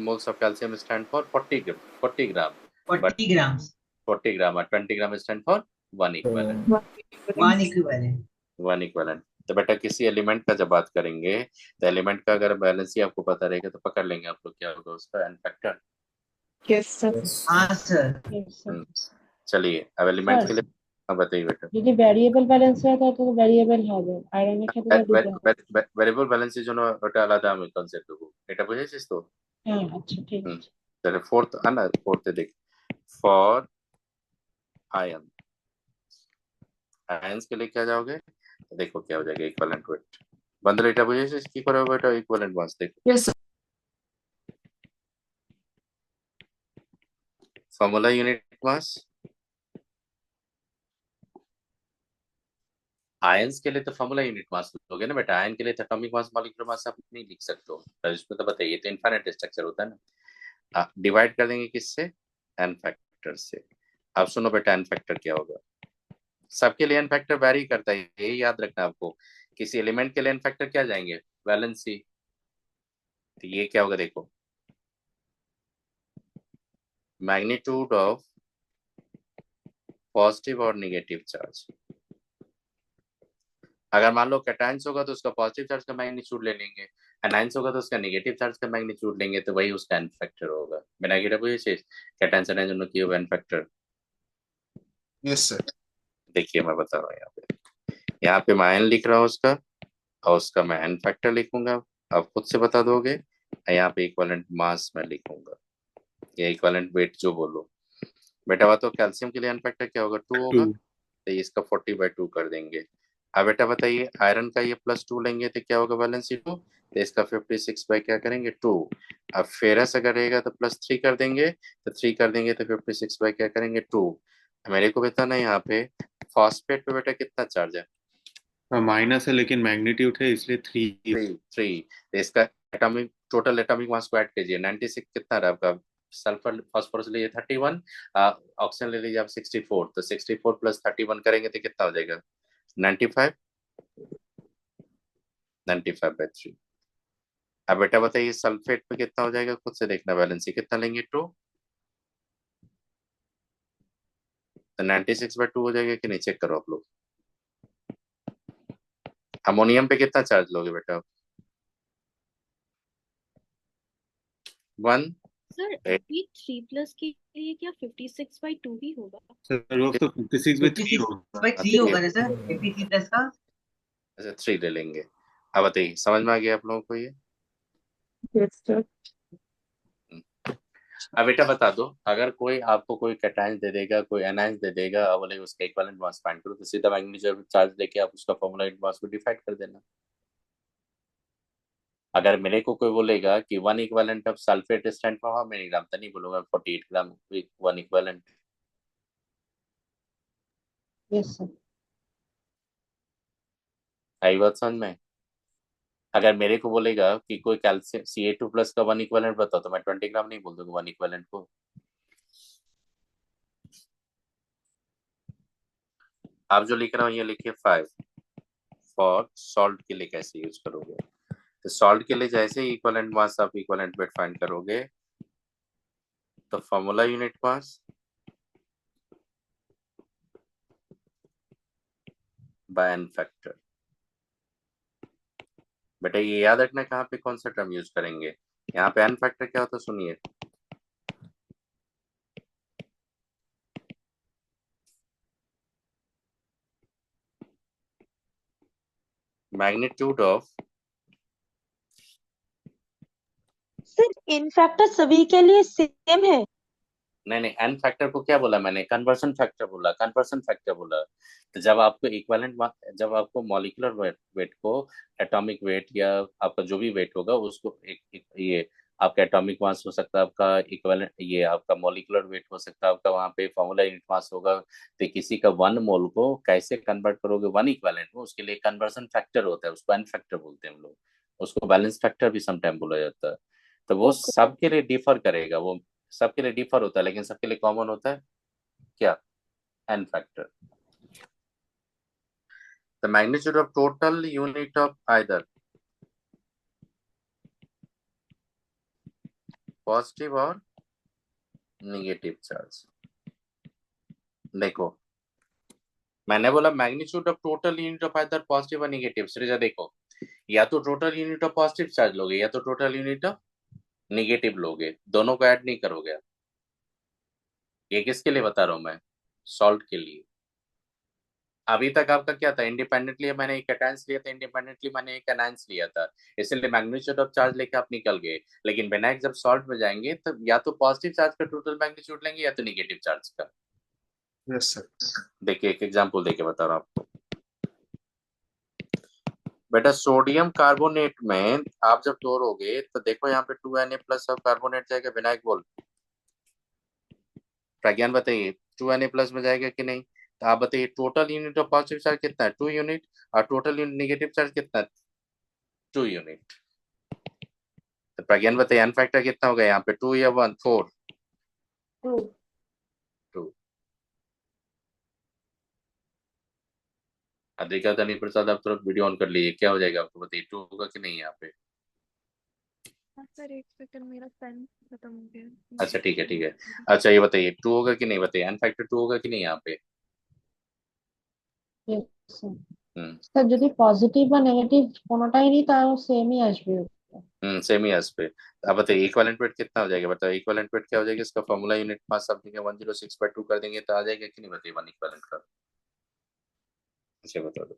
Speaker 1: moles of calcium stand for 40 gram, but
Speaker 11: 40 grams.
Speaker 1: 40 gram or 20 gram stand for 1 equivalent,
Speaker 11: 1 equivalent.
Speaker 1: 1 equivalent। तो बेटा किसी एलिमेंट का जब बात करेंगे, तो एलिमेंट का अगर बैलेंस ही आपको पता रहेगा तो पकड़ लेंगे आप लोग, क्या होगा उसका एन फैक्टर।
Speaker 3: Yes sir.
Speaker 11: हाँ सर.
Speaker 3: Yes sir.
Speaker 1: चलिए अब एलिमेंट के
Speaker 3: सर
Speaker 1: लिए हाँ बताइए बेटा।
Speaker 3: যদি ভ্যারিয়েবল ব্যালেন্স হয় তাহলে তো ভ্যারিয়েবল হবে, আয়রনের ক্ষেত্রে তো ডিপেন্ড।
Speaker 1: ভ্যারিয়েবল ব্যালেন্সের জন্য ওটা আলাদা আমি কনসেপ্ট দেবো, এটা বুঝেছিস তো?
Speaker 3: হ্যাঁ আচ্ছা ঠিক
Speaker 1: হুম,
Speaker 3: আছে।
Speaker 1: তাহলে फोर्थ ना, फोर्थ देख, फॉर आयन, आयंस के लिए क्या जाओगे, तो देखो क्या हो जाएगा इक्विवेलेंट वेट। बंदर এটা বুঝেছিস কি করে হবে এটা ইকুইভ্যালেন্ট মাস? দেখো
Speaker 6: यस सर।
Speaker 1: फॉर्मूला यूनिट मास, आयंस के लिए तो फॉर्मूला यूनिट मास लोगे ना बेटा, आयन के लिए तो एटॉमिक मास मॉलिक्यूलर मास आप नहीं लिख सकते हो, तो इसमें तो बताइए, तो इनफाइनाइट स्ट्रक्चर होता है ना। डिवाइड कर देंगे किससे, एन फैक्टर से। अब सुनो बेटा एन फैक्टर क्या होगा, सबके लिए एन फैक्टर वैरी करता है, यही याद रखना आपको। किसी एलिमेंट के लिए एन फैक्टर क्या जाएंगे, वैलेंसी, तो ये क्या होगा देखो, मैग्नीट्यूड ऑफ पॉजिटिव और नेगेटिव चार्ज। अगर मान लो कैटायंस होगा तो उसका पॉजिटिव चार्ज का मैग्नीट्यूड ले लेंगे, एनायंस होगा तो उसका नेगेटिव चार्ज का मैग्नीट्यूड लेंगे, तो वही उसका एन फैक्टर होगा। बिना गिरा बुझे कैटायंस एनायंस दोनों की एन फैक्टर।
Speaker 9: Yes sir.
Speaker 1: देखिए मैं बता रहा हूँ, यहाँ पे मैं आयन लिख रहा हूँ उसका, और उसका मैं एन फैक्टर लिखूंगा, आप खुद से बता दोगे। यहाँ पे इक्विवेलेंट मास मैं लिखूंगा, या इक्विवेलेंट वेट जो बोलो बेटा। तो कैल्शियम के लिए एन फैक्टर क्या होगा 2 होगा, तो इसका 40/2 कर देंगे। अब बेटा बताइए आयरन का ये +2 लेंगे तो क्या होगा वैलेंसी 2, तो इसका 56 बाई क्या करेंगे 2। अब फेरस अगर रहेगा तो +3 कर देंगे, तो 3 कर देंगे तो 56 बाई क्या करेंगे 2। मेरे को बताना यहाँ पे फॉस्फेट पे बेटा कितना चार्ज है,
Speaker 8: माइनस है लेकिन मैग्नीट्यूड है इसलिए 3।
Speaker 1: 3। तो इसका एटॉमिक टोटल एटॉमिक मास को ऐड कीजिए, 96 कितना रहा आपका, सल्फर फॉस्फोरस ले लीजिए 31, ऑक्सीजन ले लीजिए आप 64, तो 64 + 31 करेंगे तो कितना हो जाएगा 95, 95/3। अब बेटा बताइए सल्फेट पे कितना हो जाएगा, खुद से देखना, वैलेंसी कितना लेंगे 2, तो 96/2 हो जाएगा कि नहीं, चेक करो आप लोग। अमोनियम पे कितना चार्ज लोगे बेटा, 1।
Speaker 12: सर अभी 3+ के लिए क्या 56/2 ही होगा?
Speaker 8: सर वो तो 56/3 होगा।
Speaker 11: 56/3 होगा ना सर, 53 प्लस का।
Speaker 1: अच्छा 3 ले लेंगे। अब बताइए समझ में आ गया आप लोगों को ये?
Speaker 3: Yes sir.
Speaker 1: अब बेटा बता दो, अगर कोई आपको कोई कैटायंस दे देगा, कोई एनायंस दे देगा, अब बोले उसका इक्विवेलेंट मास फाइंड करो, तो सीधा मैग्नीट्यूड चार्ज लेके आप उसका फॉर्मूला यूनिट मास को डिफाइड कर देना। अगर मेरे को कोई बोलेगा कि 1 equivalent of sulphate stand for how many gram, तो नहीं बोलूंगा 48 ग्राम 1 इक्विवेलेंट।
Speaker 3: Yes sir.
Speaker 1: आई बात समझ में? अगर मेरे को बोलेगा कि कोई कैल्शियम Ca2+ का 1 इक्विवेलेंट बताओ, तो मैं 20 ग्राम नहीं बोल दूंगा 1 इक्विवेलेंट को। आप जो लिख रहा हूँ ये लिखिए 5। फॉर सॉल्ट के लिए कैसे यूज करोगे, तो सॉल्ट के लिए जैसे ही इक्विवेलेंट मास आप इक्विवेलेंट वेट फाइंड करोगे, तो formula unit mass by n factor. बेटा ये याद रखना कहाँ पे कौन सा टर्म यूज करेंगे, यहाँ पे एन फैक्टर क्या होता है सुनिए, magnitude of,
Speaker 5: sir in factor सभी के लिए सेम है?
Speaker 1: नहीं एन फैक्टर को क्या बोला मैंने, कन्वर्शन फैक्टर बोला, कन्वर्शन फैक्टर बोला। तो जब आपको इक्विवेलेंट, जब आपको मॉलिक्यूलर वेट को एटॉमिक वेट या आपका जो भी वेट होगा उसको एक ये आपका एटॉमिक मास हो सकता है, आपका इक्विवेलेंट, ये आपका मॉलिक्यूलर वेट हो सकता है आपका, वहाँ पे फॉर्मूला यूनिट मास होगा। तो किसी का 1 मोल को कैसे कन्वर्ट करोगे 1 इक्विवेलेंट में, उसके लिए कन्वर्सन फैक्टर होता है, उसको एन फैक्टर बोलते हैं हम लोग, उसको बैलेंस फैक्टर भी समटाइम बोला जाता है। तो वो
Speaker 3: ओके।
Speaker 1: सबके लिए डिफर करेगा, वो सबके लिए डिफर होता है, लेकिन सबके लिए कॉमन होता है क्या, n factor. The magnitude of total unit of either positive और नेगेटिव चार्ज। देखो मैंने बोला magnitude of total unit of either positive और नेगेटिव। श्रीजा देखो, या तो total unit of positive charge लोगे या तो टोटल यूनिट ऑफ नेगेटिव लोगे, दोनों को ऐड नहीं करोगे आप। ये किसके लिए बता रहा हूं मैं, सॉल्ट के लिए। अभी तक आपका क्या था, इंडिपेंडेंटली मैंने एक कैटायंस लिया था, इंडिपेंडेंटली मैंने एक एनायंस लिया था, इसलिए मैग्नीट्यूड ऑफ चार्ज लेके आप निकल गए। लेकिन विनायक जब सॉल्ट में जाएंगे तो या तो पॉजिटिव चार्ज का टोटल मैग्नीट्यूड लेंगे या तो नेगेटिव चार्ज का।
Speaker 9: Yes sir.
Speaker 1: देखिए एक एग्जांपल देके बता रहा हूँ आपको। बेटा सोडियम कार्बोनेट में आप जब तोड़ोगे तो देखो यहाँ पे 2Na+ और कार्बोनेट जाएगा, विनायक बोल, प्रज्ञान बताइए 2Na+ में जाएगा कि नहीं। तो आप बताइए total unit of positive charge कितना है, 2 यूनिट, और टोटल यूनिट नेगेटिव चार्ज कितना है, 2 यूनिट। तो प्रज्ञान बताइए एन फैक्टर कितना होगा यहाँ पे, 2 या 1, 4,
Speaker 3: 2।
Speaker 1: 2। अधिका धनी प्रसाद आप तुरंत वीडियो ऑन कर लीजिए, क्या हो जाएगा आपको बताइए, 2 होगा कि नहीं यहाँ पे।
Speaker 12: सर एक सेकंड, मेरा पेन खत्म हो गया।
Speaker 1: अच्छा ठीक है ठीक है। अच्छा ये बताइए 2 होगा कि नहीं, बताइए एन फैक्टर 2 होगा कि नहीं यहाँ पे।
Speaker 3: স্যার যদি পজিটিভ বা নেগেটিভ কোনোটাই নিই তাও সেমই আসবে।
Speaker 1: सेम ही एस पे। अब बताइए इक्विवेलेंट वेट कितना हो जाएगा, बताओ इक्विवेलेंट वेट क्या हो जाएगा, इसका फॉर्मूला यूनिट मास आप देंगे 106/2 कर देंगे तो आ जाएगा कि नहीं, बताइए 1 इक्विवेलेंट का। अच्छा बता दो।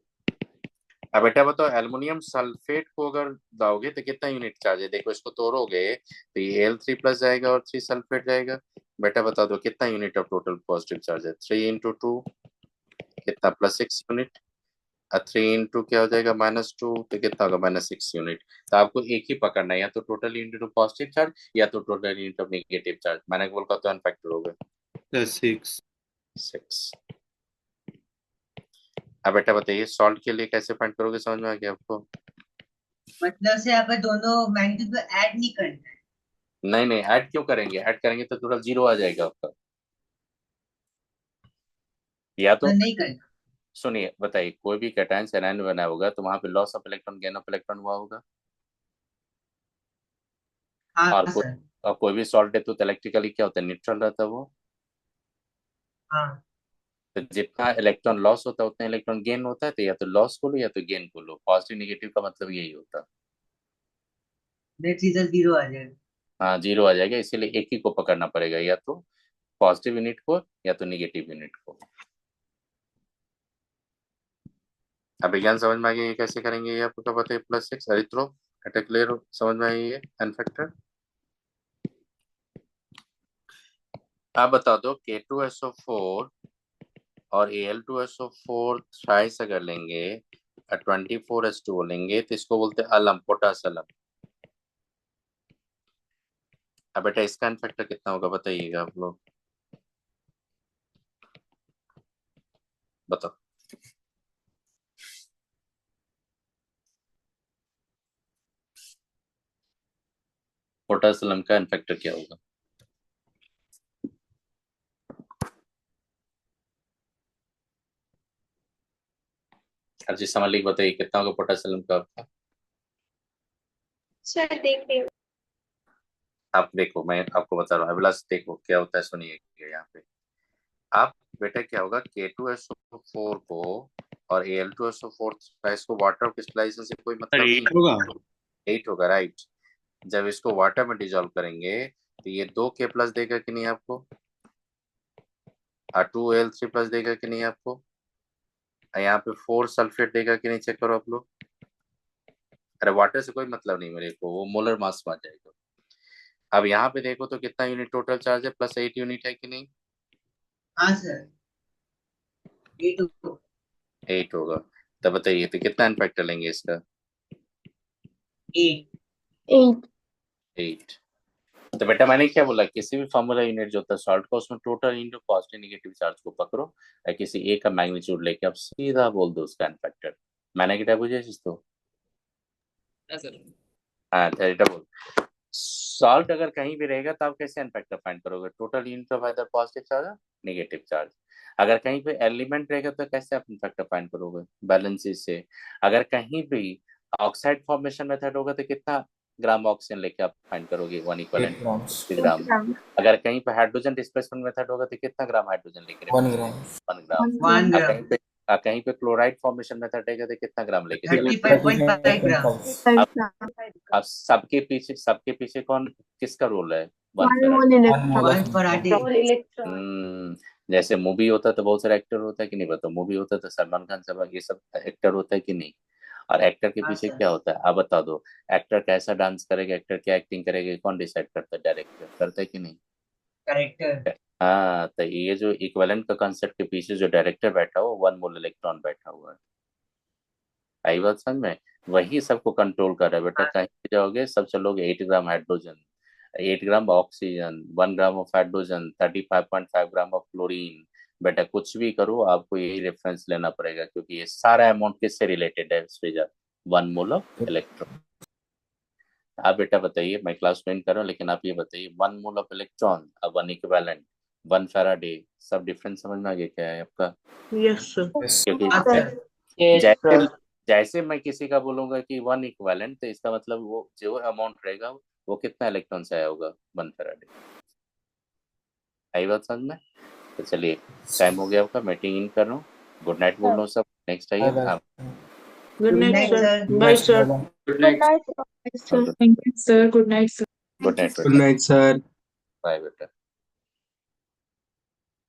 Speaker 1: अब बेटा बताओ एल्युमिनियम सल्फेट को अगर दाओगे तो कितना यूनिट चार्ज है, देखो इसको तोड़ोगे तो ये Al3+ जाएगा और 3 सल्फेट जाएगा। बेटा बता दो कितना unit of total positive charge है, 3 × 2 कितना, +6 यूनिट, और 3 × क्या हो जाएगा -2, तो कितना होगा -6 यूनिट। तो आपको एक ही पकड़ना है, या तो total unit of positive charge या तो total unit of negative charge. मैंने बोल का तो फैक्टर हो गया 6। अब बेटा बताइए सॉल्ट के लिए कैसे फाइंड करोगे, समझ में आ गया आपको।
Speaker 11: मतलब से आप दोनों मैग्नीट्यूड को ऐड नहीं करना है।
Speaker 1: नहीं नहीं ऐड क्यों करेंगे, ऐड करेंगे तो टोटल 0 आ जाएगा आपका। या तो
Speaker 11: नहीं करना।
Speaker 1: सुनिए बताइए कोई भी कैटायन एनायन बना होगा तो वहां पे loss of electron gain of electron हुआ होगा।
Speaker 11: हाँ
Speaker 1: और कोई
Speaker 11: सर।
Speaker 1: और कोई भी सॉल्ट है तो इलेक्ट्रिकली क्या होता है, न्यूट्रल रहता है वो।
Speaker 11: हाँ
Speaker 1: तो जितना इलेक्ट्रॉन लॉस होता है उतना इलेक्ट्रॉन गेन होता है, तो या तो लॉस को लो या तो गेन को लो, पॉजिटिव नेगेटिव का मतलब यही होता है।
Speaker 11: नेट रिजल्ट 0 आ जाएगा।
Speaker 1: हाँ 0 आ जाएगा, इसीलिए एक ही को पकड़ना पड़ेगा, या तो पॉजिटिव यूनिट को या तो नेगेटिव यूनिट को। अब विज्ञान समझ में आ गया ये कैसे करेंगे, ये आपको पता है +6 अरिथ्रो क्लियर हो, समझ में आई ये एन फैक्टर। आप बता दो K2SO4 और Al2SO4 थ्राइस अगर लेंगे 24H2O लेंगे तो इसको बोलते हैं अलम, पोटास अलम। अब बेटा इसका एन फैक्टर कितना होगा बताइएगा आप लोग, बताओ। पोटास अलम का एन फैक्टर क्या होगा, हर चीज समझ लीजिए, बताइए कितना होगा पोटास अलम का आपका।
Speaker 6: सर देख रही हूँ।
Speaker 1: आप देखो मैं आपको बता रहा हूँ, अभिलाष देखो क्या होता है, सुनिए यहाँ पे। आप बेटा क्या होगा K2SO4 को और Al2SO4 थ्राइस को वाटर क्रिस्टलाइजेशन से कोई मतलब नहीं है, 8 होगा राइट। जब इसको वाटर में डिजोल्व करेंगे तो ये 2K+ देगा कि नहीं आपको, और 2Al3+ देगा कि नहीं आपको, और यहाँ पे 4 सल्फेट देगा कि नहीं, चेक करो आप लोग। अरे वाटर से कोई मतलब नहीं मेरे को, वो मोलर मास में आ जाएगा। अब यहाँ पे देखो तो कितना यूनिट टोटल चार्ज है, +8 यूनिट है कि नहीं।
Speaker 11: हाँ सर 8
Speaker 1: 8 होगा। तब बताइए तो कितना इनफैक्टर लेंगे इसका,
Speaker 11: 8
Speaker 3: 8।
Speaker 1: 8। तो बेटा मैंने क्या बोला, किसी भी फॉर्मूला यूनिट जो होता है सॉल्ट का, उसमें total into positive negative charge को पकड़ो और किसी ए का मैग्नीट्यूड लेके आप सीधा बोल दो उसका फैक्टर। मैंने क्या बुझे तो हाँ थीटा बोल। सॉल्ट अगर कहीं भी रहेगा तो आप कैसे एन फैक्टर फाइंड करोगे, total unit of either positive charge और नेगेटिव चार्ज। अगर कहीं पे एलिमेंट रहेगा तो कैसे आप फैक्टर फाइंड करोगे, बैलेंस से। अगर कहीं भी ऑक्साइड फॉर्मेशन मेथड होगा तो कितना ग्राम ऑक्सीजन लेके आप फाइंड करोगे, 1 इक्विवेलेंट
Speaker 7: 8
Speaker 1: ग्राम। अगर कहीं पे हाइड्रोजन डिस्प्लेसमेंट मेथड होगा तो कितना ग्राम हाइड्रोजन लेके
Speaker 7: 1 ग्राम
Speaker 1: 1 ग्राम।
Speaker 11: 1
Speaker 1: अब
Speaker 11: ग्राम
Speaker 1: कहीं पे क्लोराइड फॉर्मेशन मेथड रहेगा तो कितना ग्राम लेके चलोगे।
Speaker 11: 35.5 ग्राम।
Speaker 1: अब सबके पीछे कौन किसका रोल है, 1
Speaker 6: 1
Speaker 1: farad.
Speaker 6: mole
Speaker 7: 1
Speaker 6: electron.
Speaker 7: mole
Speaker 11: 1
Speaker 7: of
Speaker 11: Faraday.
Speaker 1: जैसे मूवी होता है तो बहुत सारे एक्टर होता है कि नहीं बताओ, मूवी होता है तो सलमान खान साहब ये सब एक्टर होता है कि नहीं। और एक्टर के
Speaker 11: हाँ
Speaker 1: पीछे
Speaker 11: सर।
Speaker 1: क्या होता है आप बता दो, एक्टर कैसा डांस करेगा, एक्टर क्या एक्टिंग करेगा, कौन डिसाइड करता है, डायरेक्टर करता है कि नहीं।
Speaker 11: करेक्टर।
Speaker 1: हाँ तो ये जो इक्विवेलेंट का कॉन्सेप्ट के पीछे जो डायरेक्टर बैठा हो 1 मोल इलेक्ट्रॉन बैठा हुआ है। आई बात समझ में, वही सबको कंट्रोल कर रहा है बेटा। कहीं भी जाओगे सब चलोगे 8 gram hydrogen, 8 gram oxygen, 1 gram of hydrogen, 35.5 gram of chlorine. बेटा कुछ भी करो आपको यही रेफरेंस लेना पड़ेगा, क्योंकि ये सारा अमाउंट किससे रिलेटेड है श्रीजा, 1 मोल ऑफ इलेक्ट्रॉन। आप बेटा बताइए, मैं क्लास में कर रहा हूँ लेकिन आप ये बताइए 1 मोल ऑफ इलेक्ट्रॉन अब 1 इक्विवेलेंट 1 फैराडे, सब डिफरेंस समझ में आ गया क्या है आपका।
Speaker 4: Yes sir.
Speaker 1: क्योंकि
Speaker 11: हाँ सर।
Speaker 1: जैसे जैसे मैं किसी का बोलूंगा कि 1 इक्विवेलेंट तो इसका मतलब वो जो अमाउंट रहेगा वो कितना इलेक्ट्रॉन से आया होगा, 1 फैराडे। आई बात समझ में। तो चलिए टाइम हो गया आपका, मीटिंग इन कर रहा हूँ। गुड नाइट बोल रहा हूँ सब, नेक्स्ट आइए।
Speaker 7: Bye bye.
Speaker 1: हाँ
Speaker 4: good
Speaker 11: Good
Speaker 4: night
Speaker 11: night,
Speaker 4: sir.
Speaker 11: sir.
Speaker 4: Bye
Speaker 7: Next,
Speaker 4: sir.
Speaker 7: bye-bye.
Speaker 6: Good night.
Speaker 1: Good
Speaker 10: Thank you, sir. Good night, sir.
Speaker 1: Night
Speaker 6: Good
Speaker 1: बेटा,
Speaker 6: night, sir.
Speaker 1: बाय बेटा।